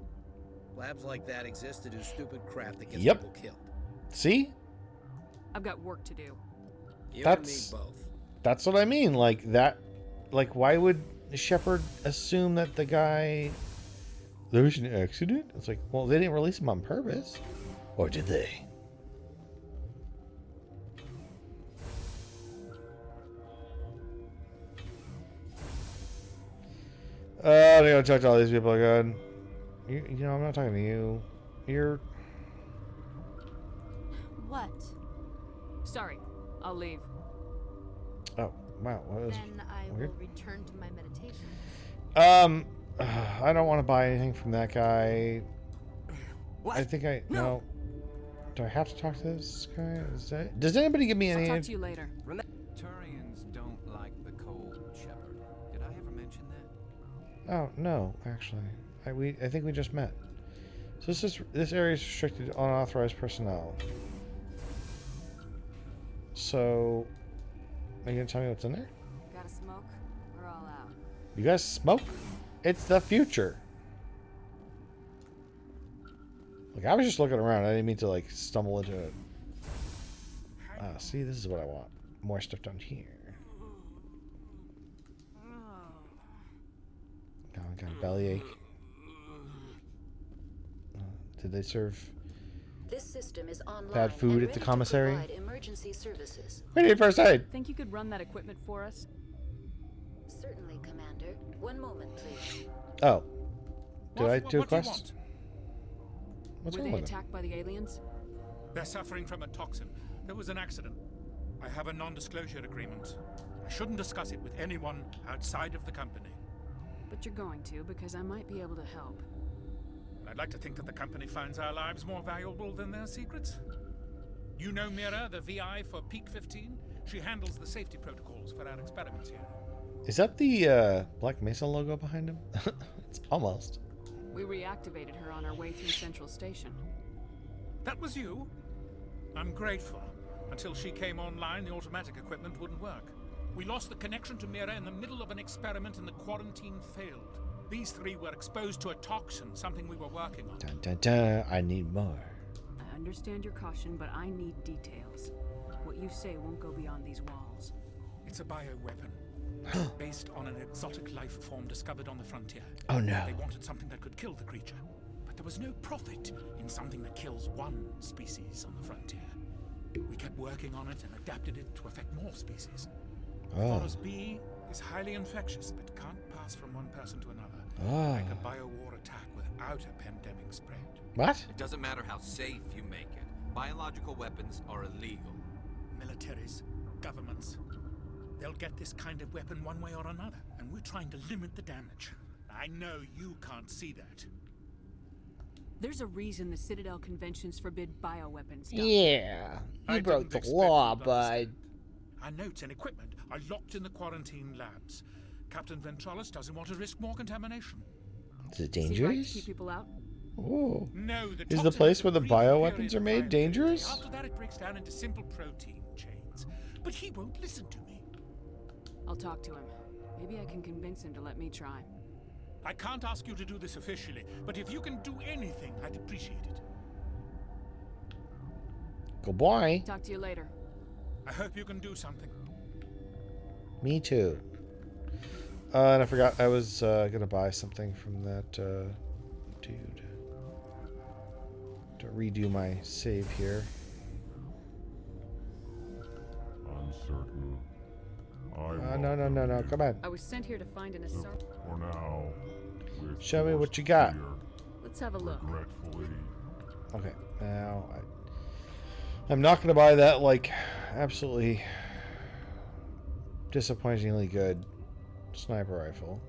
Labs like that exist to do stupid crap that gets Yep. people killed. See? I've got work to do. You That's and me both. That's what I mean. Like that. Like, why would Shepard assume that the guy... There was an accident? It's like, well, they didn't release him on purpose. Or did they? I gotta talk to all these people again. You know, I'm not talking to you. You're... What? Sorry, I'll leave. Oh, wow. What was Then I weird? will return to my meditation. I don't want to buy anything from that guy. What? I think I... No. Do I have to talk to this guy? Does anybody give me I'll any... talk to you later. Turians don't like the cold, Shepard. Did I ever mention that? Oh, no, actually. I think we just met. So this area is restricted to unauthorized personnel. So, are you gonna tell me what's in there? Gotta smoke? We're all out. You guys smoke? It's the future. Like, I was just looking around. I didn't mean to, like, stumble into it. See, this is what I want. More stuff down here. Got a bellyache. Did they serve This system is online bad food and at the ready to commissary? provide emergency services. We need first aid. Think you could run that equipment for us? Certainly, Commander. One moment, please. Oh. Did I do a what do you quest? want? What's Were wrong they with it? attacked by the aliens? They're suffering from a toxin. There was an accident. I have a non-disclosure agreement. I shouldn't discuss it with anyone outside of the company. But you're going to, because I might be able to help. And I'd like to think that the company finds our lives more valuable than their secrets. You know Mira, the VI for Peak 15? She handles the safety protocols for our experiments here. Is that the Black Mesa logo behind him? It's almost. We reactivated her on our way through Central Station. That was you? I'm grateful. Until she came online, the automatic equipment wouldn't work. We lost the connection to Mira in the middle of an experiment and the quarantine failed. These three were exposed to a toxin, something we were working on. Dun, dun, dun. I need more. I understand your caution, but I need details. What you say won't go beyond these walls. It's a bioweapon. Based on an exotic life form discovered on the frontier. Oh no. They wanted something that could kill the creature. But there was no profit in something that kills one species on the frontier. We kept working on it and adapted it to affect more species. Virus B is highly infectious, but can't pass from one person to another. Like a biowar attack without a pandemic spread. What? It doesn't matter how safe you make it. Biological weapons are illegal. Militaries, governments, they'll get this kind of weapon one way or another, and we're trying to limit the damage. I know you can't see that. There's a reason the Citadel conventions forbid bioweapons. Yeah, you broke the law, bud. Our notes and equipment are locked in the quarantine labs. Captain Ventralis doesn't want to risk more contamination. Is it Is he right to dangerous? keep people out? Ooh. No, the Is the toxin place has where a the brief bioweapons period are of made viability. dangerous? After that, it breaks down into simple protein chains. But he won't listen to me. I'll talk to him. Maybe I can convince him to let me try. I can't ask you to do this officially, but if you can do anything, I'd appreciate it. Goodbye. Talk to you later. I hope you can do something. Me too. And I forgot I was gonna buy something from that dude to redo my save here. Uncertain. No, come on. I was sent here to find an assault. For now, Show me what you got. Let's have a look. Regretfully. Okay, now I'm not going to buy that, like, absolutely disappointingly good sniper rifle.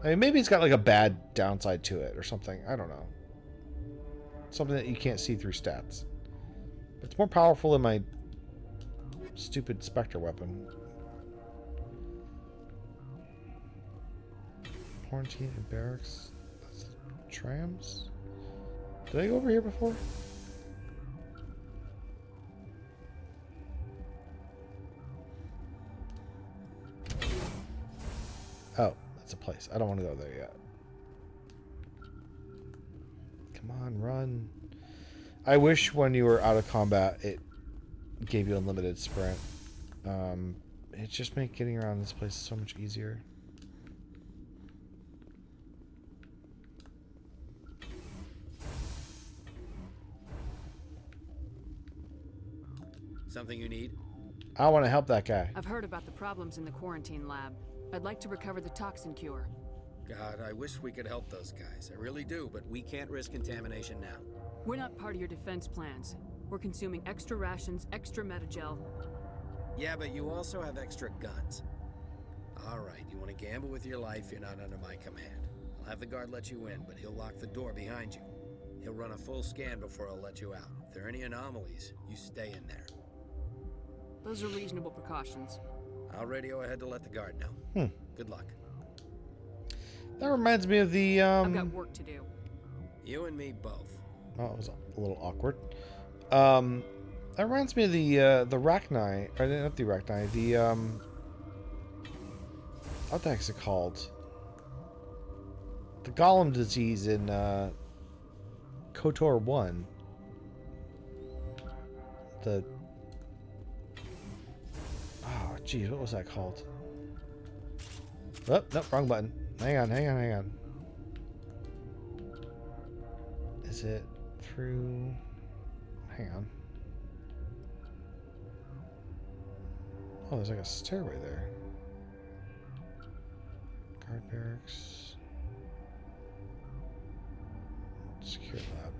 I mean, maybe it's got, like, a bad downside to it or something. I don't know. Something that you can't see through stats. It's more powerful than my stupid Spectre weapon. Quarantine and barracks. Trams? Did I go over here before? Oh, that's a place. I don't want to go there yet. Come on, run. I wish when you were out of combat, it gave you unlimited sprint. It just makes getting around this place so much easier. Something you need? I want to help that guy. I've heard about the problems in the quarantine lab. I'd like to recover the toxin cure. God, I wish we could help those guys. I really do, but we can't risk contamination now. We're not part of your defense plans. We're consuming extra rations, extra metagel. Yeah, but you also have extra guns. All right, you want to gamble with your life, you're not under my command. I'll have the guard let you in, but he'll lock the door behind you. He'll run a full scan before I'll let you out. If there are any anomalies, you stay in there. Those are reasonable precautions. I'll radio ahead to let the guard know. Good luck. That reminds me of the, I've got work to do. You and me both. Oh, it was a little awkward. That reminds me of the Arachni, or not the Arachni, the, what the heck's it called? The Golem disease in, KOTOR 1. The... Oh, geez, what was that called? Oh, nope, wrong button. Hang on. Is it through... Hang on. Oh, there's like a stairway there. Guard barracks. Secure lab.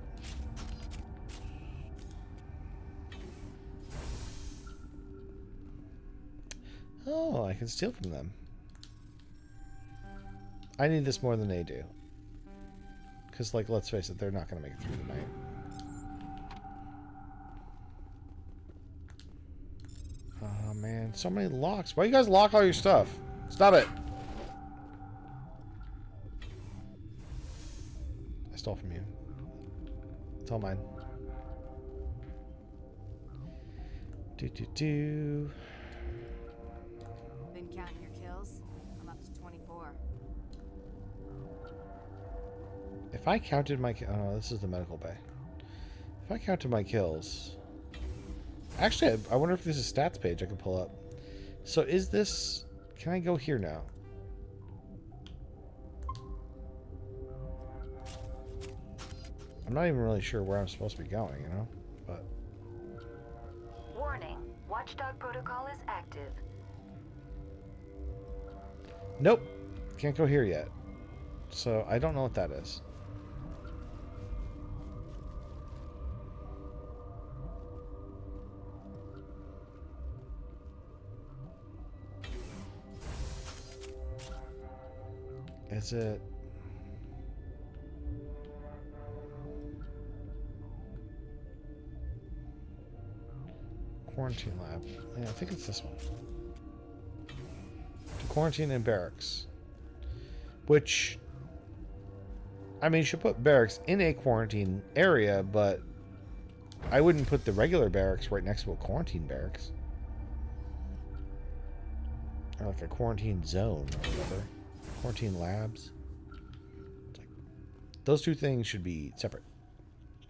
Oh, I can steal from them. I need this more than they do. Because, like, let's face it, they're not going to make it through the night. Oh, man. So many locks. Why you guys lock all your stuff? Stop it. I stole from you. It's all mine. Do. Been counting your kills? I'm up to 24. If I counted my... Oh, no, this is the medical bay. If I counted my kills... Actually, I wonder if there's a stats page I can pull up. So is this... Can I go here now? I'm not even really sure where I'm supposed to be going, you know? But... Warning. Watchdog protocol is active. Nope. Can't go here yet. So I don't know what that is. Is it... Quarantine lab. Yeah, I think it's this one. To quarantine and barracks. Which... I mean, you should put barracks in a quarantine area, but... I wouldn't put the regular barracks right next to a quarantine barracks. Or like a quarantine zone or whatever. Quarantine labs. Like, those two things should be separate.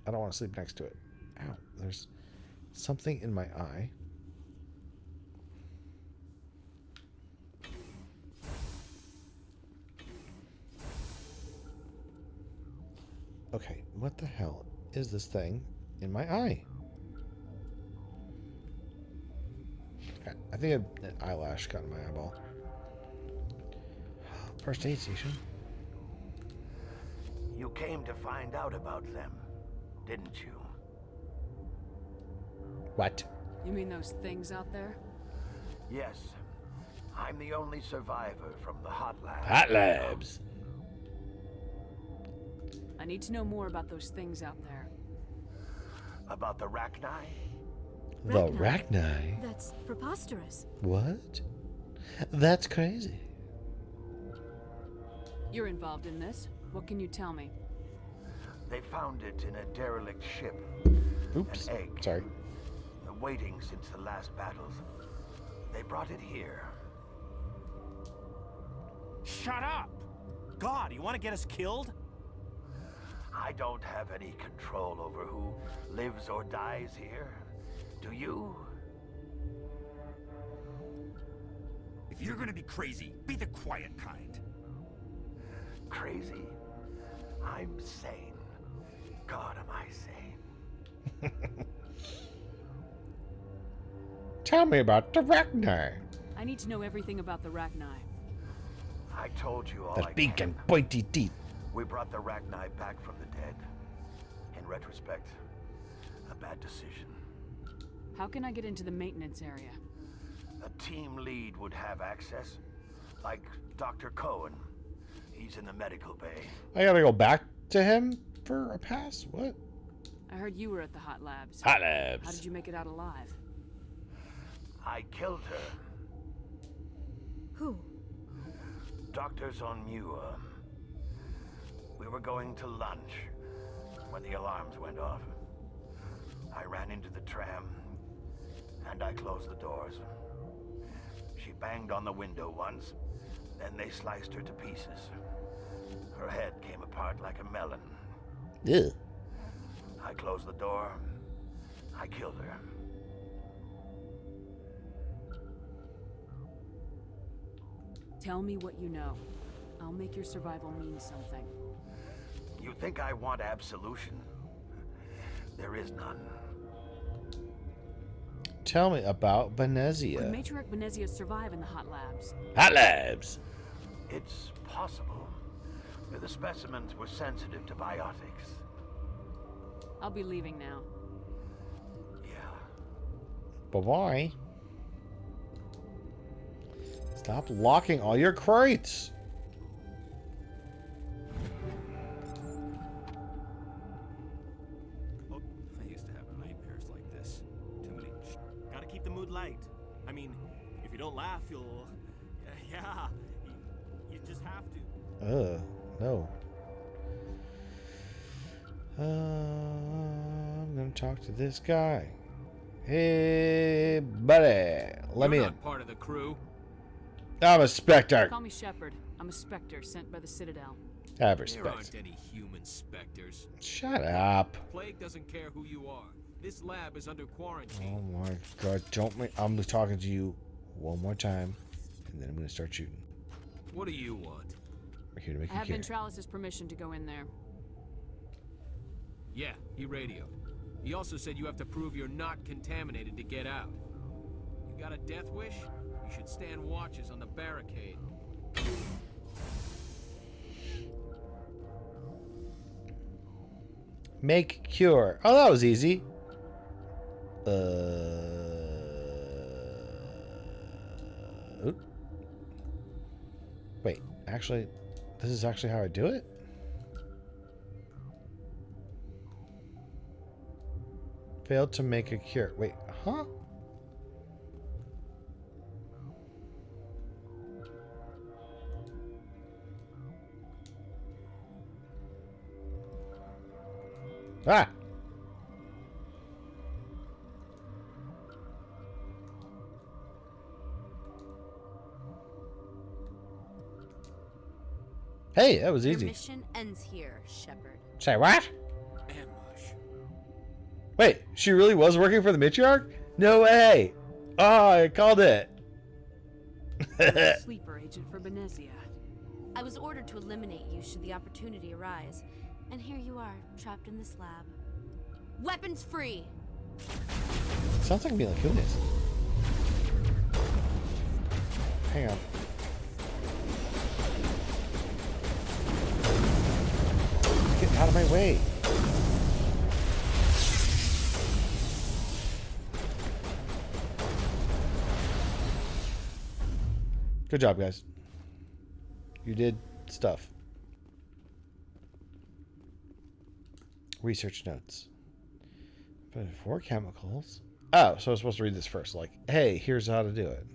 I don't want to sleep next to it. Ow, there's something in my eye. Okay, what the hell is this thing in my eye? Okay, I think an eyelash got in my eyeball. First aid station. You came to find out about them, didn't you? What? You mean those things out there? Yes. I'm the only survivor from the Hot Labs. Hot Labs. I need to know more about those things out there. About the Rachni? The Rachni? That's preposterous. What? That's crazy. You're involved in this. What can you tell me? They found it in a derelict ship. Oops. An egg. Sorry. Waiting since the last battles. They brought it here. Shut up! God, you want to get us killed? I don't have any control over who lives or dies here. Do you? If you're gonna be crazy, be the quiet kind. Crazy? I'm sane. God, am I sane? Tell me about the Rachni. I need to know everything about the Rachni. I told you all The I beak can. and pointy teeth. We brought the Rachni back from the dead. In retrospect, a bad decision. How can I get into the maintenance area? A team lead would have access. Like Dr. Cohen. He's in the medical bay. I gotta go back to him for a pass? What? I heard you were at the Hot Labs. Hot Labs. How did you make it out alive? I killed her. Who? Doctors on Muir. We were going to lunch when the alarms went off. I ran into the tram and I closed the doors. She banged on the window once, then they sliced her to pieces. Her head came apart like a melon. Ew. I closed the door. I killed her. Tell me what you know. I'll make your survival mean something. You think I want absolution? There is none. Tell me about Venezia. Could Matriarch Venezia survive in the Hot Labs? Hot Labs. It's possible. The specimens were sensitive to biotics. I'll be leaving now. Bye-bye. Stop locking all your crates. I used to have nightmares like this. Too many. Gotta keep the mood light. I mean, if you don't laugh, you'll. Yeah, you just have to. No. I'm gonna talk to this guy. Hey, buddy, let me You're in. not part of the crew. I'm a Spectre. Call me Shepard. I'm a Spectre sent by the Citadel. Have There respect. aren't any human specters. Shut up. Plague doesn't care who you are. This lab is under quarantine. Oh my god, don't make. I'm talking to you one more time, and then I'm gonna start shooting. What do you want? We're here to make I you have care. Ventralis' permission to go in there. Yeah, he radioed. He also said you have to prove you're not contaminated to get out. You got a death wish? You should stand watches on the barricade. Make cure. Oh, that was easy. Oop. Wait, actually, this is actually how I do it? Failed to make a cure. Wait, huh? Ah! Hey, that was Your easy. mission ends here, Shepard. Say what? Ambush. Wait, she really was working for the matriarch? No way! Oh, I called it. Sleeper agent for Venezia. I was ordered to eliminate you should the opportunity arise. And here you are, trapped in this lab. Weapons free! Sounds like Mila Kunis. Hang on. Get out of my way. Good job, guys. You did stuff. Research notes. But 4 chemicals. Oh, so I was supposed to read this first. Like, hey, here's how to do it.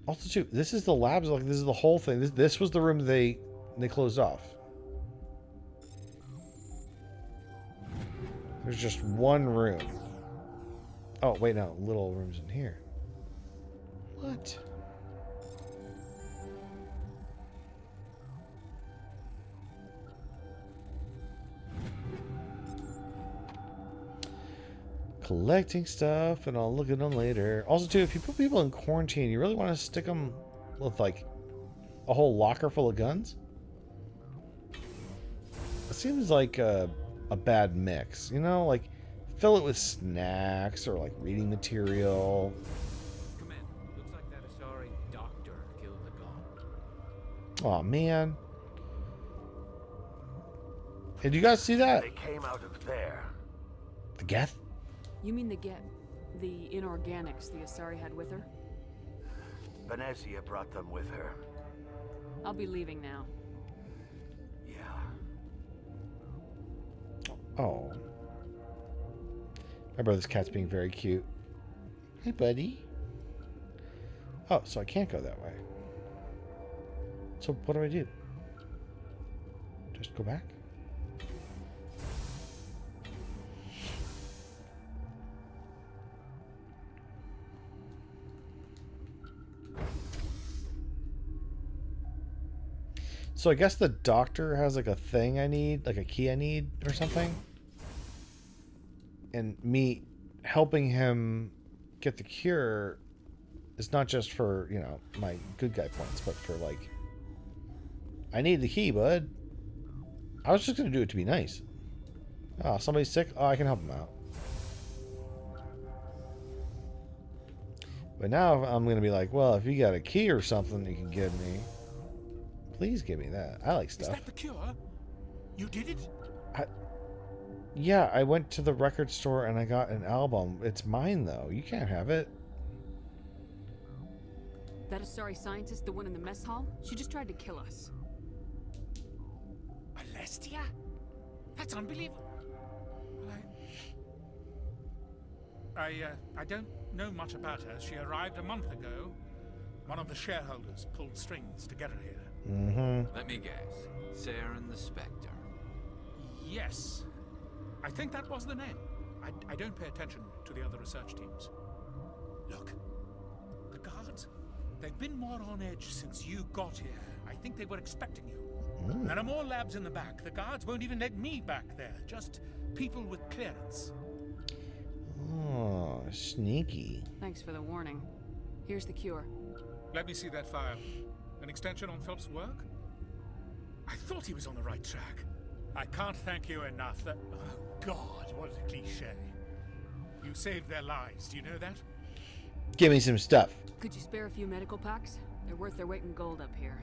Also, too, this is the labs. Like, this is the whole thing. This was the room they closed off. There's just one room. Oh, wait, no. Little rooms in here. What? Collecting stuff, and I'll look at them later. Also, too, if you put people in quarantine, you really want to stick them with, like, a whole locker full of guns? It seems like a bad mix, you know? Like, fill it with snacks or, like, reading material. Come in. Looks like that Asari doctor killed the god. Oh man. Did you guys see that? They came out of there. The Geth? You mean the inorganics the Asari had with her? Venezia brought them with her. I'll be leaving now. Yeah. Oh. My brother's cat's being very cute. Hey, buddy. Oh, so I can't go that way. So what do I do? Just go back? So I guess the doctor has like a thing I need, like a key I need or something. And me helping him get the cure is not just for, you know, my good guy points, but for like, I need the key, bud. I was just going to do it to be nice. Oh, somebody's sick? Oh, I can help him out. But now I'm going to be like, well, if you got a key or something you can give me, please give me that. I like stuff. Is that the cure? You did it? Yeah, I went to the record store and I got an album. It's mine, though. You can't have it. That Asari scientist, the one in the mess hall? She just tried to kill us. Alestia? That's unbelievable. I don't know much about her. She arrived a month ago. One of the shareholders pulled strings to get her here. Mm-hmm. Let me guess. Saren the Spectre. Yes. I think that was the name. I don't pay attention to the other research teams. Look. The guards. They've been more on edge since you got here. I think they were expecting you. Mm. There are more labs in the back. The guards won't even let me back there. Just people with clearance. Oh, sneaky. Thanks for the warning. Here's the cure. Let me see that file. An extension on Phelps' work? I thought he was on the right track. I can't thank you enough. That... Oh, God, what a cliche. You saved their lives, do you know that? Give me some stuff. Could you spare a few medical packs? They're worth their weight in gold up here.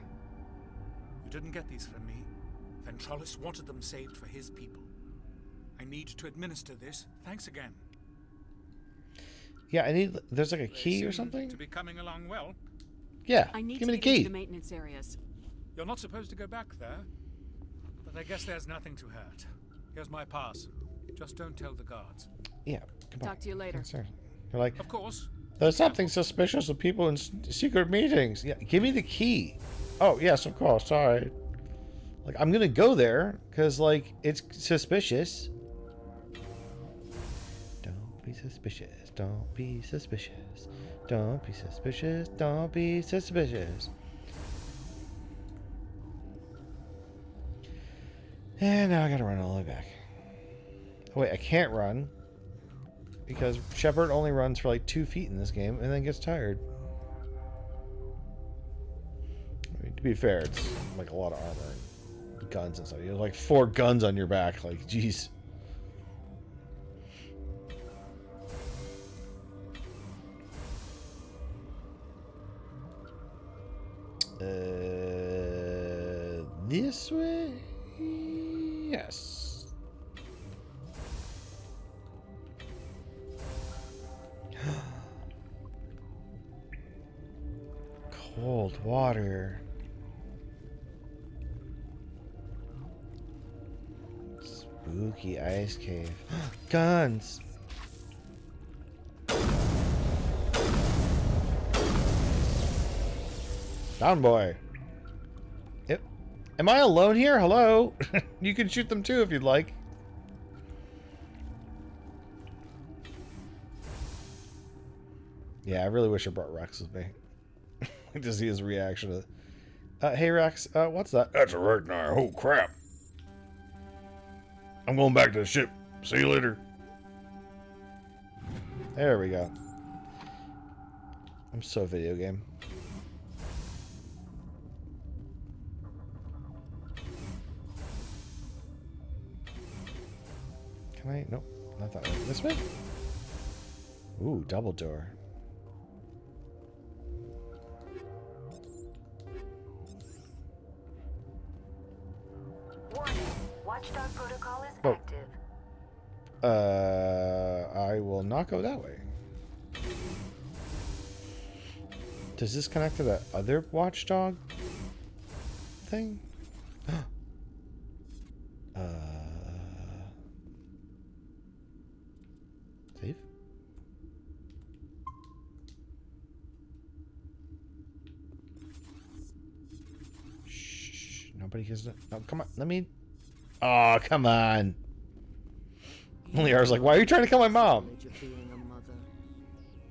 You didn't get these from me. Ventrolis wanted them saved for his people. I need to administer this. Thanks again. Yeah, I need... There's like a key or something? To be coming along well. Yeah, I need give to me the get into key. the maintenance areas. You're not supposed to go back there. But I guess there's nothing to hurt. Here's my pass. Just don't tell the guards. Yeah, come on. Talk to you later. You're like... Of course. There's something suspicious of people in secret meetings. Yeah, give me the key. Oh, yes, of course. Sorry. Like, I'm going to go there because, like, it's suspicious. Don't be suspicious. Don't be suspicious. Don't be suspicious. Don't be suspicious. And now I got to run all the way back. Oh, wait, I can't run. Because Shepard only runs for like 2 feet in this game and then gets tired. I mean, to be fair, it's like a lot of armor and guns and stuff. You have like 4 guns on your back. Like, jeez. This way? Yes. Cold water. Spooky ice cave. Guns! Down boy. Yep. Am I alone here? Hello? You can shoot them too if you'd like. Yeah, I really wish I brought Rex with me. To see his reaction to hey Rex, what's that? That's a Ragnar. Oh crap. I'm going back to the ship. See you later. There we go. I'm so video game. Can I? Nope, not that way. This way? Ooh, double door. Warning. Watchdog protocol is Oh. active. I will not go that way. Does this connect to the other watchdog thing? Save? Shh. Nobody gets it. Oh, come on. Let me. Oh, come on. Liara's like, why are you trying to kill my mom? Of being a mother.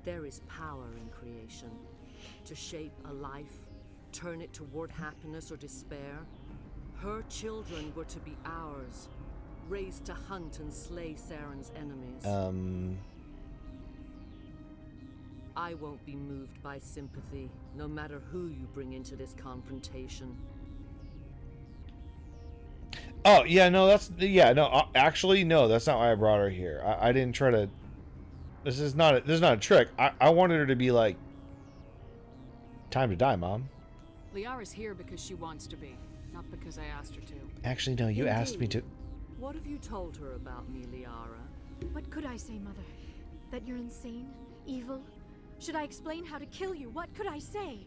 There is power in creation. To shape a life, turn it toward happiness or despair. Her children were to be ours, raised to hunt and slay Saren's enemies. I won't be moved by sympathy, no matter who you bring into this confrontation. Oh, yeah, no, that's... Yeah, no, actually, no, that's not why I brought her here. I didn't try to... This is not a trick. I wanted her to be like... Time to die, Mom. Liara's here because she wants to be, not because I asked her to. Actually, no, you asked me to... What have you told her about me, Liara? What could I say, Mother? That you're insane? Evil? Should I explain how to kill you? What could I say?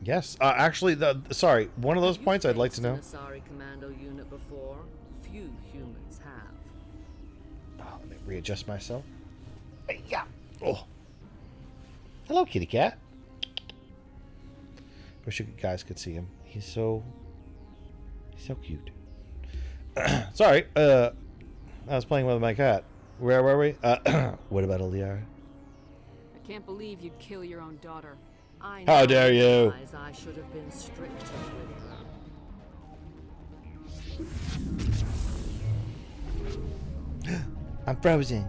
Yes, actually, sorry, one of those points I'd like to know. Asari commando unit before? Few humans have. Oh, let me readjust myself. Hey, yeah. Oh. Hello, kitty cat. Wish you guys could see him. He's so cute. Sorry, I was playing with my cat. Where were we? What about Liara? I can't believe you'd kill your own daughter. How dare you? I should have been stricter with her. I'm frozen.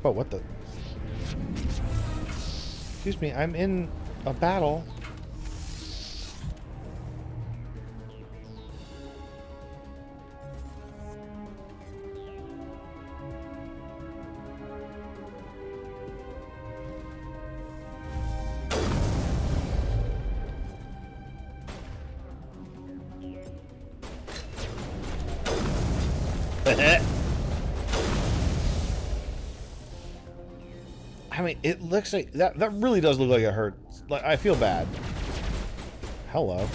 Oh, what the? Excuse me, I'm in a battle. I mean, it looks like that really does look like it hurts. Like, I feel bad. Hello.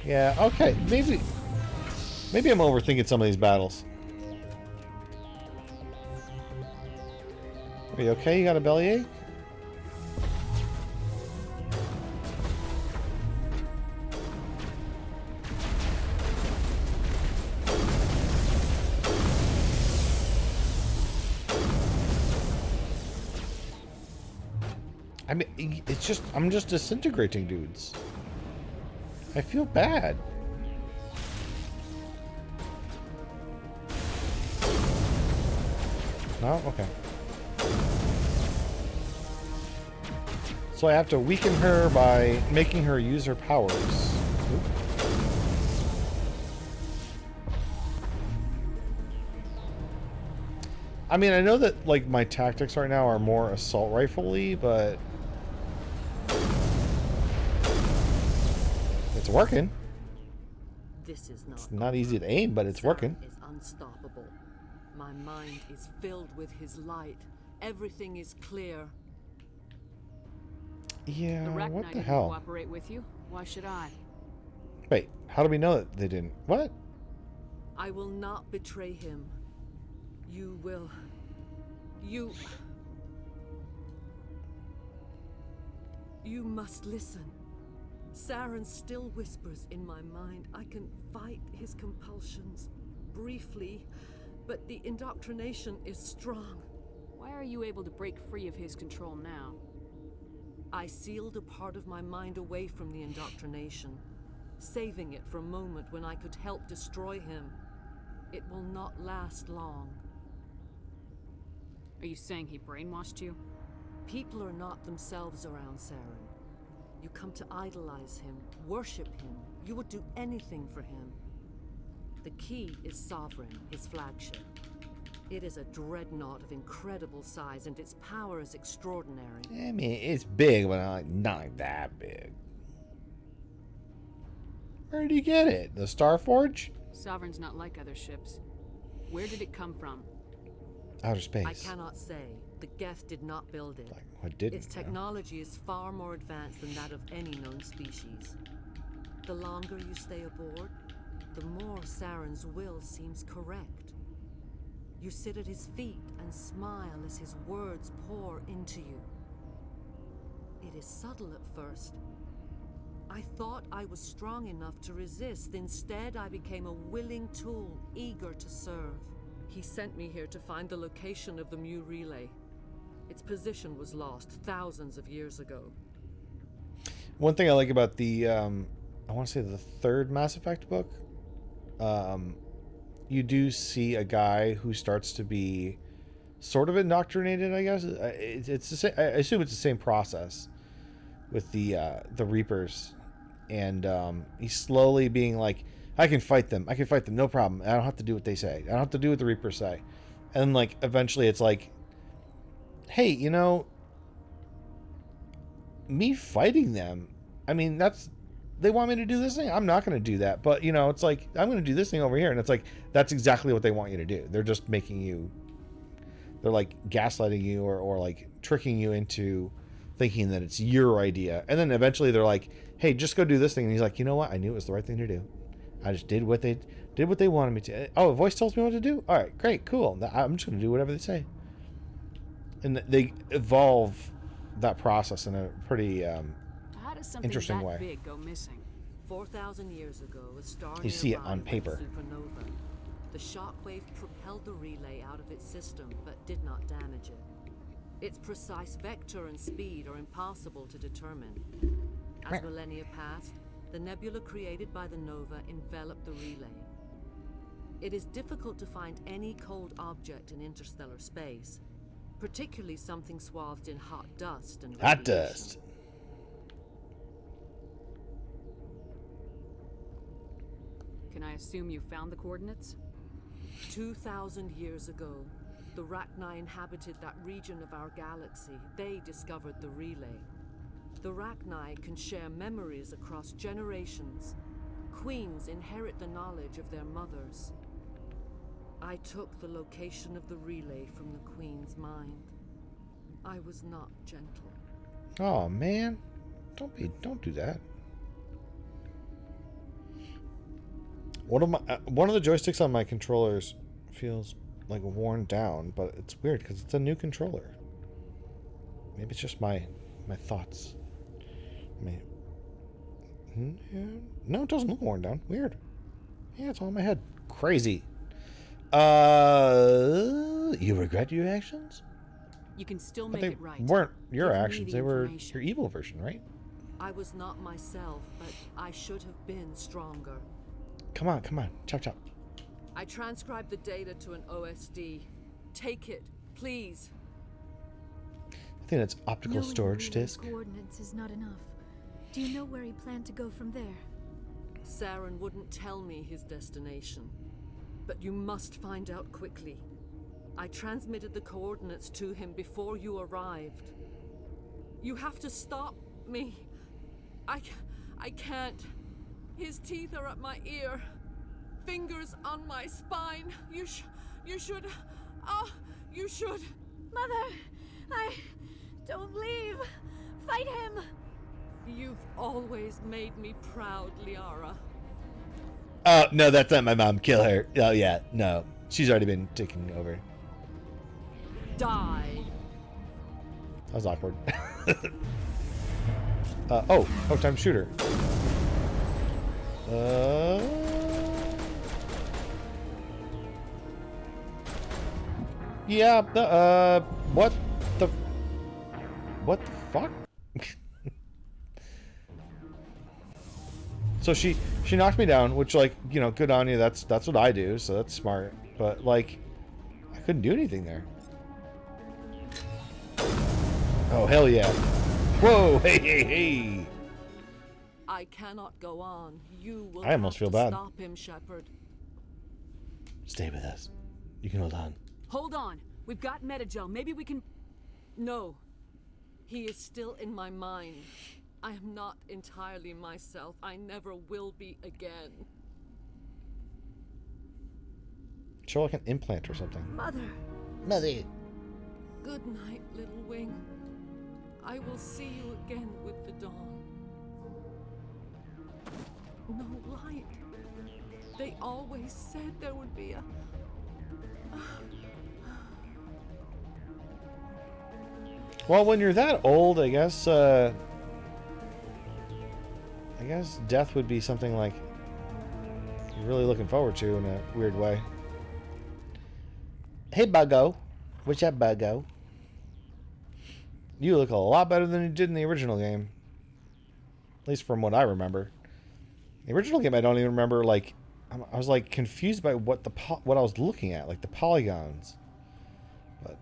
Yeah, okay. Maybe I'm overthinking some of these battles. Are you okay? You got a bellyache? I mean, it's just, I'm just disintegrating dudes. I feel bad. No? Okay. So I have to weaken her by making her use her powers. Oop. I mean, I know that, like, my tactics right now are more assault rifle-y, but it's working. This is not. It's not easy to aim, but it's working. Is unstoppable. My mind is filled with his light. Everything is clear. Yeah, The what Rachni the didn't hell? cooperate with you. Why should I? Wait, how do we know that they didn't? What? I will not betray him. You will. You must listen. Saren still whispers in my mind. I can fight his compulsions briefly, but the indoctrination is strong. Why are you able to break free of his control now? I sealed a part of my mind away from the indoctrination, saving it for a moment when I could help destroy him. It will not last long. Are you saying he brainwashed you? People are not themselves around Saren. You come to idolize him, worship him. You would do anything for him. The key is Sovereign, his flagship. It is a dreadnought of incredible size, and its power is extraordinary. I mean, it's big, but not like that big. Where did you get it? The Starforge? Sovereign's not like other ships. Where did it come from? Outer space. I cannot say. The Geth did not build it. Like, what didn't? Its technology is far more advanced than that of any known species. The longer you stay aboard, the more Saren's will seems correct. You sit at his feet and smile as his words pour into you. It is subtle at first. I thought I was strong enough to resist. Instead, I became a willing tool, eager to serve. He sent me here to find the location of the Mu relay. Its position was lost thousands of years ago. One thing I like about the, I want to say the third Mass Effect book, you do see a guy who starts to be sort of indoctrinated, I guess. It's the same, I assume it's the same process with the Reapers. And he's slowly being like, I can fight them, no problem. I don't have to do what they say. I don't have to do what the Reapers say. And like eventually it's like, hey, you know, me fighting them, I mean, they want me to do this thing. I'm not going to do that. But, you know, it's like, I'm going to do this thing over here. And it's like, that's exactly what they want you to do. They're just making you, they're like gaslighting you or like tricking you into thinking that it's your idea. And then eventually they're like, hey, just go do this thing. And he's like, you know what? I knew it was the right thing to do. I just did what they wanted me to. Oh, a voice tells me what to do? All right, great, cool. I'm just going to do whatever they say. And they evolve that process in a pretty How does something interesting that way. big go missing? 4,000 years ago, a star You see it nearby on went paper. supernova. The shockwave propelled the relay out of its system, but did not damage it. Its precise vector and speed are impossible to determine. As millennia passed, the nebula created by the nova enveloped the relay. It is difficult to find any cold object in interstellar space, particularly something swathed in hot dust and Hot radiation. dust. Can I assume you found the coordinates? 2,000 years ago, the Rachni inhabited that region of our galaxy. They discovered the relay. The Rachni can share memories across generations. Queens inherit the knowledge of their mothers. I took the location of the relay from the Queen's mind. I was not gentle. Oh man, don't do that. One of the joysticks on my controllers feels like worn down, but it's weird because it's a new controller. Maybe it's just my thoughts. No, it doesn't look worn down. Weird. Yeah, it's all in my head. Crazy. You regret your actions? You can still But make they it right. weren't your Give me actions. the They were information. your evil version, right? I was not myself, but I should have been stronger. Come on. Chop, chop. I transcribed the data to an OSD. Take it, please. think that's optical Knowing storage Wheeler's disk. coordinates is not enough. Do you know where he planned to go from there? Saren wouldn't tell me his destination. But you must find out quickly. I transmitted the coordinates to him before you arrived. You have to stop me. I can't. His teeth are at my ear. Fingers on my spine. You should. You should. Mother, don't leave. Fight him. You've always made me proud, Liara. Oh, no, that's not my mom. Kill her. Oh, yeah. No. She's already been taken over. Die. That was awkward. Oh, time to shoot her. Yeah, what the fuck? So she knocked me down, which, like, you know, good on you. That's what I do, so that's smart. But, like, I couldn't do anything there. Oh, hell yeah. Whoa, hey. I cannot go on. You will I almost feel bad. Stop him, Shepard. Stay with us. You can hold on. Hold on. We've got Metagel. Maybe we can... No. He is still in my mind. I am not entirely myself. I never will be again. Show like an implant or something. Mother. Good night, little wing. I will see you again with the dawn. No light. They always said there would be a... Well, when you're that old, I guess death would be something like you're really looking forward to in a weird way. Hey, Buggo. What's up, Buggo? You look a lot better than you did in the original game. At least from what I remember. The original game, I don't even remember, like... I was, like, confused by what I was looking at. Like, the polygons. But...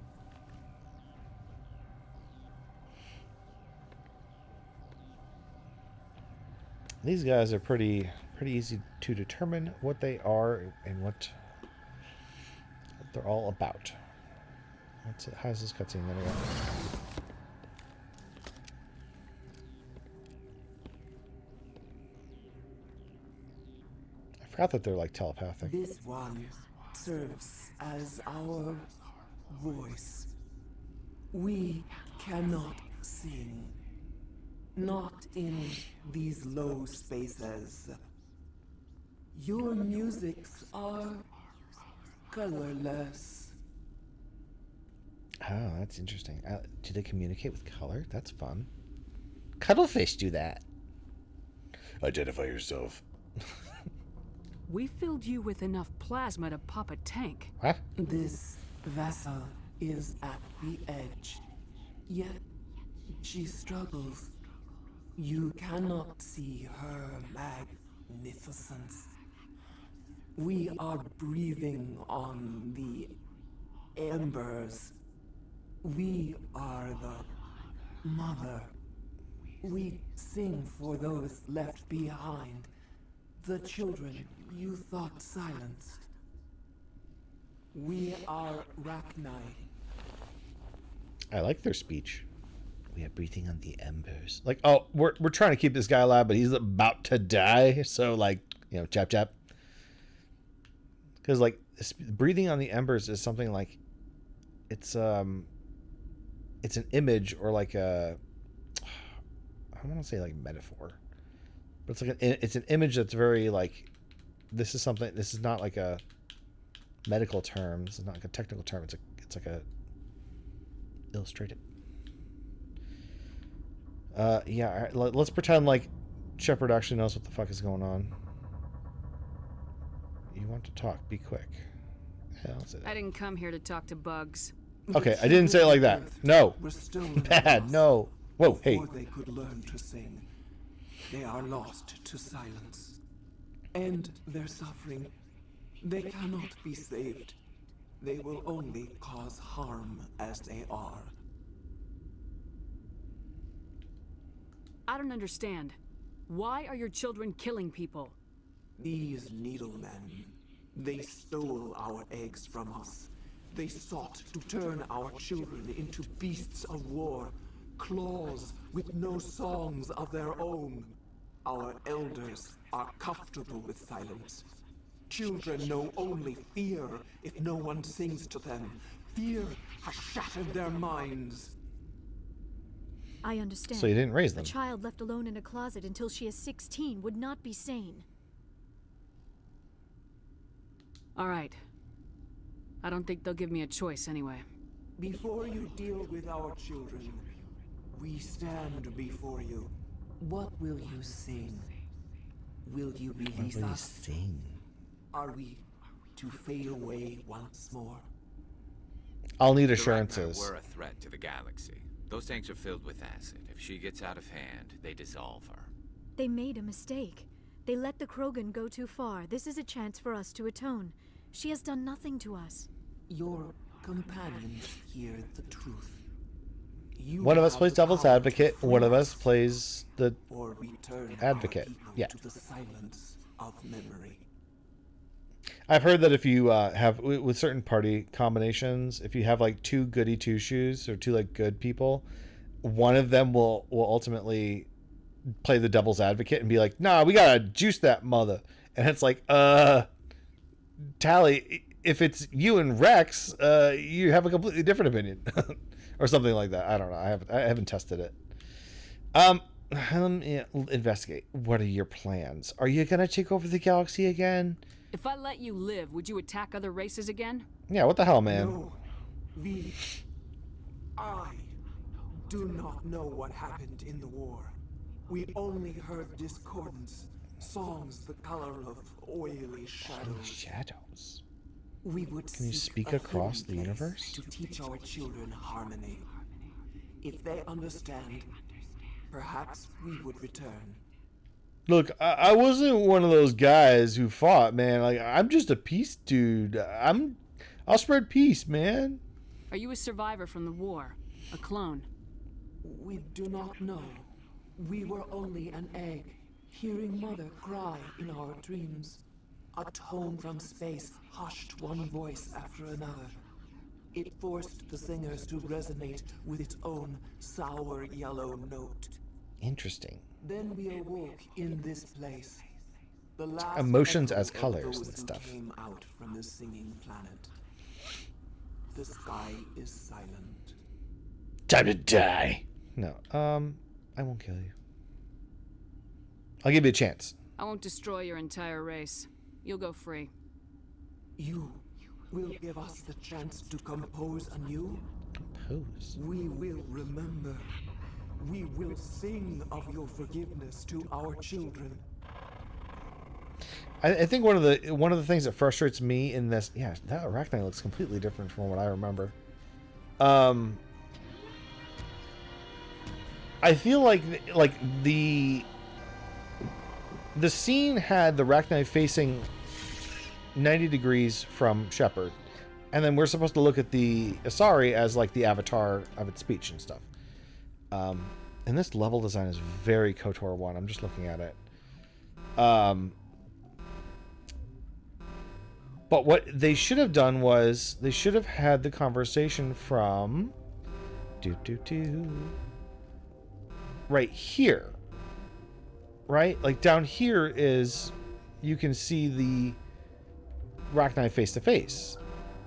these guys are pretty easy to determine what they are and what they're all about. How's this cutscene? There we go. I forgot that they're like telepathic. This one serves as our voice. We cannot sing. Not in these low spaces. Your musics are colorless. Oh, that's interesting. Do they communicate with color? That's fun. Cuttlefish do that. Identify yourself. We filled you with enough plasma to pop a tank. What? This vessel is at the edge. Yet she struggles. You cannot see her magnificence. We are breathing on the embers. We are the mother. We sing for those left behind. The children you thought silenced. We are Rachni. I like their speech. We are breathing on the embers. Like, oh, we're trying to keep this guy alive, but he's about to die. So, like, you know, chap. Because, like, breathing on the embers is something like, it's an image or like a, I don't want to say like metaphor, but it's an image that's very like, this is not like a medical term. This is not like a technical term. It's like a illustrative. Yeah, all right, let's pretend like Shepard actually knows what the fuck is going on. You want to talk, be quick. Yeah, I'll say that. I didn't come here to talk to bugs. Okay, I didn't say it like that. No. Bad, no. Whoa, hey. Before they could learn to sing, they are lost to silence. And their suffering, they cannot be saved. They will only cause harm as they are. I don't understand. Why are your children killing people? These needlemen, they stole our eggs from us. They sought to turn our children into beasts of war, claws with no songs of their own. Our elders are comfortable with silence. Children know only fear if no one sings to them. Fear has shattered their minds. I understand. So you didn't raise them. A child left alone in a closet until she is 16 would not be sane. All right. I don't think they'll give me a choice anyway. Before you deal with our children, we stand before you. What will you sing? Will you release What will you us? sing? Are we to fade away once more? I'll need The assurances. Ragnar were a threat to the galaxy. Those tanks are filled with acid. If she gets out of hand, they dissolve her. They made a mistake. They let the Krogan go too far. This is a chance for us to atone. She has done nothing to us. Your companions hear the truth. You One of us have plays the devil's power to advocate, free one of us, us plays the or return advocate. our people Yeah. to the silence of memory. I've heard that if you have with certain party combinations, if you have like two goody two shoes or two like good people, one of them will ultimately play the devil's advocate and be like, "Nah, we gotta juice that mother," and it's like, Tally, if it's you and Rex, you have a completely different opinion, or something like that. I don't know. I haven't tested it. Let me investigate. What are your plans? Are you gonna take over the galaxy again? If I let you live, would you attack other races again? Yeah, what the hell, man? No, I do not know what happened in the war. We only heard discordance, songs the color of oily shadows. We would Can you seek speak a across hidden the place universe? to teach our children harmony. If they understand, perhaps we would return. Look, I wasn't one of those guys who fought, man. Like, I'm just a peace dude. I'll spread peace, man. Are you a survivor from the war? A clone? We do not know. We were only an egg, hearing Mother cry in our dreams. A tone from space hushed one voice after another. It forced the singers to resonate with its own sour yellow note. Interesting. Then we awoke in this place. The last Emotions echo as of colors those and who stuff. came out from the singing planet. The sky is silent. Time to die. No, I won't kill you. I'll give you a chance. I won't destroy your entire race. You'll go free. You will give us the chance to compose anew? Compose? We will remember. We will sing of your forgiveness to our children. I think one of the things that frustrates me in this, yeah, that arachnite looks completely different from what I remember. I feel like the scene had the arachnite facing 90 degrees from Shepard, and then we're supposed to look at the Asari as like the avatar of its speech and stuff. And this level design is very KOTOR 1. I'm just looking at it. But what they should have done was they should have had the conversation from right here. Right? Like down here is you can see the Rachni face to face.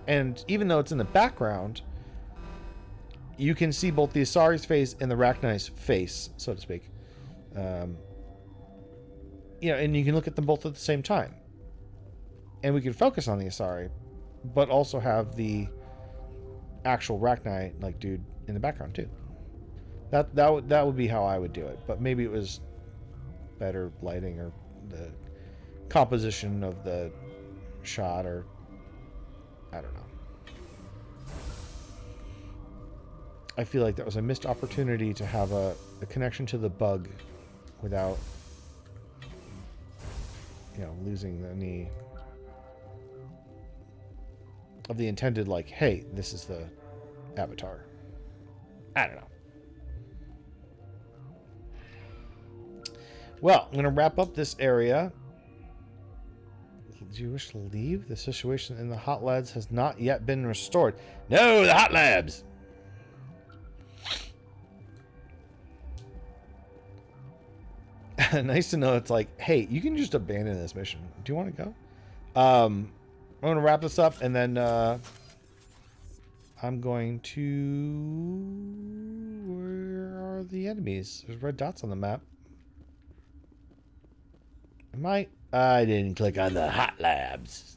And even though it's in the background, you can see both the Asari's face and the Rachni's face, so to speak. And you can look at them both at the same time. And we can focus on the Asari, but also have the actual Rachni, like, dude in the background too. That would be how I would do it. But maybe it was better lighting or the composition of the shot, or I don't know. I feel like that was a missed opportunity to have a connection to the bug without, losing any of the intended, like, hey, this is the avatar. I don't know. Well, I'm going to wrap up this area. Do you wish to leave? The situation in the hot labs has not yet been restored. No, the hot labs! Nice to know it's like, hey, you can just abandon this mission. Do you want to go? I'm going to wrap this up, and then I'm going to... Where are the enemies? There's red dots on the map. I didn't click on the hot labs.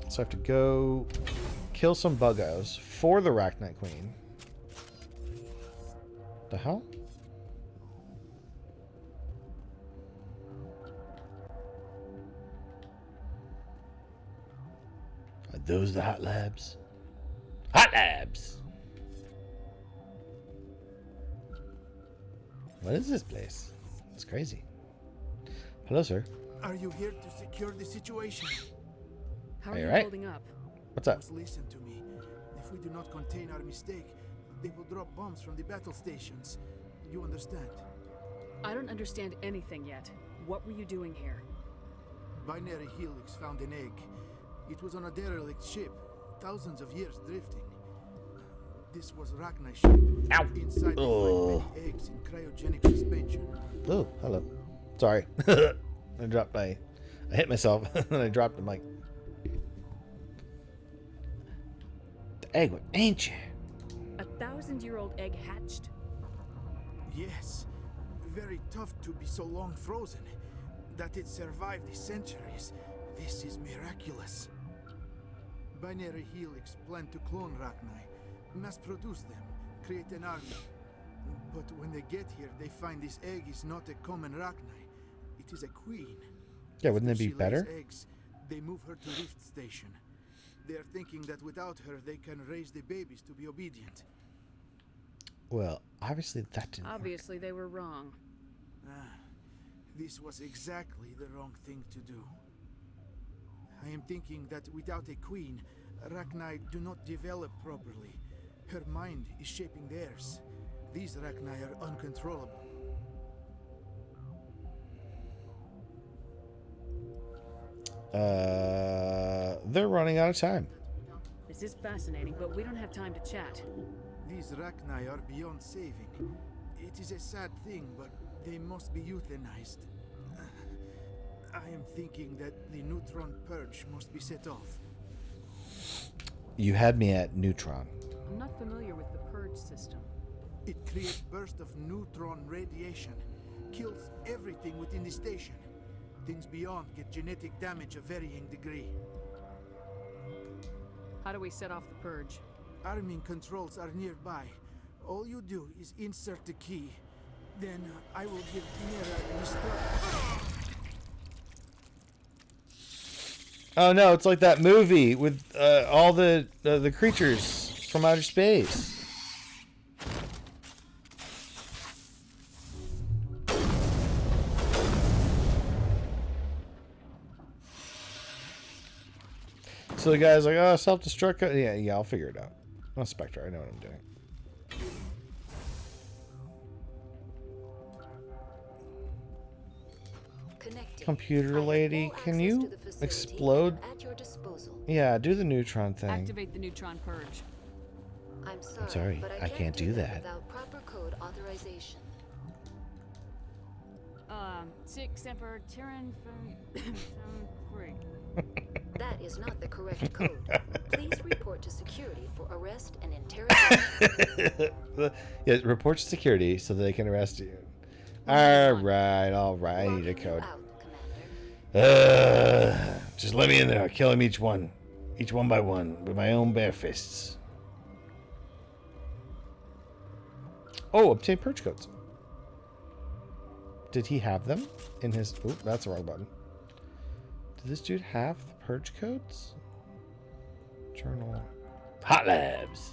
So I have to go kill some buggos for the Arachnite Queen. The hell? Are those the hot labs? Hot labs! What is this place? It's crazy. Hello, sir. Are you here to secure the situation? How are you you right? holding up? What's up? Must listen to me. If we do not contain our mistake, they will drop bombs from the battle stations. You understand? I don't understand anything yet. What were you doing here? Binary Helix found an egg. It was on a derelict ship, thousands of years drifting. This was Rachni's ship. Ow! Inside they find many eggs in cryogenic suspension. Oh, hello. Sorry. I hit myself and I dropped the mic. The egg was ancient. A 1,000-year-old egg hatched? Yes. Very tough to be so long frozen. That it survived the centuries. This is miraculous. Binary Helix planned to clone Rachni, mass produce them, create an army. But when they get here, they find this egg is not a common Rachni. It is a queen. Yeah, wouldn't it After be she better? lays eggs, they move her to Rift Station. They are thinking that without her, they can raise the babies to be obedient. Well, obviously that didn't work. Obviously, they were wrong. This was exactly the wrong thing to do. I am thinking that without a queen, Rachni do not develop properly. Her mind is shaping theirs. These Rachni are uncontrollable. They're running out of time. This is fascinating, but we don't have time to chat. These Rachni are beyond saving. It is a sad thing, but they must be euthanized. I am thinking that the neutron purge must be set off. You had me at neutron. I'm not familiar with the purge system. It creates bursts of neutron radiation, kills everything within the station. Things beyond get genetic damage of varying degree. How do we set off the purge? Arming controls are nearby. All you do is insert the key. Then I will give Mira the start. Oh no, it's like that movie with all the creatures from outer space. So the guy's like, oh, self-destruct. Yeah, I'll figure it out. I'm a Spectre. I know what I'm doing. Computer lady, can you explode? At your disposal. Yeah, do the neutron thing. Activate the neutron purge. I'm sorry, sorry, but I can't do that. Without proper code authorization. Sic Semper Tyrann 3. That is not the correct code. Please report to security for arrest and interrogation. Yeah, report to security so that they can arrest you. All right. I need a code. Just let me in there. I'll kill them each one by one, with my own bare fists. Oh, obtain purge codes. Did he have them in his... Oop, that's the wrong button. Did this dude have the purge codes? Journal. Hot Labs.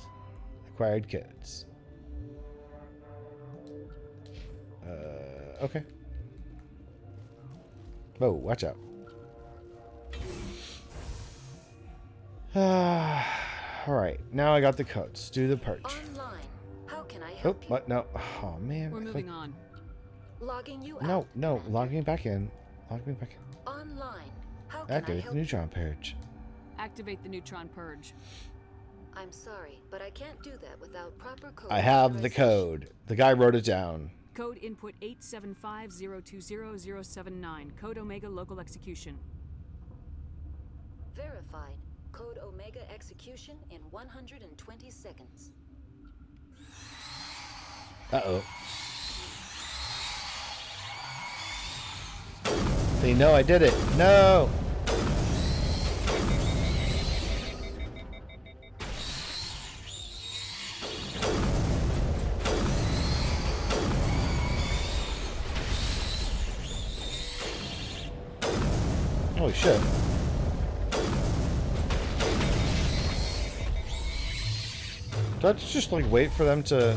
Acquired codes. Okay. Whoa, watch out. Alright, now I got the codes. Do the purge. Online. How can I Oh, help you? what? No. Oh, man. We're moving on. Logging you No, out. no. Log me back in. Log me back in. Online. How can I Activate the help you? neutron purge. Activate the neutron purge. I'm sorry, but I can't do that without proper code. I have the code. The guy wrote it down. Code input 875020079. Code Omega local execution. Verified. Code Omega execution in 120 seconds. Uh-oh. They know I did it. No! Holy shit. Do I have to just like wait for them to...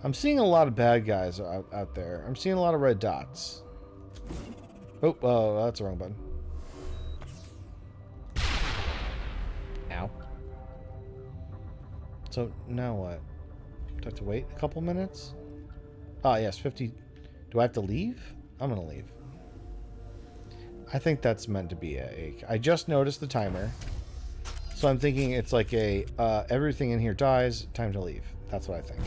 I'm seeing a lot of bad guys out there. I'm seeing a lot of red dots. Oh, that's the wrong button. Ow. So, now what? Do I have to wait a couple minutes? Ah, yes, 50. Do I have to leave? I'm gonna leave. I think that's meant to be I just noticed the timer. So I'm thinking it's like a, everything in here dies, time to leave. That's what I think.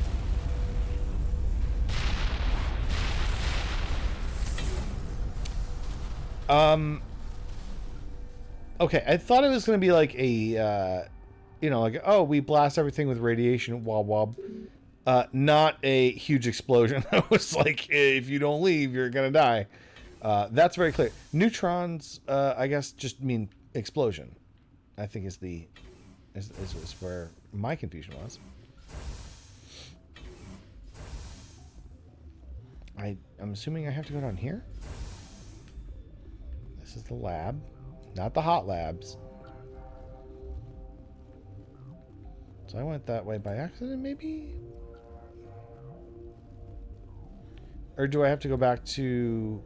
Okay, I thought it was going to be like a, you know, like, oh, we blast everything with radiation, wob wob. Not a huge explosion. I was like, if you don't leave, you're going to die. That's very clear. Neutrons, I guess, just mean explosion. I think is where my confusion was. I'm assuming I have to go down here? This is the lab, not the hot labs. So I went that way by accident, maybe? Or do I have to go back to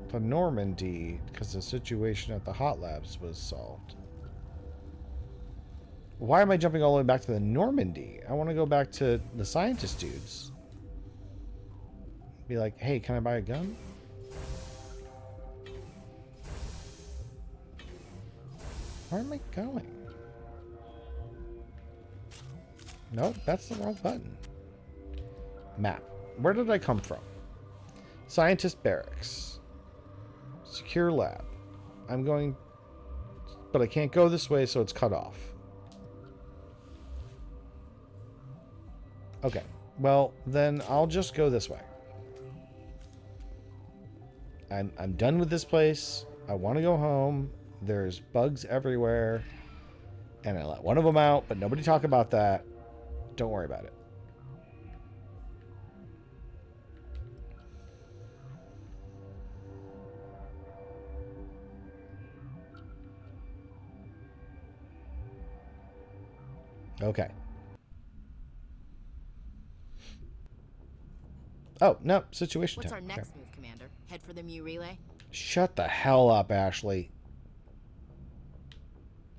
the Normandy because the situation at the hot labs was solved? Why am I jumping all the way back to the Normandy? I want to go back to the scientist dudes. Be like, hey, can I buy a gun? Where am I going? Nope, that's the wrong button. Map. Where did I come from? Scientist barracks. Secure lab. I'm going... But I can't go this way, so it's cut off. Okay. Well, then I'll just go this way. I'm done with this place. I want to go home. There's bugs everywhere. And I let one of them out, but nobody talk about that. Don't worry about it. Okay. Oh, no. Situation What's time. our next move, Commander? Head for the Mu relay? Shut the hell up, Ashley.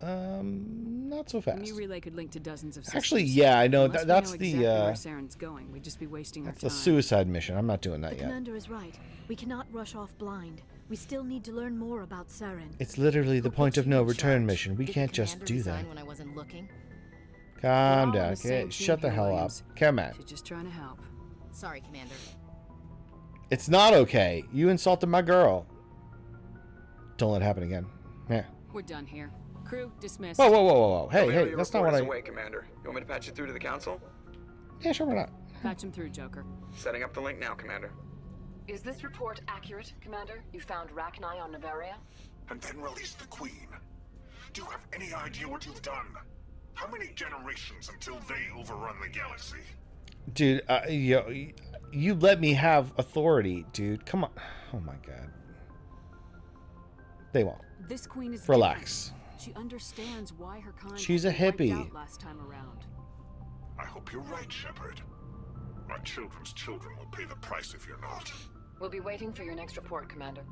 Not so fast. The Mu relay could link to dozens of systems. Actually, yeah, I know. Unless That's we know the, exactly where Saren's going. We'd just be wasting our That's time. the suicide mission. I'm not doing that The yet. commander is right. We cannot rush off blind. We still need to learn more about Saren. It's literally the point of no return mission. We Did can't the just commander do that. resign when I wasn't looking? Calm We're all on down. the same Okay, team shut the here, hell Williams. up. Come on. She's just trying to help. Sorry, Commander. It's not okay. You insulted my girl. Don't let it happen again. Yeah. We're done here. Crew dismissed. Whoa, whoa, whoa, whoa, whoa. Hey, Romeo, hey, your that's not report what is I... away, Commander. You want me to patch you through to the Council? Yeah, sure, why not? Patch him through, Joker. Setting up the link now, Commander. Is this report accurate, Commander? You found Rachni on Nevaria? And then release the Queen. Do you have any idea what you've done? How many generations until they overrun the galaxy? Dude, You let me have authority, dude. Come on. Oh my god. They won't. This queen is relax. different. She understands why her kind She's a was wiped hippie. out last time around. I hope you're right, Shepard. Our children's children will pay the price if you're not. We'll be waiting for your next report, Commander.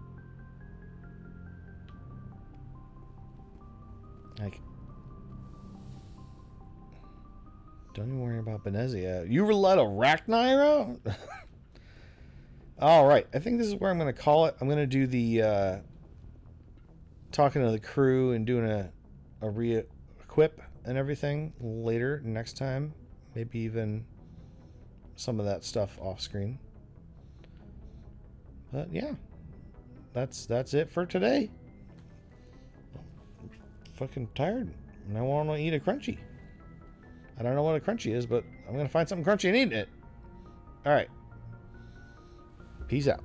Like, don't even worry about Benezia. You let a Rachni out? All right, I think this is where I'm going to call it. I'm going to do the talking to the crew and doing a re-equip and everything later next time. Maybe even some of that stuff off screen. But yeah, that's it for today. Fucking tired and I want to eat a crunchy. I don't know what a crunchy is, but I'm gonna find something crunchy and eat it. All right, peace out.